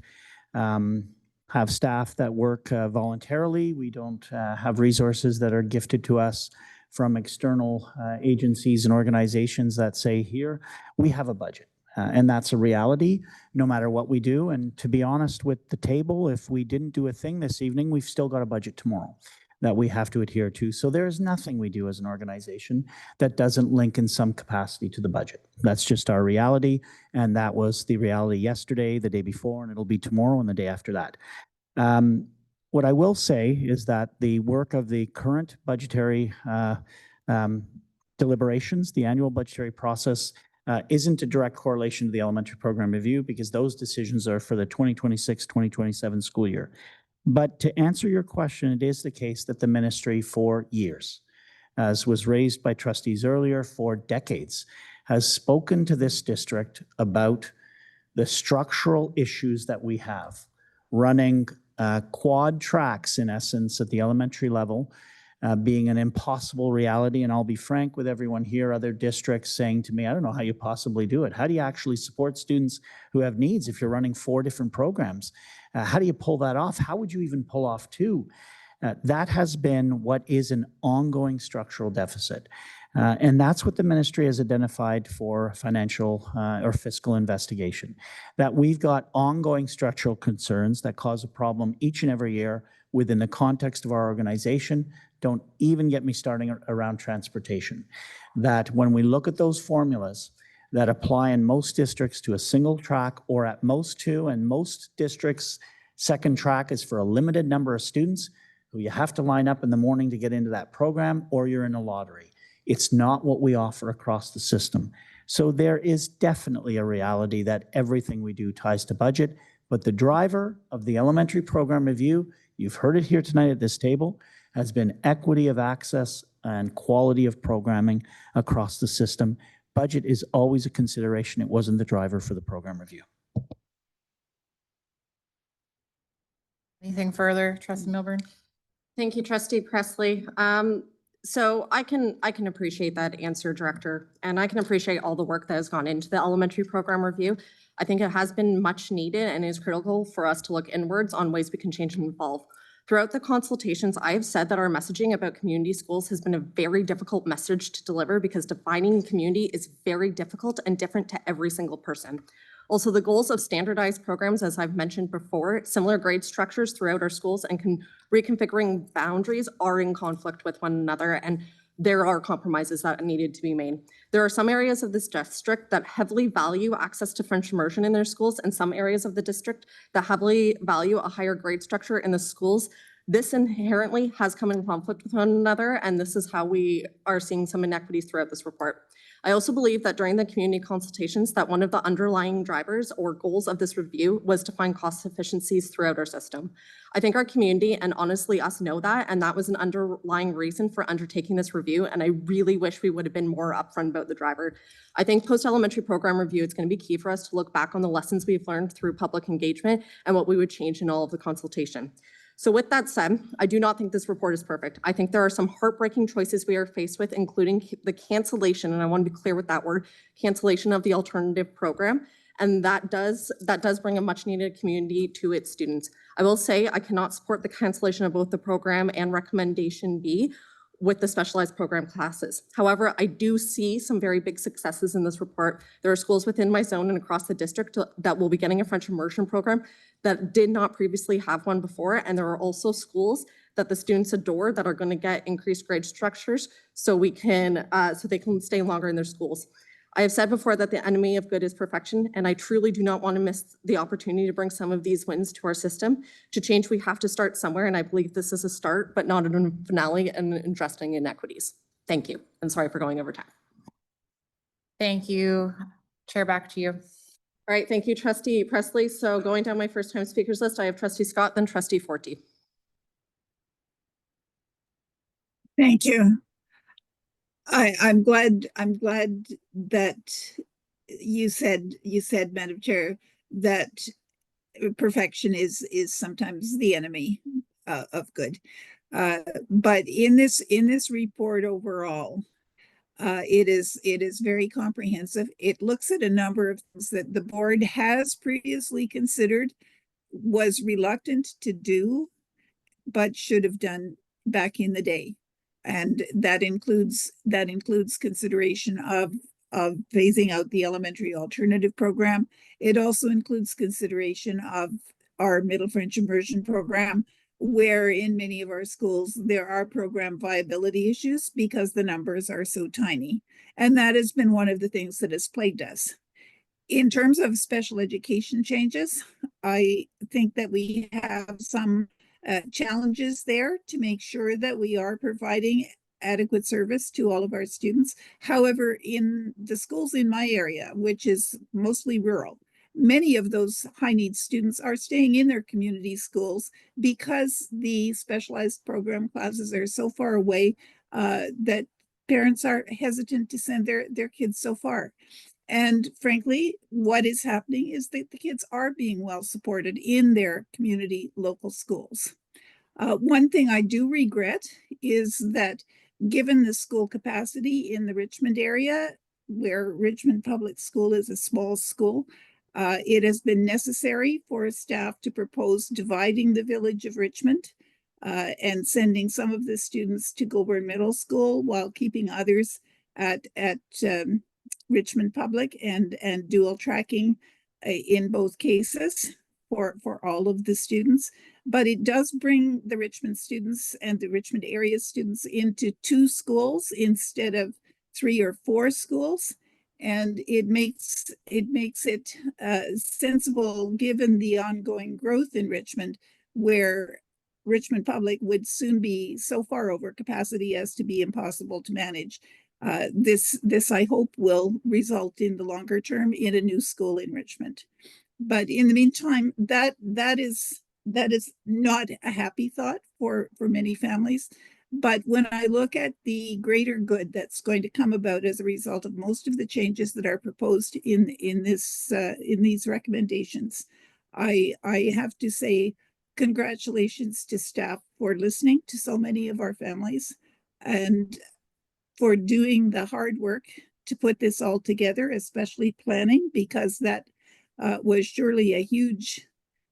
have staff that work voluntarily. We don't have resources that are gifted to us from external agencies and organizations that say here. We have a budget. And that's a reality no matter what we do. And to be honest with the table, if we didn't do a thing this evening, we've still got a budget tomorrow that we have to adhere to. So there is nothing we do as an organization that doesn't link in some capacity to the budget. That's just our reality. And that was the reality yesterday, the day before, and it'll be tomorrow and the day after that. What I will say is that the work of the current budgetary deliberations, the annual budgetary process, isn't a direct correlation to the elementary program review because those decisions are for the 2026-2027 school year. But to answer your question, it is the case that the ministry for years, as was raised by trustees earlier, for decades, has spoken to this district about the structural issues that we have, running quad tracks, in essence, at the elementary level, being an impossible reality. And I'll be frank with everyone here, other districts saying to me, I don't know how you possibly do it. How do you actually support students who have needs if you're running 4 different programs? How do you pull that off? How would you even pull off 2? That has been what is an ongoing structural deficit. And that's what the ministry has identified for financial or fiscal investigation, that we've got ongoing structural concerns that cause a problem each and every year within the context of our organization, Don't even get me starting around transportation. That when we look at those formulas that apply in most districts to a single track or at most two, and most districts, second track is for a limited number of students who you have to line up in the morning to get into that program, or you're in a lottery. It's not what we offer across the system. So there is definitely a reality that everything we do ties to budget, but the driver of the elementary program review, you've heard it here tonight at this table, has been equity of access and quality of programming across the system. Budget is always a consideration. It wasn't the driver for the program review. Anything further, Trustee Milburn? Thank you, Trustee Presley. So I can appreciate that answer, Director, and I can appreciate all the work that has gone into the elementary program review. I think it has been much needed and is critical for us to look inwards on ways we can change and evolve. Throughout the consultations, I have said that our messaging about community schools has been a very difficult message to deliver because defining community is very difficult and different to every single person. Also, the goals of standardized programs, as I've mentioned before, similar grade structures throughout our schools and reconfiguring boundaries are in conflict with one another, and there are compromises that needed to be made. There are some areas of this district that heavily value access to French immersion in their schools, and some areas of the district that heavily value a higher grade structure in the schools. This inherently has come in conflict with one another, and this is how we are seeing some inequities throughout this report. I also believe that during the community consultations that one of the underlying drivers or goals of this review was to find cost efficiencies throughout our system. I think our community and honestly us know that, and that was an underlying reason for undertaking this review, and I really wish we would have been more upfront about the driver. I think post-elementary program review, it's going to be key for us to look back on the lessons we've learned through public engagement and what we would change in all of the consultation. So with that said, I do not think this report is perfect. I think there are some heartbreaking choices we are faced with, including the cancellation, and I want to be clear with that word, cancellation of the alternative program. And that does bring a much needed community to its students. I will say I cannot support the cancellation of both the program and recommendation B with the specialized program classes. However, I do see some very big successes in this report. There are schools within my zone and across the district that will be getting a French immersion program that did not previously have one before. And there are also schools that the students adore that are going to get increased grade structures so they can stay longer in their schools. I have said before that the enemy of good is perfection, and I truly do not want to miss the opportunity to bring some of these wins to our system. To change, we have to start somewhere, and I believe this is a start, but not a finale and addressing inequities. Thank you, and sorry for going over time. Thank you. Chair, back to you. All right, thank you, Trustee Presley. So going down my first time speakers list, I have Trustee Scott, then Trustee Forty. Thank you. I'm glad that you said, Madam Chair, that perfection is sometimes the enemy of good. But in this report overall, it is very comprehensive. It looks at a number of things that the board has previously considered, was reluctant to do, but should have done back in the day. And that includes consideration of phasing out the elementary alternative program. It also includes consideration of our Middle French immersion program, where in many of our schools there are program viability issues because the numbers are so tiny. And that has been one of the things that has plagued us. In terms of special education changes, I think that we have some challenges there to make sure that we are providing adequate service to all of our students. However, in the schools in my area, which is mostly rural, many of those high needs students are staying in their community schools because the specialized program classes are so far away that parents are hesitant to send their kids so far. And frankly, what is happening is that the kids are being well supported in their community local schools. One thing I do regret is that given the school capacity in the Richmond area, where Richmond Public School is a small school, it has been necessary for staff to propose dividing the village of Richmond and sending some of the students to Goulburn Middle School while keeping others at Richmond Public and dual tracking in both cases for all of the students. but it does bring the Richmond students and the Richmond area students into 2 schools instead of 3 or 4 schools. And it makes it sensible given the ongoing growth in Richmond, where Richmond Public would soon be so far over capacity as to be impossible to manage. This I hope will result in the longer term in a new school in Richmond. But in the meantime, that is not a happy thought for many families. But when I look at the greater good that's going to come about as a result of most of the changes that are proposed in these recommendations, I have to say congratulations to staff for listening to so many of our families and for doing the hard work to put this all together, especially planning, because that was surely a huge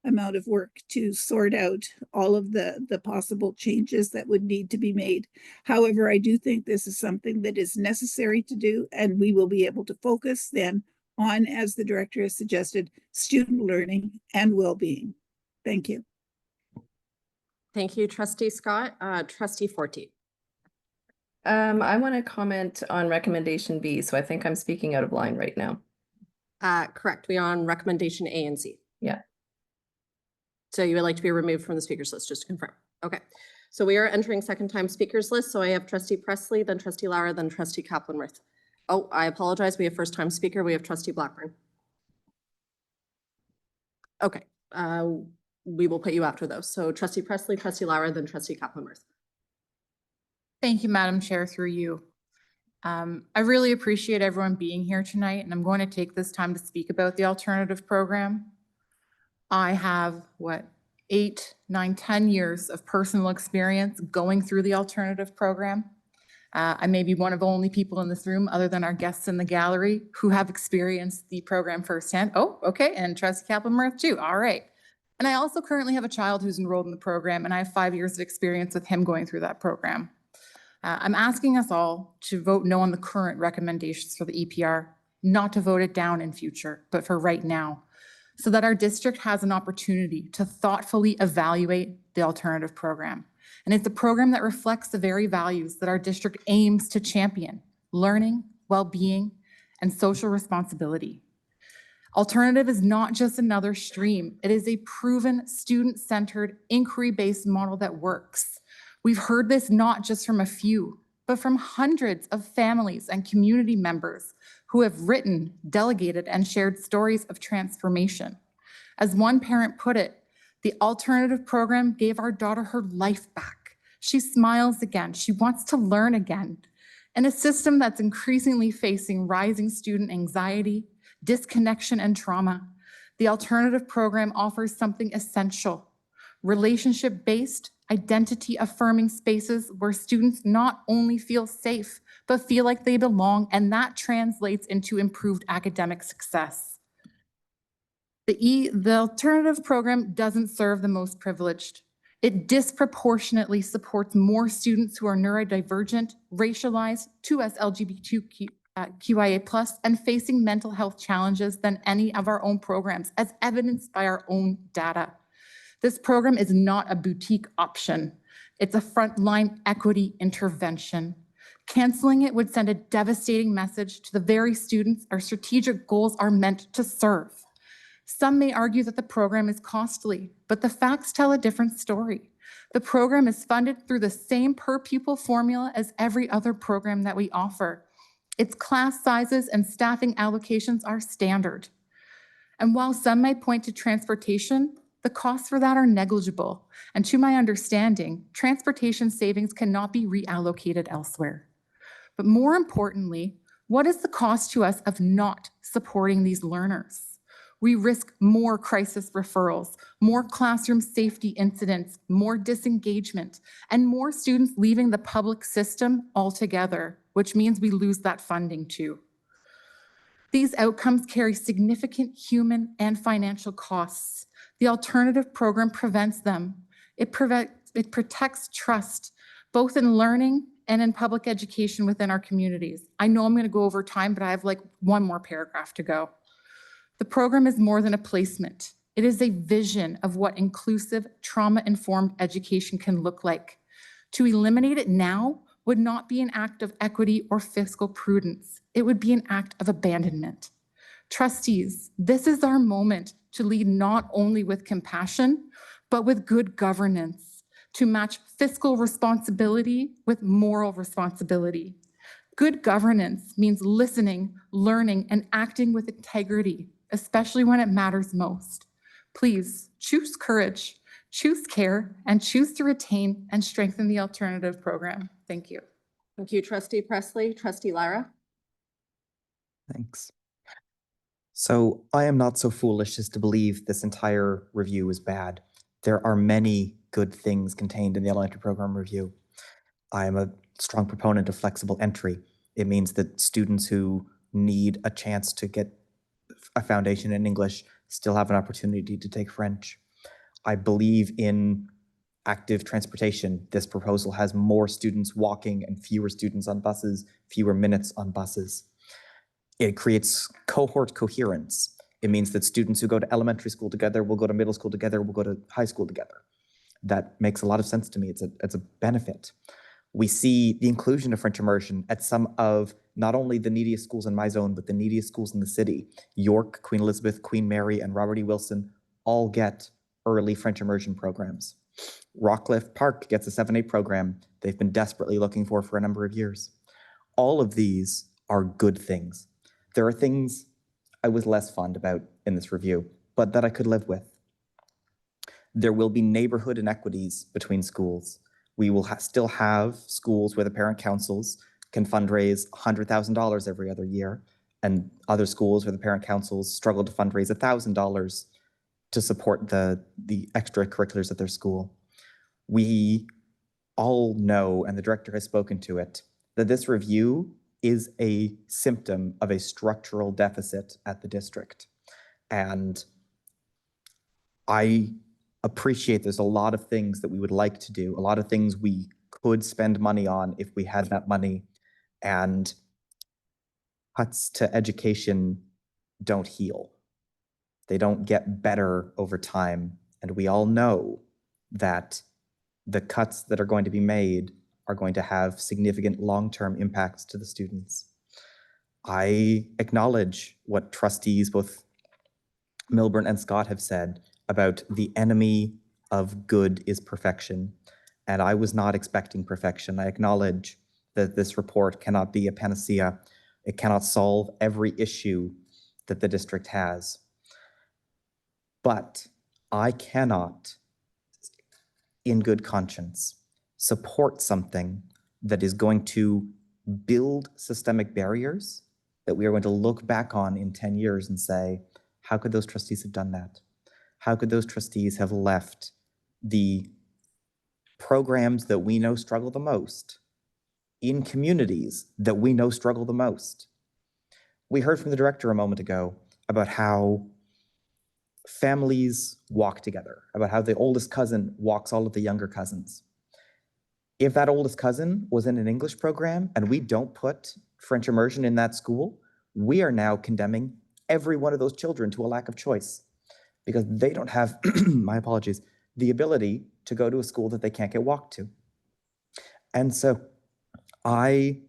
amount of work to sort out all of the possible changes that would need to be made. However, I do think this is something that is necessary to do, and we will be able to focus then on, as the director has suggested, student learning and well-being. Thank you. Thank you, Trustee Scott. Trustee Forte. I want to comment on recommendation B, so I think I'm speaking out of line right now. Correct. We are on recommendation A and C. Yeah. So you would like to be removed from the speakers list, just to confirm. Okay. So we are entering second time speakers list. So I have Trustee Presley, then Trustee Lara, then Trustee Kaplan-Worth. Oh, I apologize. We have first time speaker. We have Trustee Blackburn. Okay. We will put you after those. So Trustee Presley, Trustee Lara, then Trustee Kaplan-Worth. Thank you, Madam Chair, through you. I really appreciate everyone being here tonight, and I'm going to take this time to speak about the alternative program. I have, 8, 9, 10 years of personal experience going through the alternative program. I may be one of the only people in this room, other than our guests in the gallery, who have experienced the program firsthand. Oh, okay, and Trustee Kaplan-Worth too, all right. And I also currently have a child who's enrolled in the program, and I have 5 years of experience with him going through that program. I'm asking us all to vote no on the current recommendations for the EPR, not to vote it down in future, but for right now, so that our district has an opportunity to thoughtfully evaluate the alternative program. And it's a program that reflects the very values that our district aims to champion: learning, well-being, and social responsibility. Alternative is not just another stream. It is a proven student-centered, inquiry-based model that works. We've heard this not just from a few, but from hundreds of families and community members who have written, delegated, and shared stories of transformation. As one parent put it, the alternative program gave our daughter her life back. She smiles again. She wants to learn again. In a system that's increasingly facing rising student anxiety, disconnection, and trauma, the alternative program offers something essential: relationship-based, identity-affirming spaces where students not only feel safe, but feel like they belong, and that translates into improved academic success. The alternative program doesn't serve the most privileged. It disproportionately supports more students who are neurodivergent, racialized, 2S LGBTQIA+, and facing mental health challenges than any of our own programs, as evidenced by our own data. This program is not a boutique option. It's a frontline equity intervention. Canceling it would send a devastating message to the very students our strategic goals are meant to serve. Some may argue that the program is costly, but the facts tell a different story. The program is funded through the same per pupil formula as every other program that we offer. Its class sizes and staffing allocations are standard. And while some may point to transportation, the costs for that are negligible. And to my understanding, transportation savings cannot be reallocated elsewhere. But more importantly, what is the cost to us of not supporting these learners? We risk more crisis referrals, more classroom safety incidents, more disengagement, and more students leaving the public system altogether, which means we lose that funding too. These outcomes carry significant human and financial costs. The alternative program prevents them. It protects trust, both in learning and in public education within our communities. I know I'm going to go over time, but I have like one more paragraph to go. The program is more than a placement. It is a vision of what inclusive, trauma-informed education can look like. To eliminate it now would not be an act of equity or fiscal prudence. It would be an act of abandonment. Trustees, this is our moment to lead not only with compassion, but with good governance, to match fiscal responsibility with moral responsibility. Good governance means listening, learning, and acting with integrity, especially when it matters most. Please choose courage, choose care, and choose to retain and strengthen the alternative program. Thank you. Thank you, Trustee Presley. Trustee Lara? Thanks. So I am not so foolish as to believe this entire review is bad. There are many good things contained in the elementary program review. I am a strong proponent of flexible entry. It means that students who need a chance to get a foundation in English still have an opportunity to take French. I believe in active transportation. This proposal has more students walking and fewer students on buses, fewer minutes on buses. It creates cohort coherence. It means that students who go to elementary school together will go to middle school together, will go to high school together. That makes a lot of sense to me. It's a benefit. We see the inclusion of French immersion at some of not only the neediest schools in my zone, but the neediest schools in the city. York, Queen Elizabeth, Queen Mary, and Robert E. Wilson all get early French immersion programs. Rockcliffe Park gets a 7-8 program they've been desperately looking for a number of years. All of these are good things. There are things I was less fond about in this review, but that I could live with. There will be neighborhood inequities between schools. We will still have schools where the parent councils can fundraise $100,000 every other year, and other schools where the parent councils struggle to fundraise $1,000 to support the extracurriculars at their school. We all know, and the director has spoken to it, that this review is a symptom of a structural deficit at the district. And I appreciate there's a lot of things that we would like to do, a lot of things we could spend money on if we had that money, and cuts to education don't heal. They don't get better over time. And we all know that the cuts that are going to be made are going to have significant long-term impacts to the students. I acknowledge what trustees, both Milburn and Scott, have said about the enemy of good is perfection. And I was not expecting perfection. I acknowledge that this report cannot be a panacea. It cannot solve every issue that the district has. But I cannot, in good conscience, support something that is going to build systemic barriers that we are going to look back on in 10 years and say, how could those trustees have done that? How could those trustees have left the programs that we know struggle the most in communities that we know struggle the most? We heard from the director a moment ago about how families walk together, about how the oldest cousin walks all of the younger cousins. If that oldest cousin was in an English program and we don't put French immersion in that school, we are now condemning every one of those children to a lack of choice because they don't have, my apologies, the ability to go to a school that they can't get walked to. And so I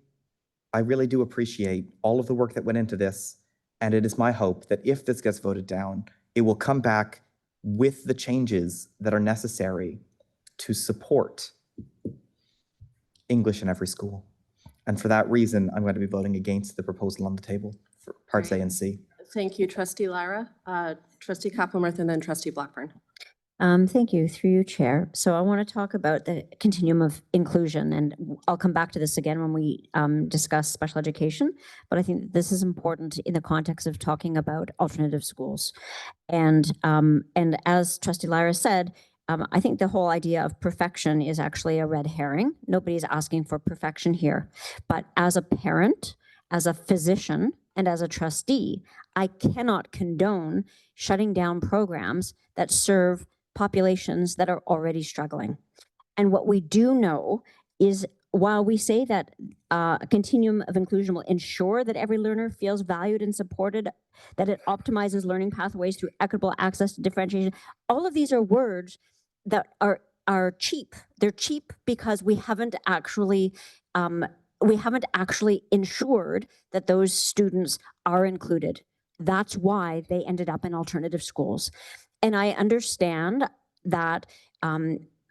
really do appreciate all of the work that went into this. And it is my hope that if this gets voted down, it will come back with the changes that are necessary to support English in every school. And for that reason, I'm going to be voting against the proposal on the table for parts A and C. Thank you, Trustee Lara. Trustee Kaplan-Myrthy, and then Trustee Blackburn. Thank you, through you, Chair. So I want to talk about the continuum of inclusion, and I'll come back to this again when we discuss special education, but I think that this is important in the context of talking about alternative schools. And as Trustee Lara said, I think the whole idea of perfection is actually a red herring. Nobody's asking for perfection here. But as a parent, as a physician, and as a trustee, I cannot condone shutting down programs that serve populations that are already struggling. And what we do know is while we say that a continuum of inclusion will ensure that every learner feels valued and supported, that it optimizes learning pathways through equitable access to differentiation, all of these are words that are cheap. They're cheap because we haven't actually ensured that those students are included. That's why they ended up in alternative schools. And I understand that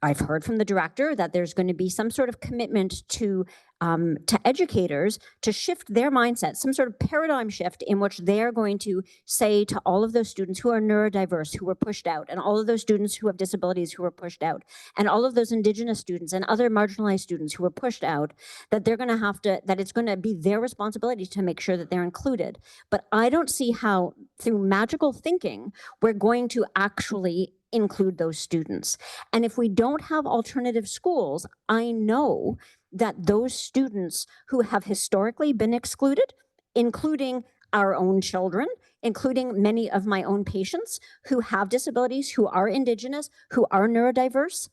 I've heard from the director that there's going to be some sort of commitment to educators to shift their mindset, some sort of paradigm shift in which they're going to say to all of those students who are neurodiverse, who were pushed out, and all of those students who have disabilities who were pushed out, and all of those Indigenous students and other marginalized students who were pushed out, that they're going to have to, that it's going to be their responsibility to make sure that they're included. But I don't see how through magical thinking, we're going to actually include those students. And if we don't have alternative schools, I know that those students who have historically been excluded, including our own children, including many of my own patients who have disabilities, who are Indigenous, who are neurodiverse,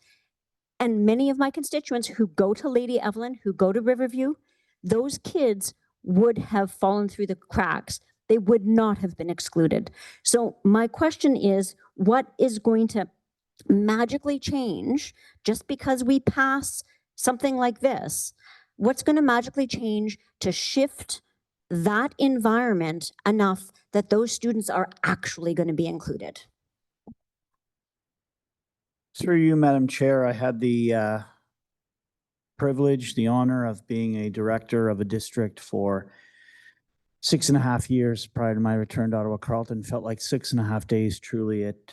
and many of my constituents who go to Lady Evelyn, who go to Riverview, those kids would have fallen through the cracks. They would not have been excluded. So my question is, what is going to magically change just because we pass something like this? What's going to magically change to shift that environment enough that those students are actually going to be included? Through you, Madam Chair, I had the privilege, the honor of being a director of a district for 6.5 years prior to my return to Ottawa Carleton. Felt like 6.5 days. Truly, it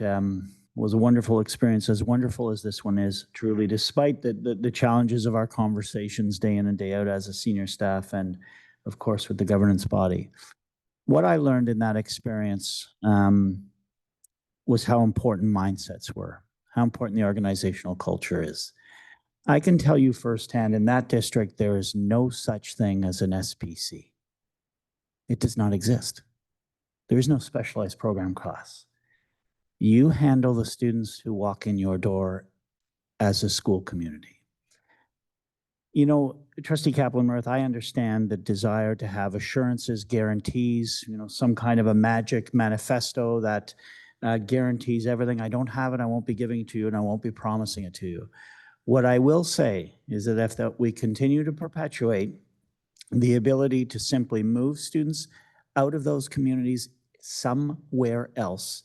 was a wonderful experience, as wonderful as this one is, truly, despite the challenges of our conversations day in and day out as a senior staff and, of course, with the governance body. What I learned in that experience was how important mindsets were, how important the organizational culture is. I can tell you firsthand, in that district, there is no such thing as an SPC. It does not exist. There is no specialized program class. You handle the students who walk in your door as a school community. You know, Trustee Kaplan-Myrth, I understand the desire to have assurances, guarantees, you know, some kind of a magic manifesto that guarantees everything. I don't have it, I won't be giving it to you, and I won't be promising it to you. What I will say is that if we continue to perpetuate the ability to simply move students out of those communities somewhere else,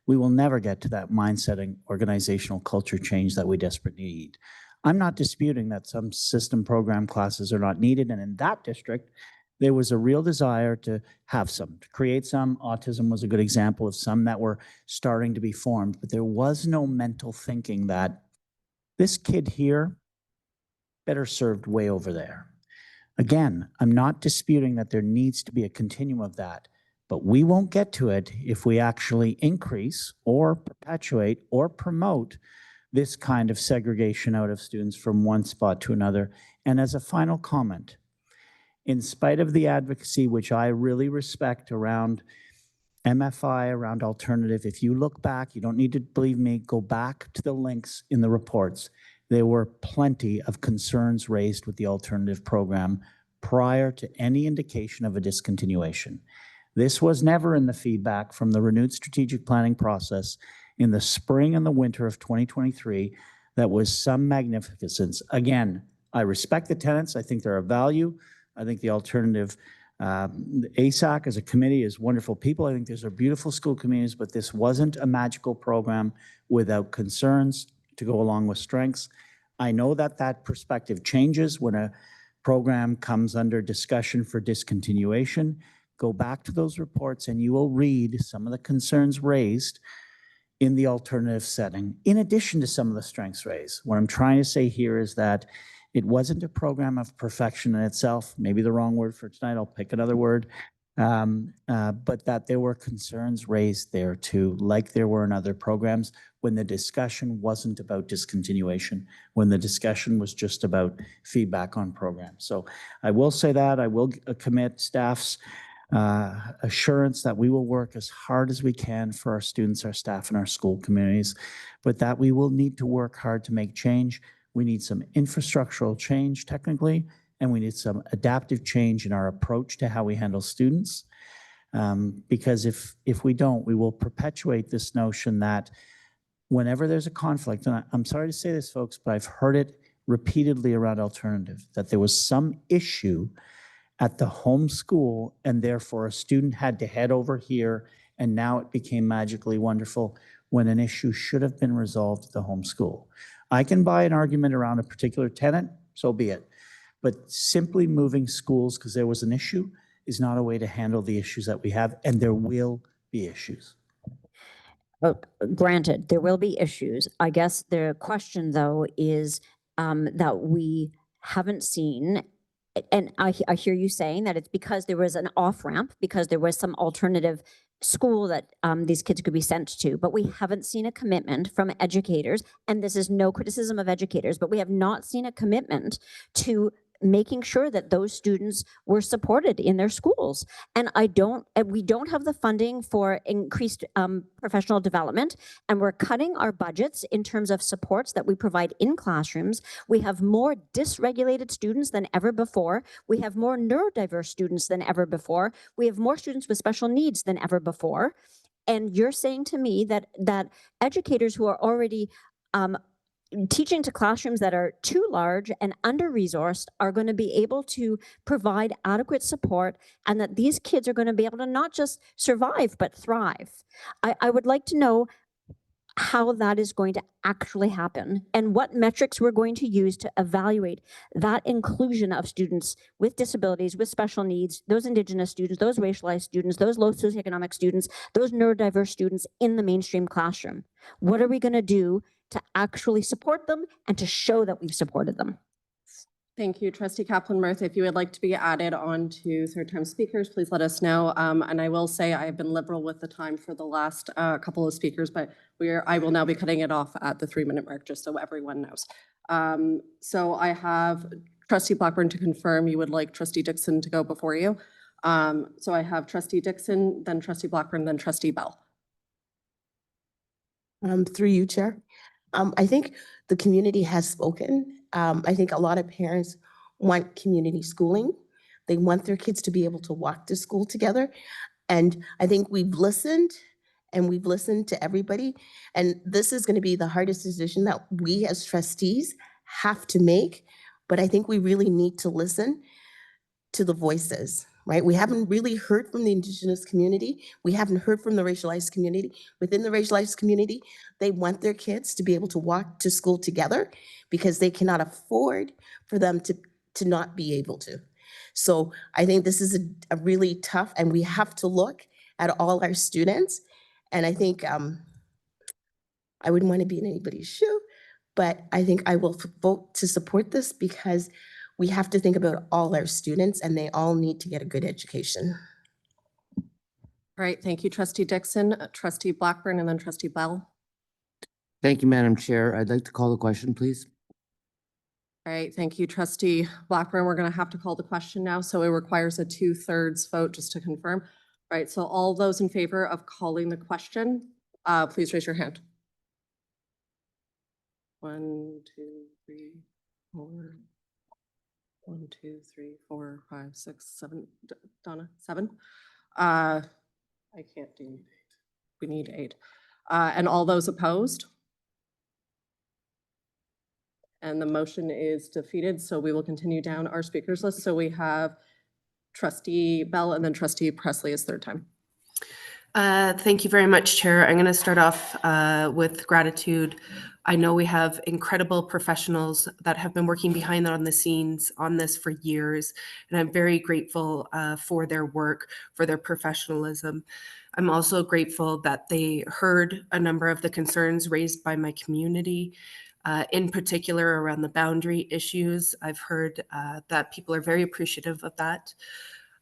we will never get to that mindset and organizational culture change that we desperately need. I'm not disputing that some system program classes are not needed, and in that district, there was a real desire to have some, to create some. Autism was a good example of some that were starting to be formed, but there was no mental thinking that this kid here better served way over there. Again, I'm not disputing that there needs to be a continuum of that, but we won't get to it if we actually increase or perpetuate or promote this kind of segregation out of students from one spot to another. And as a final comment, in spite of the advocacy, which I really respect around MFI, around alternative, if you look back, you don't need to believe me, go back to the links in the reports. There were plenty of concerns raised with the alternative program prior to any indication of a discontinuation. This was never in the feedback from the renewed strategic planning process in the spring and the winter of 2023 that was some magnificence. Again, I respect the tenants. I think they're of value. I think the alternative, ASAC as a committee is wonderful people. I think these are beautiful school communities, but this wasn't a magical program without concerns to go along with strengths. I know that that perspective changes when a program comes under discussion for discontinuation. Go back to those reports and you will read some of the concerns raised in the alternative setting, in addition to some of the strengths raised. What I'm trying to say here is that it wasn't a program of perfection in itself, maybe the wrong word for tonight, I'll pick another word, but that there were concerns raised there too, like there were in other programs when the discussion wasn't about discontinuation, when the discussion was just about feedback on programs. So I will say that, I will commit staff's assurance that we will work as hard as we can for our students, our staff, and our school communities, but that we will need to work hard to make change. We need some infrastructural change technically, and we need some adaptive change in our approach to how we handle students. Because if we don't, we will perpetuate this notion that whenever there's a conflict, and I'm sorry to say this, folks, but I've heard it repeatedly around alternative, that there was some issue at the home school and therefore a student had to head over here and now it became magically wonderful when an issue should have been resolved at the home school. I can buy an argument around a particular tenant, so be it. But simply moving schools because there was an issue is not a way to handle the issues that we have, and there will be issues. Well, granted, there will be issues. I guess the question, though, is that we haven't seen, and I hear you saying that it's because there was an off-ramp, because there was some alternative school that these kids could be sent to, but we haven't seen a commitment from educators, and this is no criticism of educators, but we have not seen a commitment to making sure that those students were supported in their schools. And we don't have the funding for increased professional development, and we're cutting our budgets in terms of supports that we provide in classrooms. We have more dysregulated students than ever before. We have more neurodiverse students than ever before. We have more students with special needs than ever before. And you're saying to me that educators who are already teaching to classrooms that are too large and under-resourced are going to be able to provide adequate support, and that these kids are going to be able to not just survive, but thrive. I would like to know how that is going to actually happen and what metrics we're going to use to evaluate that inclusion of students with disabilities, with special needs, those Indigenous students, those racialized students, those low socioeconomic students, those neurodiverse students in the mainstream classroom. What are we going to do to actually support them and to show that we've supported them? Thank you, Trustee Kaplan-Murphy. If you would like to be added on to third-time speakers, please let us know. And I will say I have been liberal with the time for the last couple of speakers, but I will now be cutting it off at the 3-minute mark, just so everyone knows. So I have Trustee Blackburn to confirm you would like Trustee Dixon to go before you. So I have Trustee Dixon, then Trustee Blackburn, then Trustee Bell. Through you, Chair. I think the community has spoken. I think a lot of parents want community schooling. They want their kids to be able to walk to school together. And I think we've listened to everybody. And this is going to be the hardest decision that we as trustees have to make. But I think we really need to listen to the voices, right? We haven't really heard from the Indigenous community. We haven't heard from the racialized community. Within the racialized community, they want their kids to be able to walk to school together because they cannot afford for them to not be able to. So I think this is a really tough, and we have to look at all our students. And I think I wouldn't want to be in anybody's shoe, but I think I will vote to support this because we have to think about all our students and they all need to get a good education. All right, thank you, Trustee Dixon, Trustee Blackburn, and then Trustee Bell. Thank you, Madam Chair. I'd like to call the question, please. All right, thank you, Trustee Blackburn. We're going to have to call the question now, so it requires a 2/3 vote just to confirm. All right, so all those in favor of calling the question, please raise your hand. 1, 2, 3, 4. 1, 2, 3, 4, 5, 6, 7. Donna, 7. I can't do. We need 8. And all those opposed? And the motion is defeated, so we will continue down our speakers list. So we have Trustee Bell and then Trustee Presley as third time. Thank you very much, Chair. I'm going to start off with gratitude. I know we have incredible professionals that have been working behind the scenes on this for years, and I'm very grateful for their work, for their professionalism. I'm also grateful that they heard a number of the concerns raised by my community, in particular around the boundary issues. I've heard that people are very appreciative of that.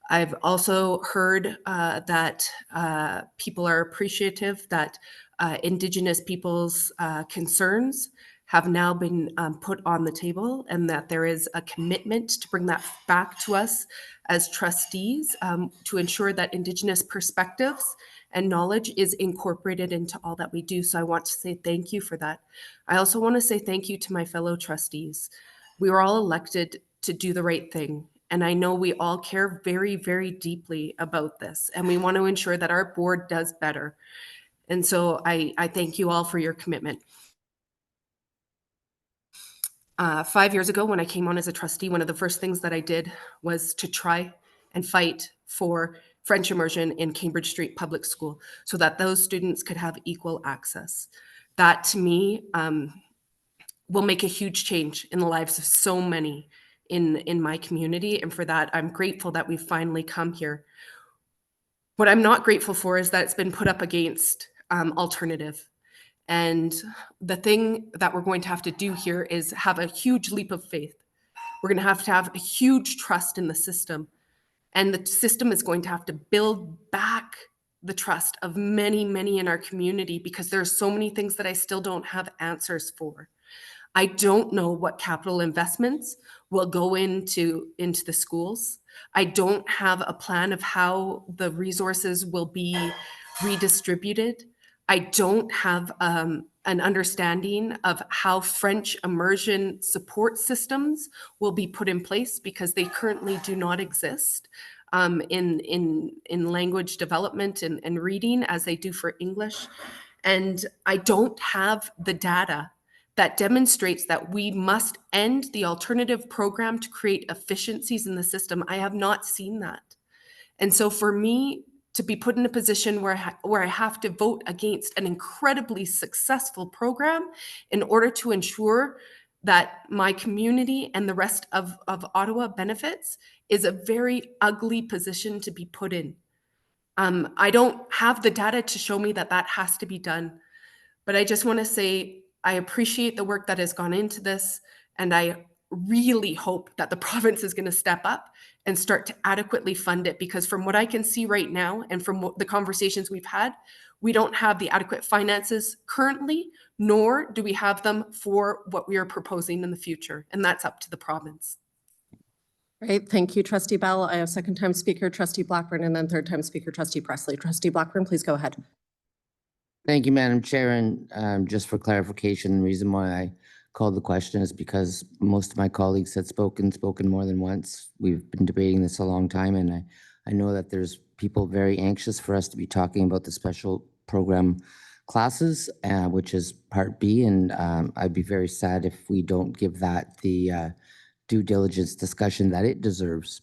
I've also heard that people are appreciative that Indigenous people's concerns have now been put on the table, and that there is a commitment to bring that back to us as trustees to ensure that Indigenous perspectives and knowledge is incorporated into all that we do. So I want to say thank you for that. I also want to say thank you to my fellow trustees. We were all elected to do the right thing. And I know we all care very, very deeply about this, and we want to ensure that our board does better. And so I thank you all for your commitment. 5 years ago, when I came on as a trustee, one of the first things that I did was to try and fight for French immersion in Cambridge Street Public School so that those students could have equal access. That to me will make a huge change in the lives of so many in my community. And for that, I'm grateful that we've finally come here. What I'm not grateful for is that it's been put up against alternative. And the thing that we're going to have to do here is have a huge leap of faith. We're going to have a huge trust in the system. And the system is going to have to build back the trust of many, many in our community, because there are so many things that I still don't have answers for. I don't know what capital investments will go into the schools. I don't have a plan of how the resources will be redistributed. I don't have an understanding of how French immersion support systems will be put in place, because they currently do not exist in language development and reading as they do for English. And I don't have the data that demonstrates that we must end the alternative program to create efficiencies in the system. I have not seen that. And so for me to be put in a position where I have to vote against an incredibly successful program in order to ensure that my community and the rest of Ottawa benefits is a very ugly position to be put in. I don't have the data to show me that that has to be done, but I just want to say I appreciate the work that has gone into this, and I really hope that the province is going to step up and start to adequately fund it, because from what I can see right now and from the conversations we've had, we don't have the adequate finances currently, nor do we have them for what we are proposing in the future, and that's up to the province. Great, thank you, Trustee Bell. I have second time speaker, Trustee Blackburn, and then third time speaker, Trustee Presley. Trustee Blackburn, please go ahead. Thank you, Madam Chair. And just for clarification, the reason why I called the question is because most of my colleagues had spoken more than once. We've been debating this a long time, and I know that there's people very anxious for us to be talking about the special program classes, which is Part B, and I'd be very sad if we don't give that the due diligence discussion that it deserves.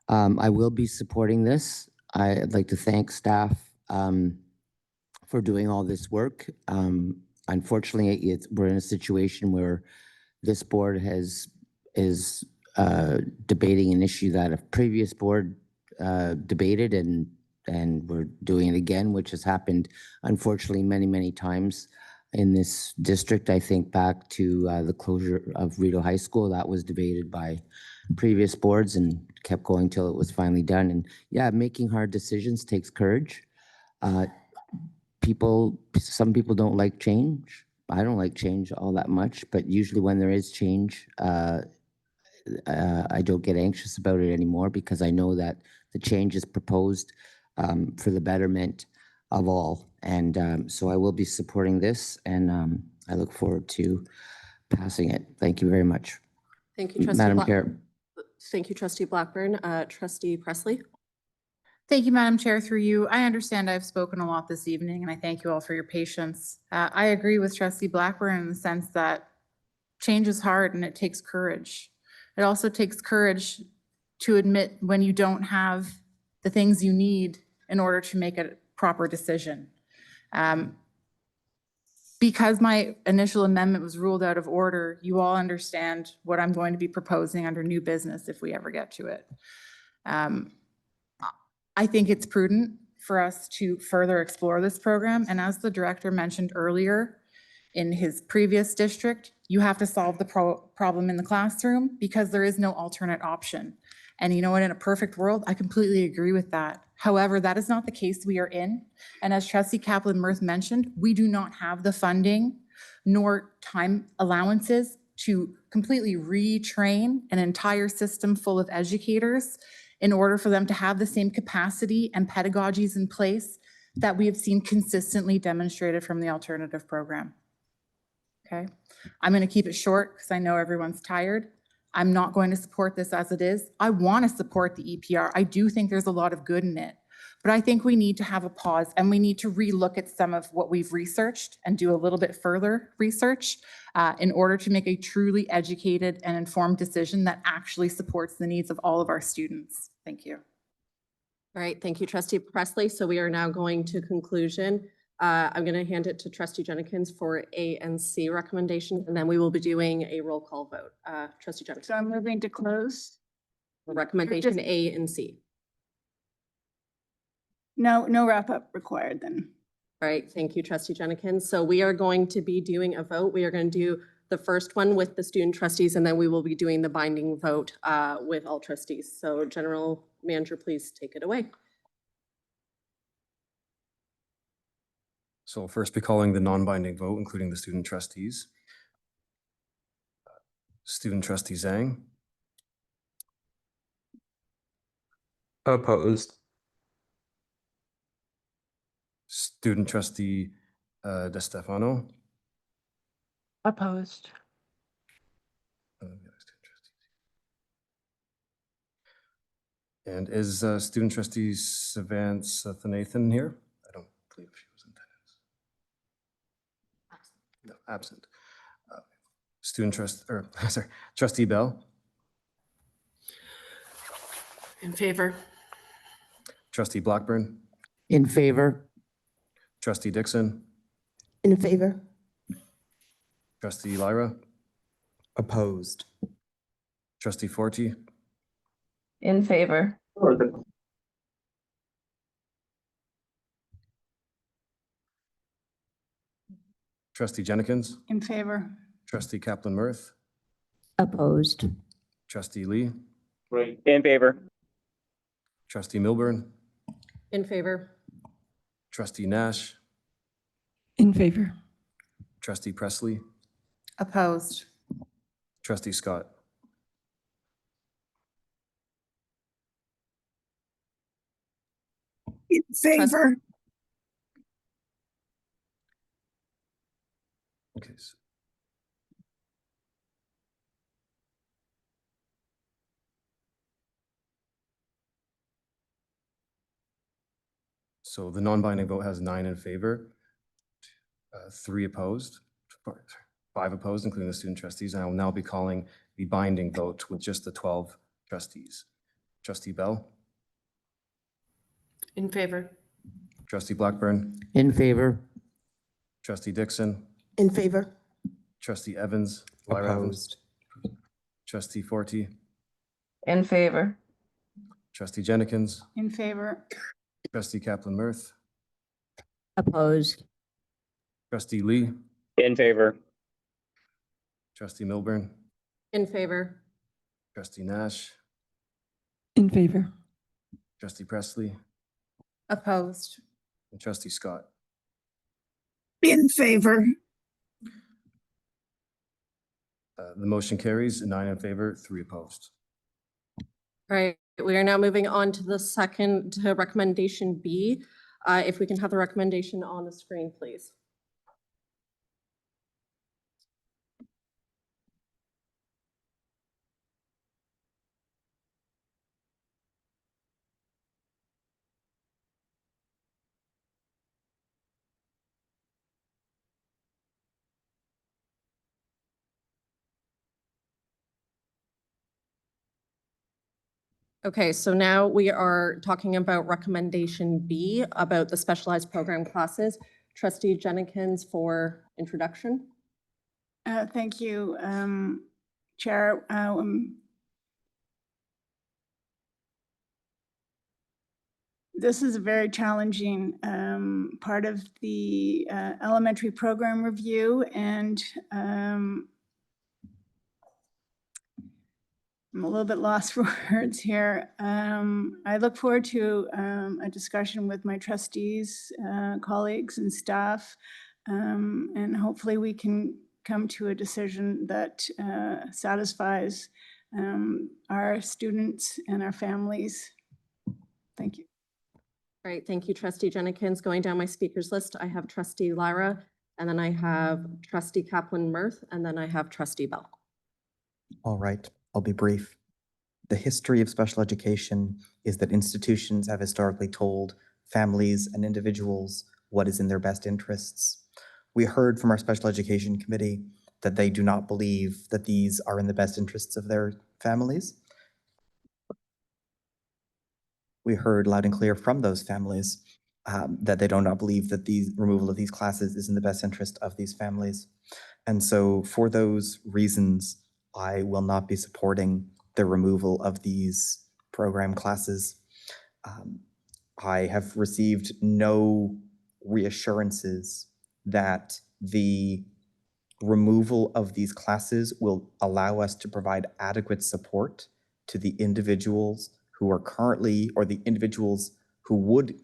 I will be supporting this. I'd like to thank staff for doing all this work. Unfortunately, we're in a situation where this board is debating an issue that a previous board debated, and we're doing it again, which has happened, unfortunately, many, many times in this district. I think back to the closure of Rideau High School. That was debated by previous boards and kept going till it was finally done. And yeah, making hard decisions takes courage. Some people don't like change. I don't like change all that much, but usually when there is change, I don't get anxious about it anymore, because I know that the change is proposed for the betterment of all. And so I will be supporting this, and I look forward to passing it. Thank you very much. Thank you, Trustee Madam Chair. Thank you, Trustee Blackburn. Trustee Presley. Thank you, Madam Chair, through you. I understand I've spoken a lot this evening, and I thank you all for your patience. I agree with Trustee Blackburn in the sense that change is hard and it takes courage. It also takes courage to admit when you don't have the things you need in order to make a proper decision. Because my initial amendment was ruled out of order, you all understand what I'm going to be proposing under new business if we ever get to it. I think it's prudent for us to further explore this program. And as the director mentioned earlier, in his previous district, you have to solve the problem in the classroom because there is no alternate option. And you know what, in a perfect world, I completely agree with that. However, that is not the case we are in. And as Trustee Kaplan-Murth mentioned, we do not have the funding nor time allowances to completely retrain an entire system full of educators in order for them to have the same capacity and pedagogies in place that we have seen consistently demonstrated from the alternative program. Okay, I'm going to keep it short because I know everyone's tired. I'm not going to support this as it is. I want to support the EPR. I do think there's a lot of good in it, but I think we need to have a pause and we need to relook at some of what we've researched and do a little bit further research in order to make a truly educated and informed decision that actually supports the needs of all of our students. Thank you. All right, thank you, Trustee Presley. So we are now going to conclusion. I'm going to hand it to Trustee Jenkins for A and C recommendation, and then we will be doing a roll call vote. Trustee Jenkins. So I'm moving to close. Recommendation A and C. No wrap up required then. All right, thank you, Trustee Jenkins. So we are going to be doing a vote. We are going to do the first one with the student trustees, and then we will be doing the binding vote with all trustees. So General Manager, please take it away. So I'll first be calling the non-binding vote, including the student trustees. Student trustee Zhang, Opposed. student trustee De Stefano, Opposed. and is student trustee Savance Nathan here? I don't believe she was in attendance. No, absent. Trustee Bell, In favor. trustee Blackburn, In favor? trustee Dixon, In favor? trustee Lyra, Opposed. trustee Forty, In favor? trustee Jenkins, In favor. trustee Kaplan Mirth, Opposed. trustee Lee, In favor. trustee Milburn, In favor. trustee Nash, In favor? trustee Presley, Opposed. trustee Scott. In favor? Okay. So the non-binding vote has 9 in favor, 3 opposed, 5 opposed, including the student trustees. And I will now be calling the binding vote with just the 12 trustees. Trustee Bell, In favor. trustee Blackburn, In favor? trustee Dixon, In favor? trustee Evans, Lyra Evans, Opposed. trustee Forty, In favor? trustee Jenkins, In favor. trustee Kaplan Mirth, Opposed. trustee Lee, In favor. trustee Milburn, In favor. trustee Nash, In favor? trustee Presley, Opposed. and trustee Scott. In favor? The motion carries 9 in favor, 3 opposed. All right, we are now moving on to the second, to recommendation B. If we can have the recommendation on the screen, please. Okay, so now we are talking about recommendation B, about the specialized program classes. Trustee Jenkins for introduction. Thank you, Chair. This is a very challenging part of the elementary program review, and I'm a little bit lost for words here. I look forward to a discussion with my trustees, colleagues and staff, and hopefully we can come to a decision that satisfies our students and our families. Thank you. Great, thank you, trustee Jennings. Going down my speakers list, I have trustee Lyra, and then I have trustee Kaplan-Murphy, and then I have trustee Bell. All right, I'll be brief. The history of special education is that institutions have historically told families and individuals what is in their best interests. We heard from our special education committee that they do not believe that these are in the best interests of their families. We heard loud and clear from those families that they do not believe that the removal of these classes is in the best interest of these families. And so for those reasons, I will not be supporting the removal of these program classes. I have received no reassurances that the removal of these classes will allow us to provide adequate support to the individuals who are currently, or the individuals who would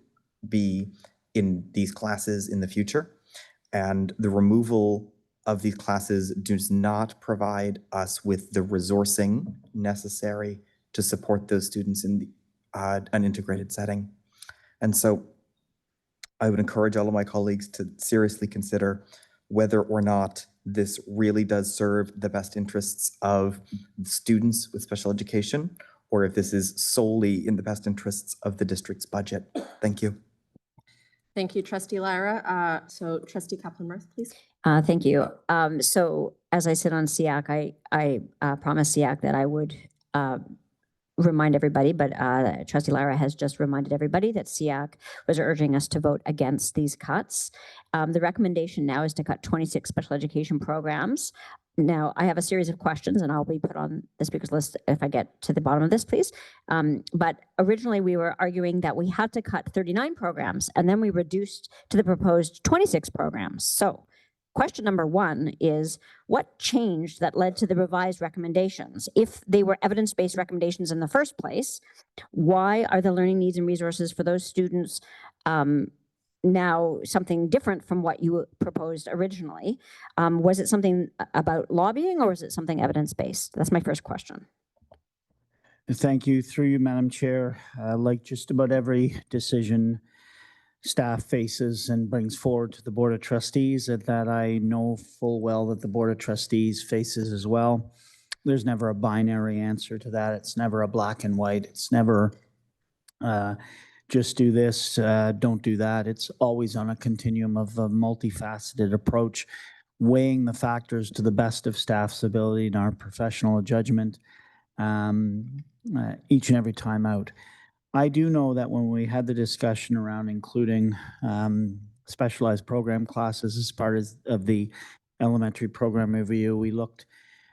be in these classes in the future. And the removal of these classes does not provide us with the resourcing necessary to support those students in an integrated setting. And so I would encourage all of my colleagues to seriously consider whether or not this really does serve the best interests of students with special education, or if this is solely in the best interests of the district's budget. Thank you. Thank you, trustee Lyra. So trustee Kaplan-Murphy, please. Thank you. So as I sit on SEAC, I promised SEAC that I would remind everybody, but trustee Lyra has just reminded everybody that SEAC was urging us to vote against these cuts. The recommendation now is to cut 26 special education programs. Now, I have a series of questions and I'll be put on the speaker's list if I get to the bottom of this, please. But originally we were arguing that we had to cut 39 programs and then we reduced to the proposed 26 programs. So question number one is, what changed that led to the revised recommendations? If they were evidence-based recommendations in the first place, why are the learning needs and resources for those students now something different from what you proposed originally? Was it something about lobbying or was it something evidence-based? That's my first question. Thank you. Through you, Madam Chair. Like just about every decision staff faces and brings forward to the Board of Trustees, that I know full well that the Board of Trustees faces as well. There's never a binary answer to that. It's never a black and white. It's never just do this, don't do that. It's always on a continuum of a multifaceted approach, weighing the factors to the best of staff's ability and our professional judgment each and every time out. I do know that when we had the discussion around including specialized program classes as part of the elementary program review, we looked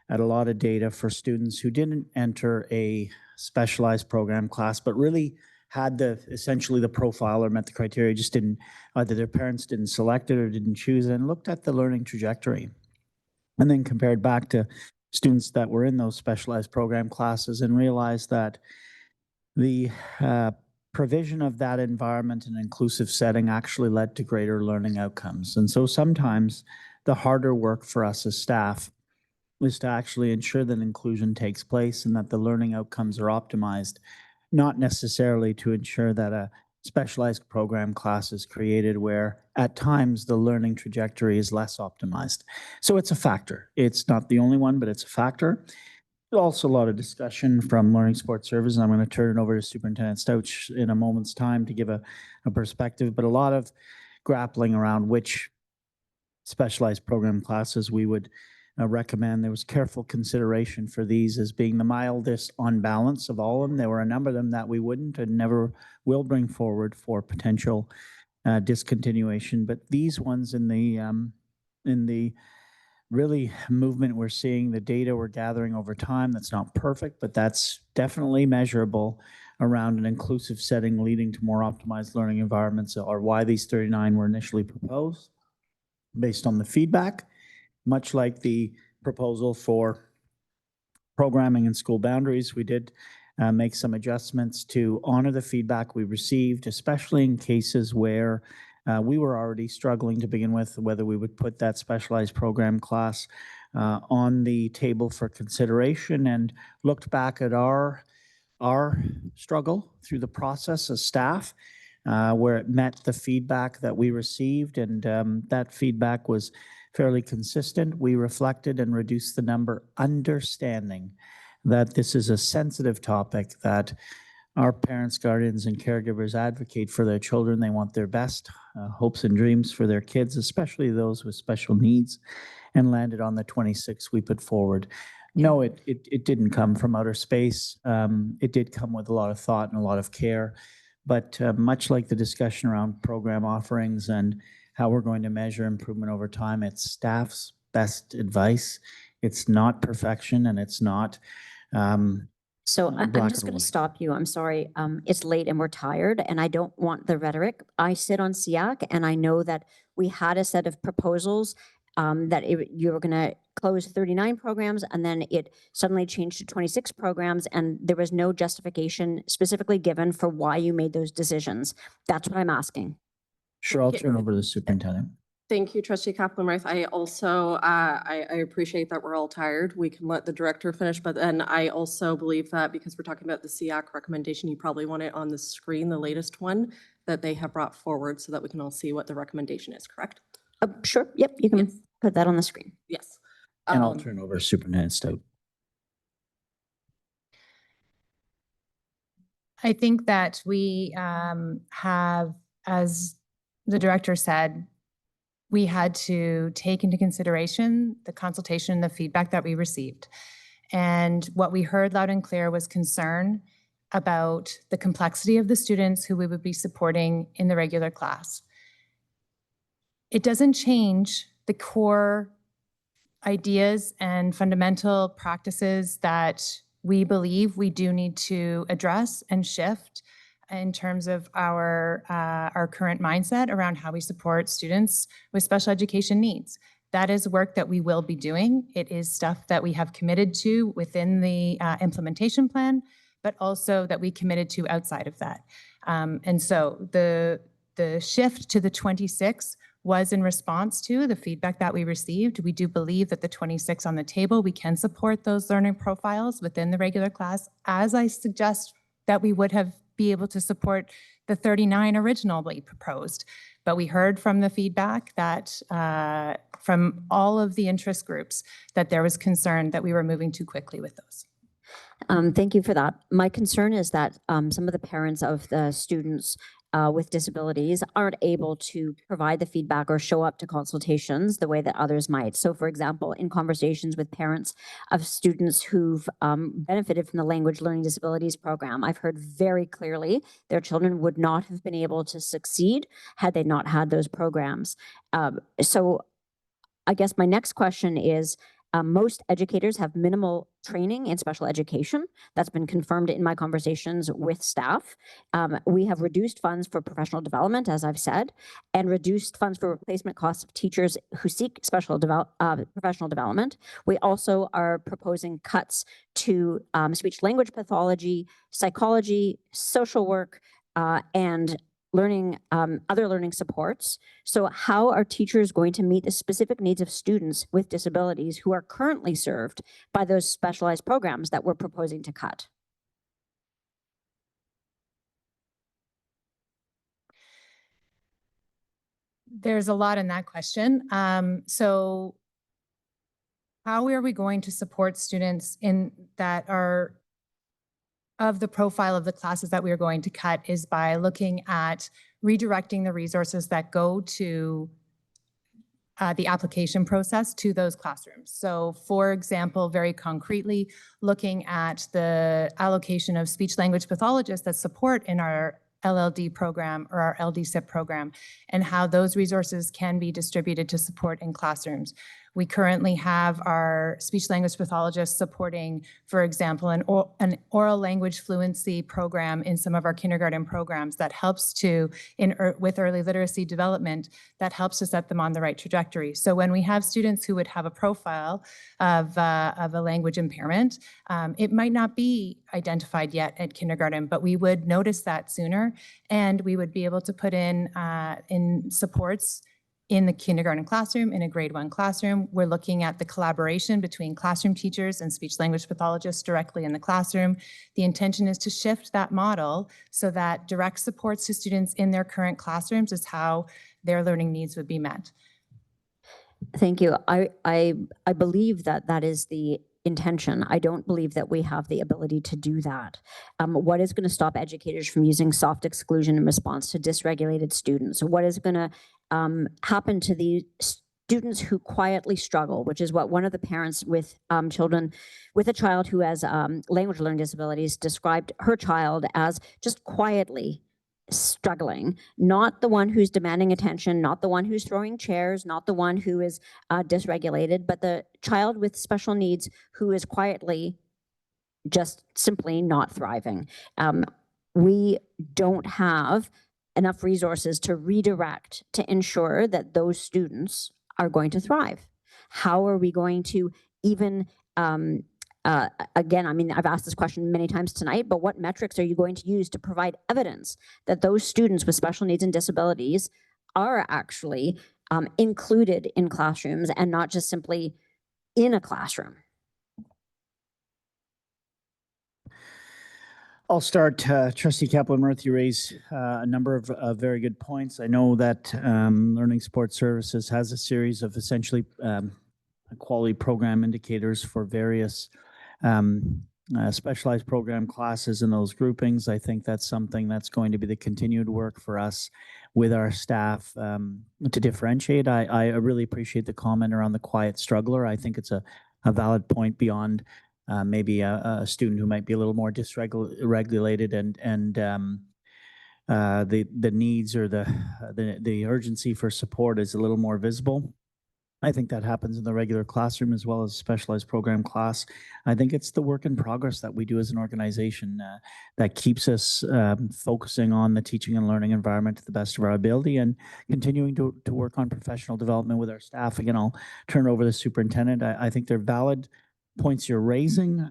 at a lot of data for students who didn't enter a specialized program class, but really had essentially the profile or met the criteria, just didn't, either their parents didn't select it or didn't choose it, and looked at the learning trajectory. And then compared back to students that were in those specialized program classes and realized that the provision of that environment and inclusive setting actually led to greater learning outcomes. And so sometimes the harder work for us as staff is to actually ensure that inclusion takes place and that the learning outcomes are optimized, not necessarily to ensure that a specialized program class is created where at times the learning trajectory is less optimized. So it's a factor. It's not the only one, but it's a factor. Also a lot of discussion from Learning Support Services. I'm going to turn it over to Superintendent Stouch in a moment's time to give a perspective, but a lot of grappling around which specialized program classes we would recommend. There was careful consideration for these as being the mildest on balance of all of them. There were a number of them that we wouldn't and never will bring forward for potential discontinuation, but these ones in the really movement we're seeing, the data we're gathering over time, that's not perfect, but that's definitely measurable around an inclusive setting leading to more optimized learning environments, are why these 39 were initially proposed based on the feedback, much like the proposal for programming and school boundaries. We did make some adjustments to honor the feedback we received, especially in cases where we were already struggling to begin with, whether we would put that specialized program class on the table for consideration, and looked back at our struggle through the process as staff where it met the feedback that we received, and that feedback was fairly consistent. We reflected and reduced the number, understanding that this is a sensitive topic, that our parents, guardians, and caregivers advocate for their children. They want their best hopes and dreams for their kids, especially those with special needs, and landed on the 26 we put forward. No, it didn't come from outer space. It did come with a lot of thought and a lot of care. But much like the discussion around program offerings and how we're going to measure improvement over time, it's staff's best advice. It's not perfection, and it's not So I'm black just or going to white. stop you. I'm sorry. It's late and we're tired, and I don't want the rhetoric. I sit on SEAC, and I know that we had a set of proposals that you were going to close 39 programs, and then it suddenly changed to 26 programs, and there was no justification specifically given for why you made those decisions. That's what I'm asking. Sure, I'll turn over to the superintendent. Thank you, Trustee Kaplan-Meier. I also, I appreciate that we're all tired. We can let the director finish, but then I also believe that because we're talking about the SEAC recommendation, you probably want it on the screen, the latest one that they have brought forward, so that we can all see what the recommendation is, correct? Sure. Yep. You can put that on the screen. Yes. And I'll turn over to Superintendent Stout. I think that we have, as the director said, we had to take into consideration the consultation, the feedback that we received. And what we heard loud and clear was concern about the complexity of the students who we would be supporting in the regular class. It doesn't change the core ideas and fundamental practices that we believe we do need to address and shift in terms of our current mindset around how we support students with special education needs. That is work that we will be doing. It is stuff that we have committed to within the implementation plan, but also that we committed to outside of that. And so the shift to the 26 was in response to the feedback that we received. We do believe that the 26 on the table, we can support those learning profiles within the regular class, as I suggest that we would have be able to support the 39 originally proposed. But we heard from the feedback that from all of the interest groups that there was concern that we were moving too quickly with those. Thank you for that. My concern is that some of the parents of the students with disabilities aren't able to provide the feedback or show up to consultations the way that others might. So for example, in conversations with parents of students who've benefited from the language learning disabilities program, I've heard very clearly their children would not have been able to succeed had they not had those programs. So I guess my next question is, most educators have minimal training in special education. That's been confirmed in my conversations with staff. We have reduced funds for professional development, as I've said, and reduced funds for replacement costs of teachers who seek special professional development. We also are proposing cuts to speech language pathology, psychology, social work, and learning, other learning supports. So how are teachers going to meet the specific needs of students with disabilities who are currently served by those specialized programs that we're proposing to cut? There's a lot in that question. So how are we going to support students in that are of the profile of the classes that we are going to cut is by looking at redirecting the resources that go to the application process to those classrooms. So for example, very concretely, looking at the allocation of speech language pathologists that support in our LLD program or our LDSIP program, and how those resources can be distributed to support in classrooms. We currently have our speech language pathologists supporting, for example, an oral language fluency program in some of our kindergarten programs that helps to, with early literacy development, that helps to set them on the right trajectory. So when we have students who would have a profile of a language impairment, it might not be identified yet at kindergarten, but we would notice that sooner, and we would be able to put in supports in the kindergarten classroom, in a grade 1 classroom. We're looking at the collaboration between classroom teachers and speech language pathologists directly in the classroom. The intention is to shift that model so that direct supports to students in their current classrooms is how their learning needs would be met. Thank you. I believe that that is the intention. I don't believe that we have the ability to do that. What is going to stop educators from using soft exclusion in response to dysregulated students? What is going to happen to the students who quietly struggle, which is what one of the parents with children with a child who has language learning disabilities described her child as just quietly struggling, not the one who's demanding attention, not the one who's throwing chairs, not the one who is dysregulated, but the child with special needs who is quietly just simply not thriving. We don't have enough resources to redirect to ensure that those students are going to thrive. How are we going to even again, I mean, I've asked this question many times tonight, but what metrics are you going to use to provide evidence that those students with special needs and disabilities are actually included in classrooms and not just simply in a classroom? I'll start. Trustee Kaplan-Murphy, you raise a number of very good points. I know that Learning Support Services has a series of essentially quality program indicators for various specialized program classes in those groupings. I think that's something that's going to be the continued work for us with our staff to differentiate. I really appreciate the comment around the quiet struggler. I think it's a valid point beyond maybe a student who might be a little more dysregulated and the needs or the urgency for support is a little more visible. I think that happens in the regular classroom as well as specialized program class. I think it's the work in progress that we do as an organization that keeps us focusing on the teaching and learning environment to the best of our ability and continuing to work on professional development with our staff. Again, I'll turn it over to the superintendent. I think they're valid points you're raising,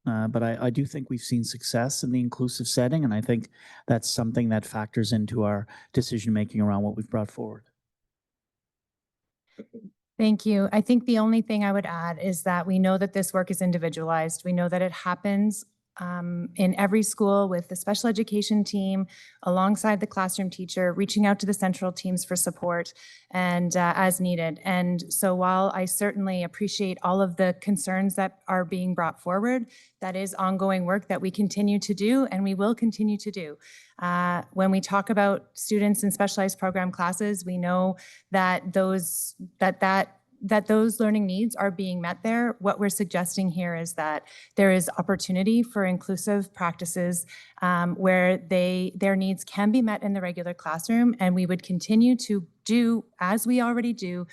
but I do think we've seen success in the inclusive setting, and I think that's something that factors into our decision-making around what we've brought forward. Thank you. I think the only thing I would add is that we know that this work is individualized. We know that it happens in every school with the special education team alongside the classroom teacher, reaching out to the central teams for support and as needed. And so while I certainly appreciate all of the concerns that are being brought forward, that is ongoing work that we continue to do and we will continue to do. When we talk about students in specialized program classes, we know that those learning needs are being met there. What we're suggesting here is that there is opportunity for inclusive practices where their needs can be met in the regular classroom, and we would continue to do, as we already do,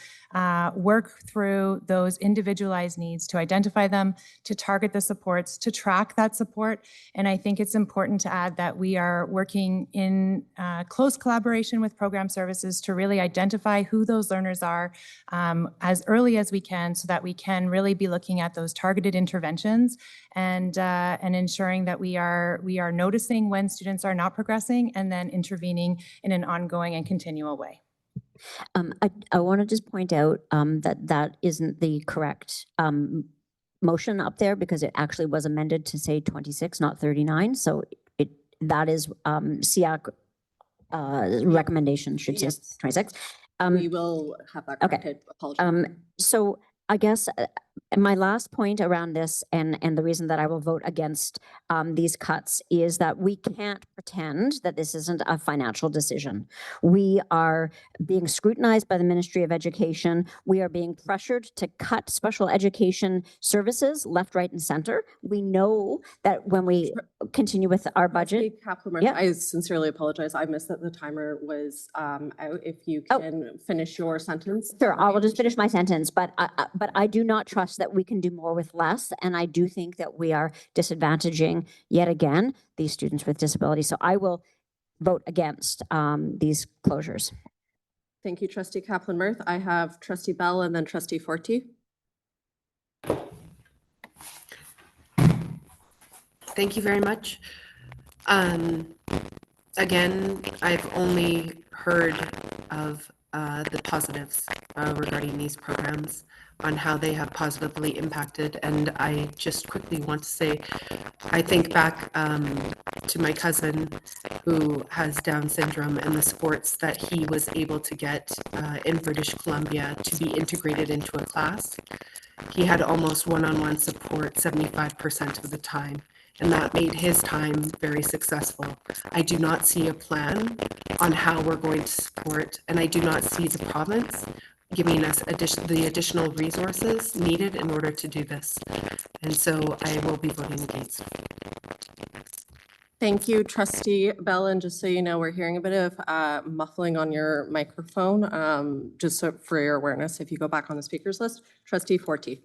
work through those individualized needs to identify them, to target the supports, to track that support. And I think it's important to add that we are working in close collaboration with program services to really identify who those learners are as early as we can so that we can really be looking at those targeted interventions and ensuring that we are noticing when students are not progressing and then intervening in an ongoing and continual way. I want to just point out that isn't the correct motion up there because it actually was amended to say 26, not 39. So that is SEAC recommendation should say 26. We will have that corrected. Apologies. So I guess my last point around this and the reason that I will vote against these cuts is that we can't pretend that this isn't a financial decision. We are being scrutinized by the Ministry of Education. We are being pressured to cut special education services left, right, and center. We know that when we continue with our budget. Yeah. I sincerely apologize. I missed that the timer was out. If you can finish your sentence. Sure, I will just finish my sentence, but I do not trust that we can do more with less, and I do think that we are disadvantaging yet again these students with disabilities. So I will vote against these closures. Thank you, Trustee Kaplan-Murphy. I have Trustee Bell and then Trustee Forte. Thank you very much. Again, I've only heard of the positives regarding these programs, on how they have positively impacted. And I just quickly want to say, I think back to my cousin who has Down syndrome and the supports that he was able to get in British Columbia to be integrated into a class. He had almost one-on-one support 75% of the time, and that made his time very successful. I do not see a plan on how we're going to support, and I do not see the province giving us the additional resources needed in order to do this. And so I will be voting against. Thank you, Trustee Bell. And just so you know, we're hearing a bit of muffling on your microphone, just so for your awareness, if you go back on the speakers list. Trustee Forte.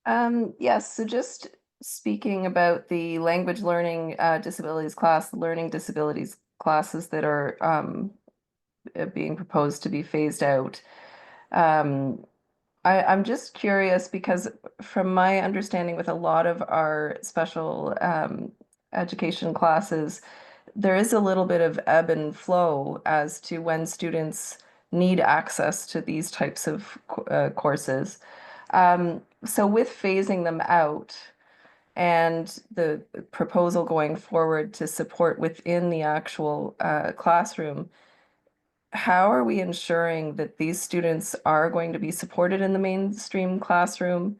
Yes, so just speaking about the language learning disabilities class, the learning disabilities classes that are being proposed to be phased out. I'm just curious because from my understanding with a lot of our special education classes, there is a little bit of ebb and flow as to when students need access to these types of courses. So with phasing them out and the proposal going forward to support within the actual classroom, how are we ensuring that these students are going to be supported in the mainstream classroom?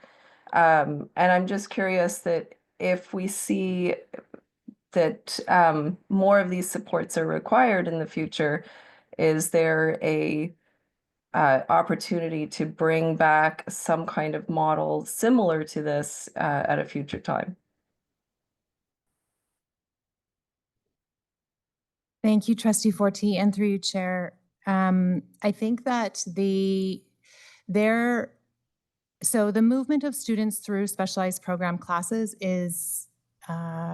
And I'm just curious that if we see that more of these supports are required in the future, is there a opportunity to bring back some kind of model similar to this at a future time? Thank you, Trustee Forte, and through you, Chair. I think that the movement of students through specialized program classes is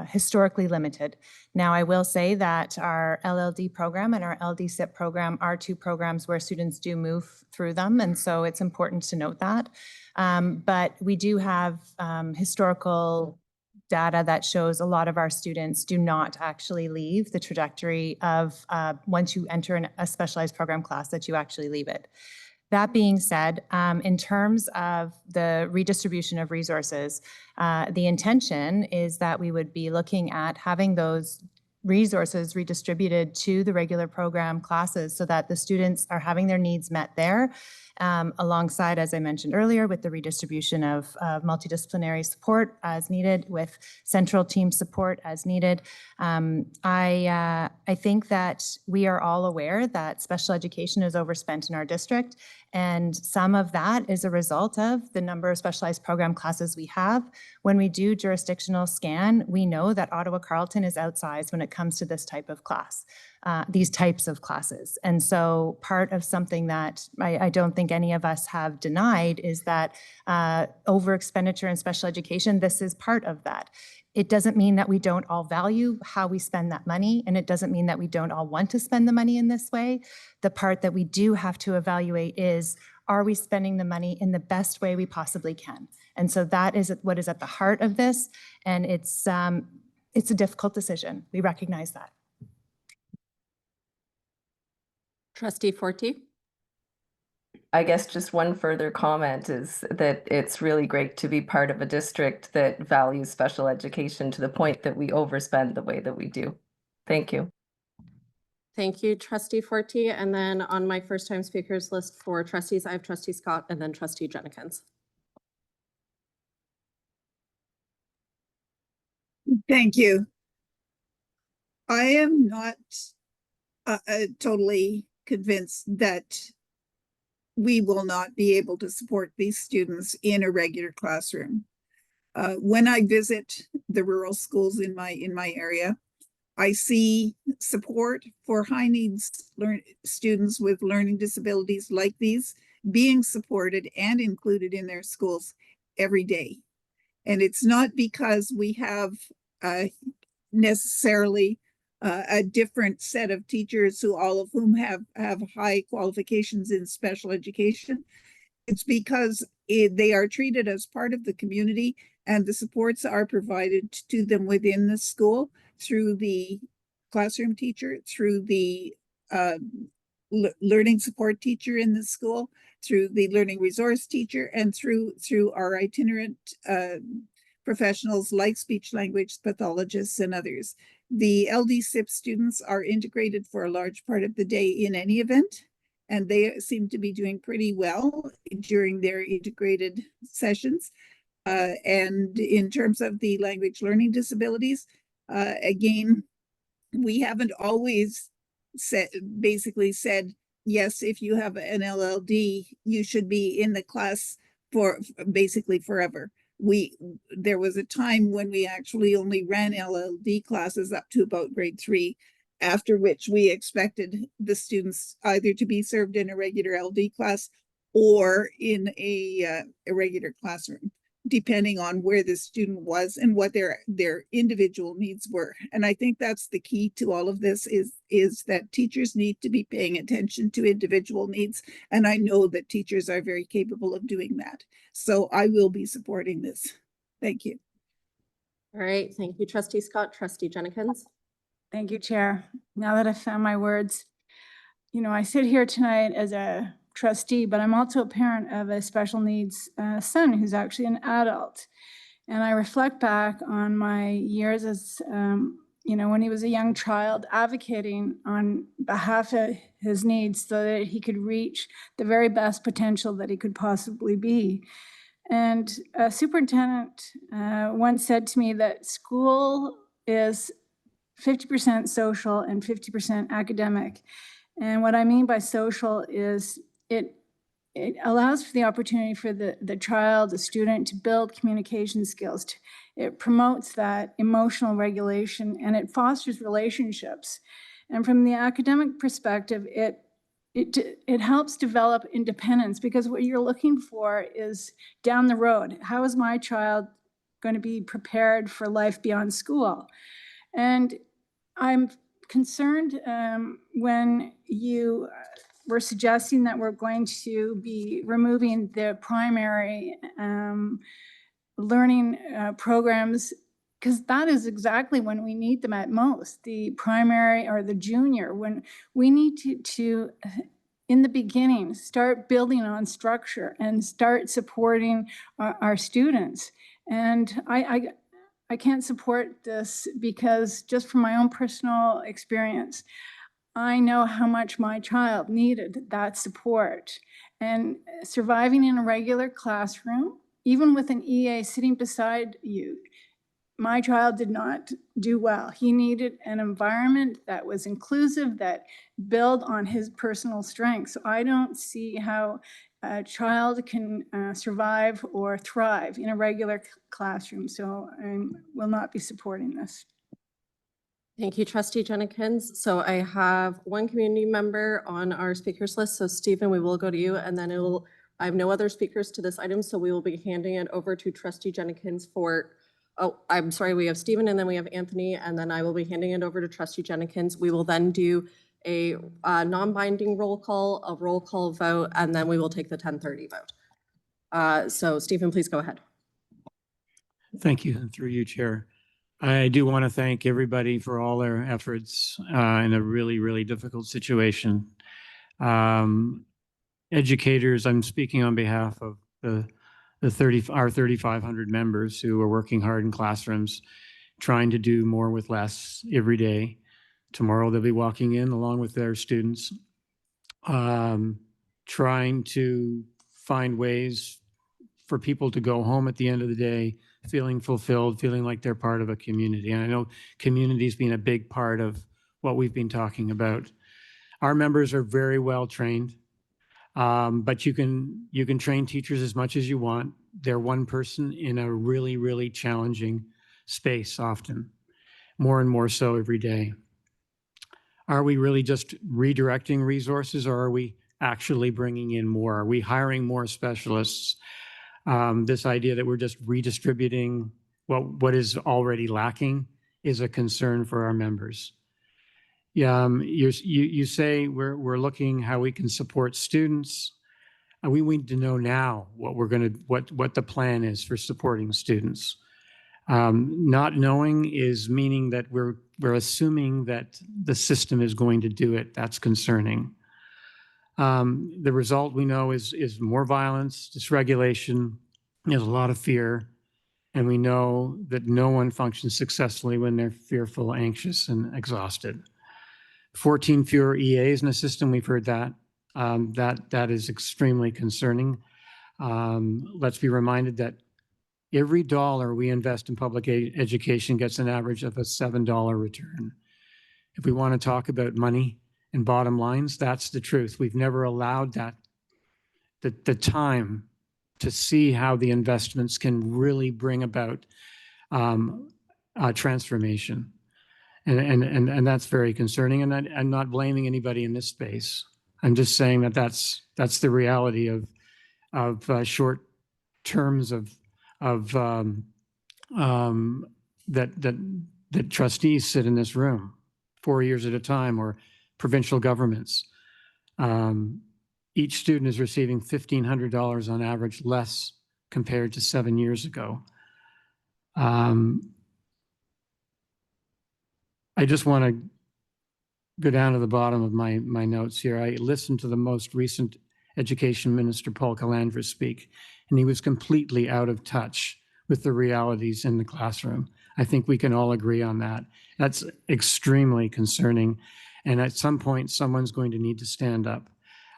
historically limited. Now, I will say that our LLD program and our LDSIP program are two programs where students do move through them, and so it's important to note that. But we do have historical data that shows a lot of our students do not actually leave the trajectory of once you enter a specialized program class, that you actually leave it. That being said, in terms of the redistribution of resources, the intention is that we would be looking at having those resources redistributed to the regular program classes so that the students are having their needs met there, alongside, as I mentioned earlier, with the redistribution of multidisciplinary support as needed, with central team support as needed. I think that we are all aware that special education is overspent in our district, and some of that is a result of the number of specialized program classes we have. When we do jurisdictional scan, we know that Ottawa Carleton is outsized when it comes to this type of class, these types of classes. And so part of something that I don't think any of us have denied is that over expenditure in special education, this is part of that. It doesn't mean that we don't all value how we spend that money, and it doesn't mean that we don't all want to spend the money in this way. The part that we do have to evaluate is, are we spending the money in the best way we possibly can? And so that is what is at the heart of this, and it's a difficult decision. We recognize that. Trustee Forte. I guess just one further comment is that it's really great to be part of a district that values special education to the point that we overspend the way that we do. Thank you. Thank you, Trustee Forte. And then on my first time speakers list for trustees, I have Trustee Scott and then Trustee Jenikins. Thank you. I am not totally convinced that we will not be able to support these students in a regular classroom. When I visit the rural schools in my area, I see support for high needs students with learning disabilities like these being supported and included in their schools every day. And it's not because we have necessarily a different set of teachers who all of whom have high qualifications in special education. It's because they are treated as part of the community, and the supports are provided to them within the school through the classroom teacher, through the learning support teacher in the school, through the learning resource teacher, and through our itinerant professionals like speech language pathologists and others. The LD-SIP students are integrated for a large part of the day in any event, and they seem to be doing pretty well during their integrated sessions. And in terms of the language learning disabilities, again, we haven't always basically said, yes, if you have an LLD, you should be in the class for basically forever. There was a time when we actually only ran LLD classes up to about grade 3, after which we expected the students either to be served in a regular LD class or in a regular classroom, depending on where the student was and what their individual needs were. And I think that's the key to all of this, is that teachers need to be paying attention to individual needs. And I know that teachers are very capable of doing that. So I will be supporting this. Thank you. All right, thank you, Trustee Scott. Trustee Jennings. Thank you, Chair. Now that I've found my words, you know, I sit here tonight as a trustee, but I'm also a parent of a special needs son who's actually an adult. And I reflect back on my years as, you know, when he was a young child, advocating on behalf of his needs so that he could reach the very best potential that he could possibly be. And a superintendent once said to me that school is 50% social and 50% academic. And what I mean by social is it allows for the opportunity for the child, the student, to build communication skills. It promotes that emotional regulation, and it fosters relationships. And from the academic perspective, it helps develop independence, because what you're looking for is down the road. How is my child going to be prepared for life beyond school? And I'm concerned when you were suggesting that we're going to be removing the primary learning programs, because that is exactly when we need them at most, the primary or the junior, when we need to in the beginning, start building on structure and start supporting our students. And I can't support this because, just from my own personal experience, I know how much my child needed that support. And surviving in a regular classroom, even with an EA sitting beside you, my child did not do well. He needed an environment that was inclusive, that built on his personal strengths. So I don't see how a child can survive or thrive in a regular classroom. So I will not be supporting this. Thank you, Trustee Jennings. So I have one community member on our speakers list. So Stephen, we will go to you, and then I have no other speakers to this item, so we will be handing it over to Trustee Jennings for, oh, I'm sorry, we have Stephen, and then we have Anthony, and then I will be handing it over to Trustee Jennings. We will then do a non-binding roll call, a roll call vote, and then we will take the 10:30 vote. So Stephen, please go ahead. Thank you, and through you, Chair. I do want to thank everybody for all their efforts in a really, really difficult situation. Educators, I'm speaking on behalf of our 3,500 members who are working hard in classrooms, trying to do more with less every day. Tomorrow they'll be walking in along with their students, trying to find ways for people to go home at the end of the day feeling fulfilled, feeling like they're part of a community. And I know community's been a big part of what we've been talking about. Our members are very well trained, but you can train teachers as much as you want. They're one person in a really, really challenging space often, more and more so every day. Are we really just redirecting resources, or are we actually bringing in more? Are we hiring more specialists? This idea that we're just redistributing what is already lacking is a concern for our members. Yeah, you say we're looking how we can support students. We need to know now what the plan is for supporting students. Not knowing is meaning that we're assuming that the system is going to do it. That's concerning. The result we know is more violence, dysregulation, there's a lot of fear. And we know that no one functions successfully when they're fearful, anxious, and exhausted. 14 fewer EAs in the system, we've heard that. That is extremely concerning. Let's be reminded that every dollar we invest in public education gets an average of a $7 return. If we want to talk about money and bottom lines, that's the truth. We've never allowed that, the time to see how the investments can really bring about transformation. And that's very concerning. And I'm not blaming anybody in this space. I'm just saying that that's the reality of short terms that trustees sit in this room 4 years at a time, or provincial governments. Each student is receiving $1,500 on average less compared to 7 years ago. I just want to go down to the bottom of my notes here. I listened to the most recent Education Minister, Paul Calandra, speak, and he was completely out of touch with the realities in the classroom. I think we can all agree on that. That's extremely concerning. And at some point, someone's going to need to stand up.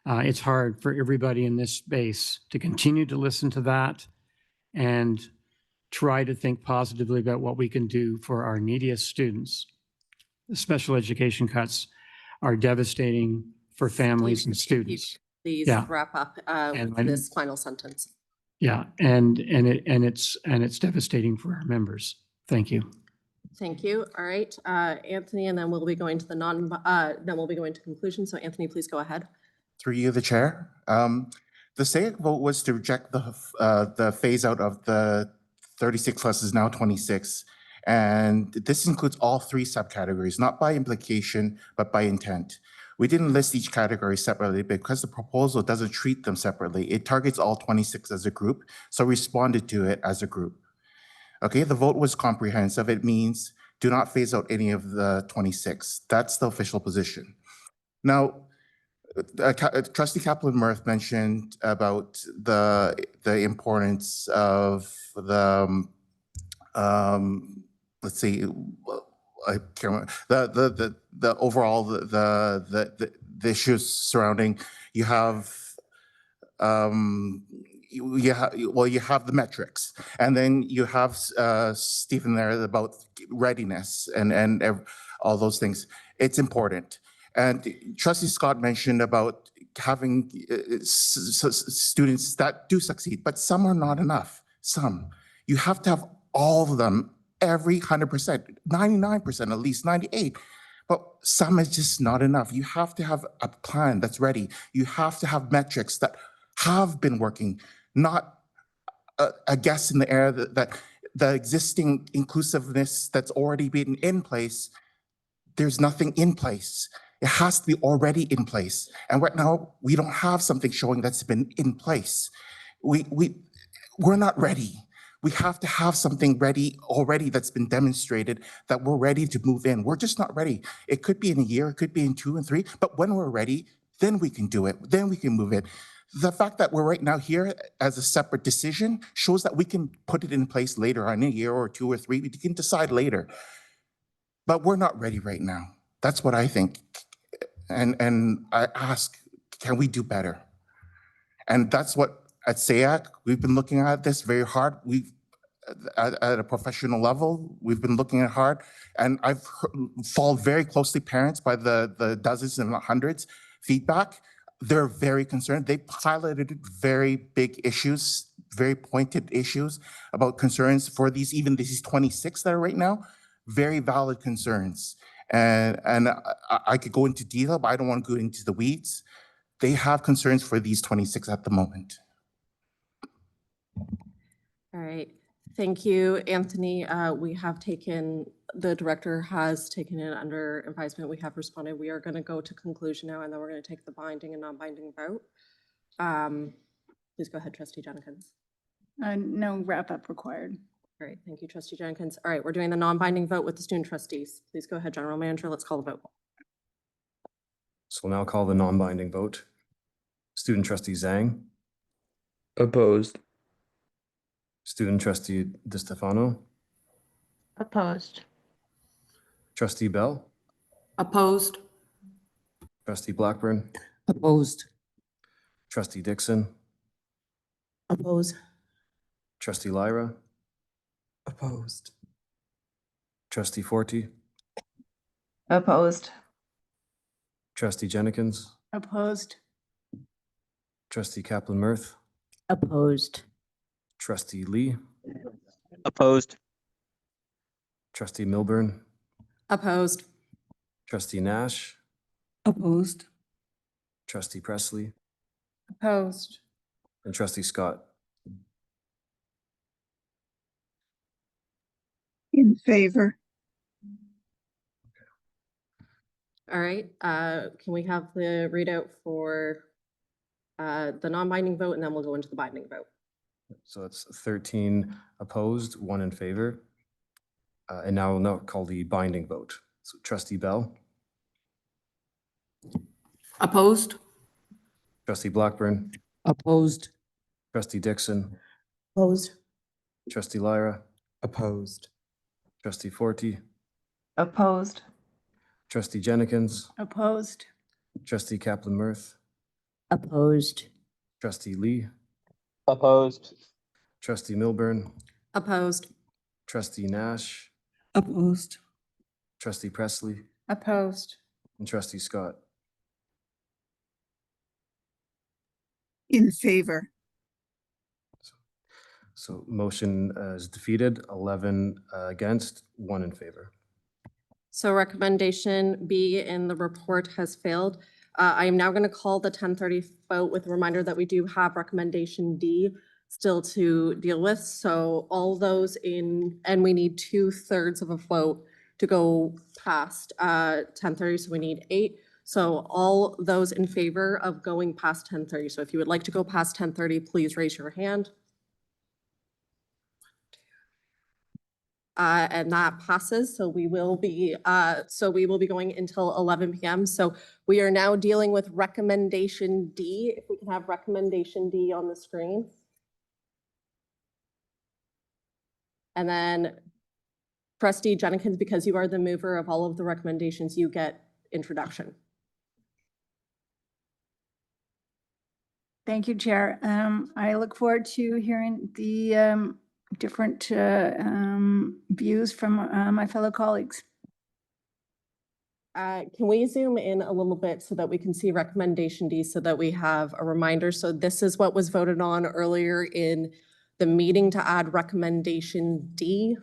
It's hard for everybody in this space to continue to listen to that and try to think positively about what we can do for our neediest students. The special education cuts are devastating for families and students. Please Yeah. wrap up And with this final sentence. Yeah, and it's devastating for our members. Thank you. Thank you. All right, Anthony, and then we'll be going to then we'll be going to conclusion. So Anthony, please go ahead. Through you, the chair. The SAIC vote was to reject the phase out of the 36 classes, now 26. And this includes all 3 subcategories, not by implication, but by intent. We didn't list each category separately because the proposal doesn't treat them separately. It targets all 26 as a group, so we responded to it as a group. Okay, the vote was comprehensive. It means do not phase out any of the 26. That's the official position. Now, Trustee Kaplan-Murphy mentioned about the importance of the let's see, I can't remember the overall the issues surrounding. You have you have the metrics, and then you have Stephen there about readiness and all those things. It's important. And Trustee Scott mentioned about having students that do succeed, but some are not enough. Some. You have to have all of them, every 100%, 99%, at least 98%. But some is just not enough. You have to have a plan that's ready. You have to have metrics that have been working, not a guess in the air that the existing inclusiveness that's already been in place, there's nothing in place. It has to be already in place. And right now, we don't have something showing that's been in place. We're not ready. We have to have something ready already that's been demonstrated that we're ready to move in. We're just not ready. It could be in a year, it could be in 2 and 3, but when we're ready, then we can do it. Then we can move it. The fact that we're right now here as a separate decision shows that we can put it in place later on, in a year or 2 or 3. We can decide later. But we're not ready right now. That's what I think. And I ask, can we do better? And that's what at SAIC, we've been looking at this very hard. We've at a professional level, we've been looking at hard, and I've followed very closely parents by the dozens and hundreds feedback. They're very concerned. They highlighted very big issues, very pointed issues about concerns for even these 26 that are right now, very valid concerns. And I could go into detail, but I don't want to go into the weeds. They have concerns for these 26 at the moment. All right. Thank you, Anthony. The director has taken it under advisement. We have responded. We are going to go to conclusion now, and then we're going to take the binding and non-binding vote. Please go ahead, Trustee Jenkins. No wrap-up required. All right. Thank you, Trustee Jenkins. All right. We're doing the non-binding vote with the student trustees. Please go ahead, General Manager. Let's call the vote. So we'll now call the non-binding vote. Student trustee Zhang, Opposed. student trustee DeStefano, Opposed. trustee Bell, Opposed? trustee Blackburn, Opposed? trustee Dixon, Oppose. trustee Lyra, Opposed. trustee Forty, Opposed? trustee Jennings, Opposed. trustee Kaplan Mirth, Opposed. trustee Lee, Opposed. trustee Milburn, Opposed. trustee Nash, Opposed. trustee Presley, Opposed. and trustee Scott. In favor. All right, can we have the readout for the non-binding vote, and then we'll go into the binding vote. So it's 13 opposed, 1 in favor. And now we'll now call the binding vote. So trustee Bell, Opposed? trustee Blackburn, Opposed? trustee Dixon, Opposed. trustee Lyra, Opposed. trustee Forty, Opposed? trustee Jennings, Opposed. trustee Kaplan Mirth, Opposed. trustee Lee, Opposed. trustee Milburn, Opposed. trustee Nash, Opposed. trustee Presley, Opposed. and trustee Scott. In favor. So motion is defeated, 11 against, 1 in favor. So recommendation B in the report has failed. I am now going to call the 10:30 vote with a reminder that we do have recommendation D still to deal with. So all those in, and we need 2/3 of a vote to go past 10:30, so we need 8. So all those in favor of going past 10:30. So if you would like to go past 10:30, please raise your hand. And that passes, so we will be going until 11 PM. So we are now dealing with recommendation D. If we can have recommendation D on the screen. And then trustee Jennings, because you are the mover of all of the recommendations, you get introduction. Thank you, Chair. I look forward to hearing the different views from my fellow colleagues. Can we zoom in a little bit so that we can see recommendation D so that we have a reminder? So this is what was voted on earlier in the meeting to add recommendation D.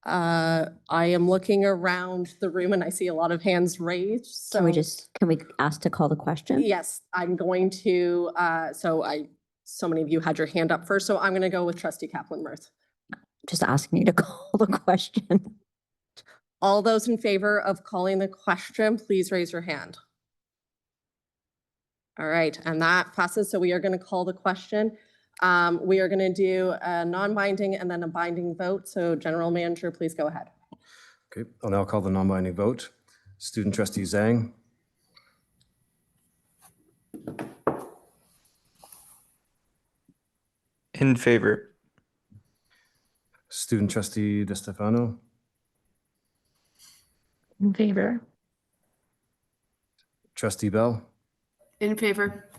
I am looking around the room and I see a lot of hands raised. So Can we ask to call the question? yes, I'm going to, so many of you had your hand up first, so I'm going to go with trustee Kaplan Mirth. Just asking you to call the question. All those in favor of calling the question, please raise your hand. All right, and that passes, so we are going to call the question. We are going to do a non-binding and then a binding vote, so General Manager, please go ahead. Okay, I'll now call the non-binding vote. Student trustee Zhang, In favor. student trustee DeStefano, In favor. trustee Bell, In favor?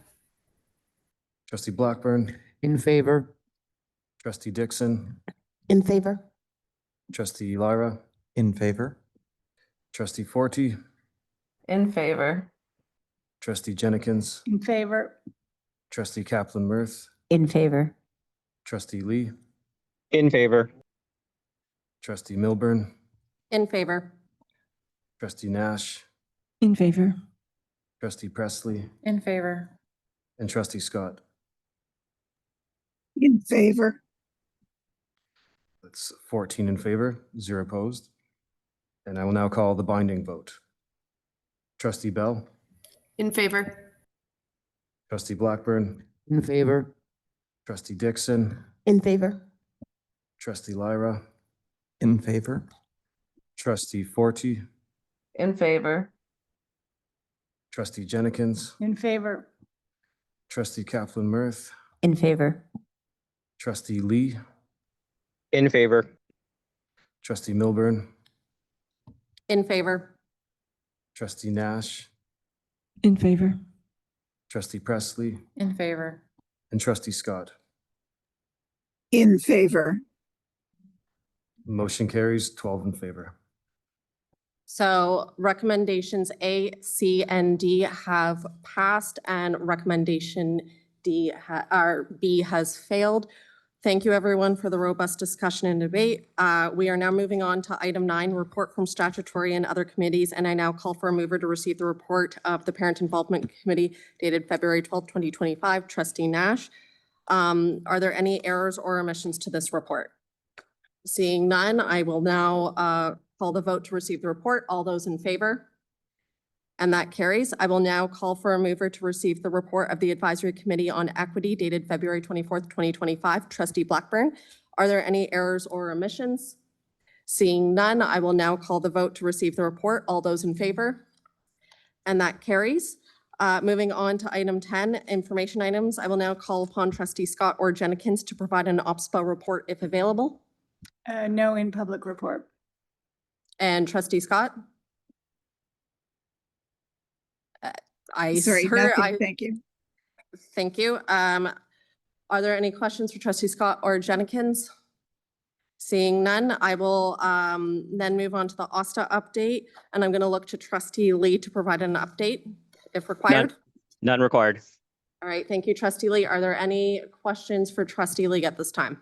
trustee Blackburn, In favor? trustee Dixon, In favor? trustee Lyra, In favor? trustee Forty, In favor? trustee Jennings, In favor. trustee Kaplan Mirth, In favor. trustee Lee, In favor. trustee Milburn, In favor. trustee Nash, In favor. trustee Presley, In favor. and trustee Scott. In favor. That's 14 in favor, 0 opposed. And I will now call the binding vote. Trustee Bell, In favor? trustee Blackburn, In favor? trustee Dixon, In favor? trustee Lyra, In favor? trustee Forty, In favor? Trustee Jennings, In favor? Trustee Kaplan Mirth, In favor. Trustee Lee, In favor. Trustee Milburn, In favor. Trustee Nash, In favor? Trustee Presley, In favor. and Trustee Scott. In favor. Motion carries 12 in favor. So recommendations A, C, and D have passed and recommendation B has failed. Thank you, everyone, for the robust discussion and debate. We are now moving on to item 9, report from statutory and other committees. And I now call for a mover to receive the report of the Parent Involvement Committee dated February 12, 2025. Trustee Nash. Are there any errors or omissions to this report? Seeing none, I will now call the vote to receive the report. All those in favor? And that carries. I will now call for a mover to receive the report of the Advisory Committee on Equity dated February 24th, 2025. Trustee Blackburn, are there any errors or omissions? Seeing none, I will now call the vote to receive the report. All those in favor? And that carries. Moving on to item 10, information items. I will now call upon Trustee Scott or Jennings to provide an OPSPA report if available. No in public report. And Trustee Scott? Sorry, nothing. Thank you. Thank you. Are there any questions for Trustee Scott or Jennings? Seeing none, I will then move on to the OSTA update, and I'm going to look to Trustee Lee to provide an update if required. None required. All right, thank you, Trustee Lee. Are there any questions for Trustee Lee at this time?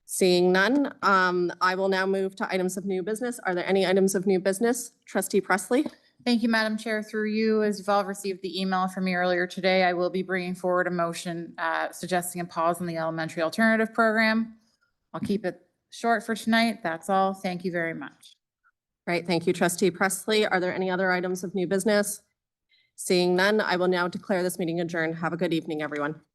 Seeing none, I will now move to items of new business. Are there any items of new business? Trustee Presley? Thank you, Madam Chair. Through you, as you've all received the email from me earlier today, I will be bringing forward a motion suggesting a pause in the elementary alternative program. I'll keep it short for tonight. That's all. Thank you very much. Great, thank you, Trustee Presley. Are there any other items of new business? Seeing none, I will now declare this meeting adjourned. Have a good evening, everyone.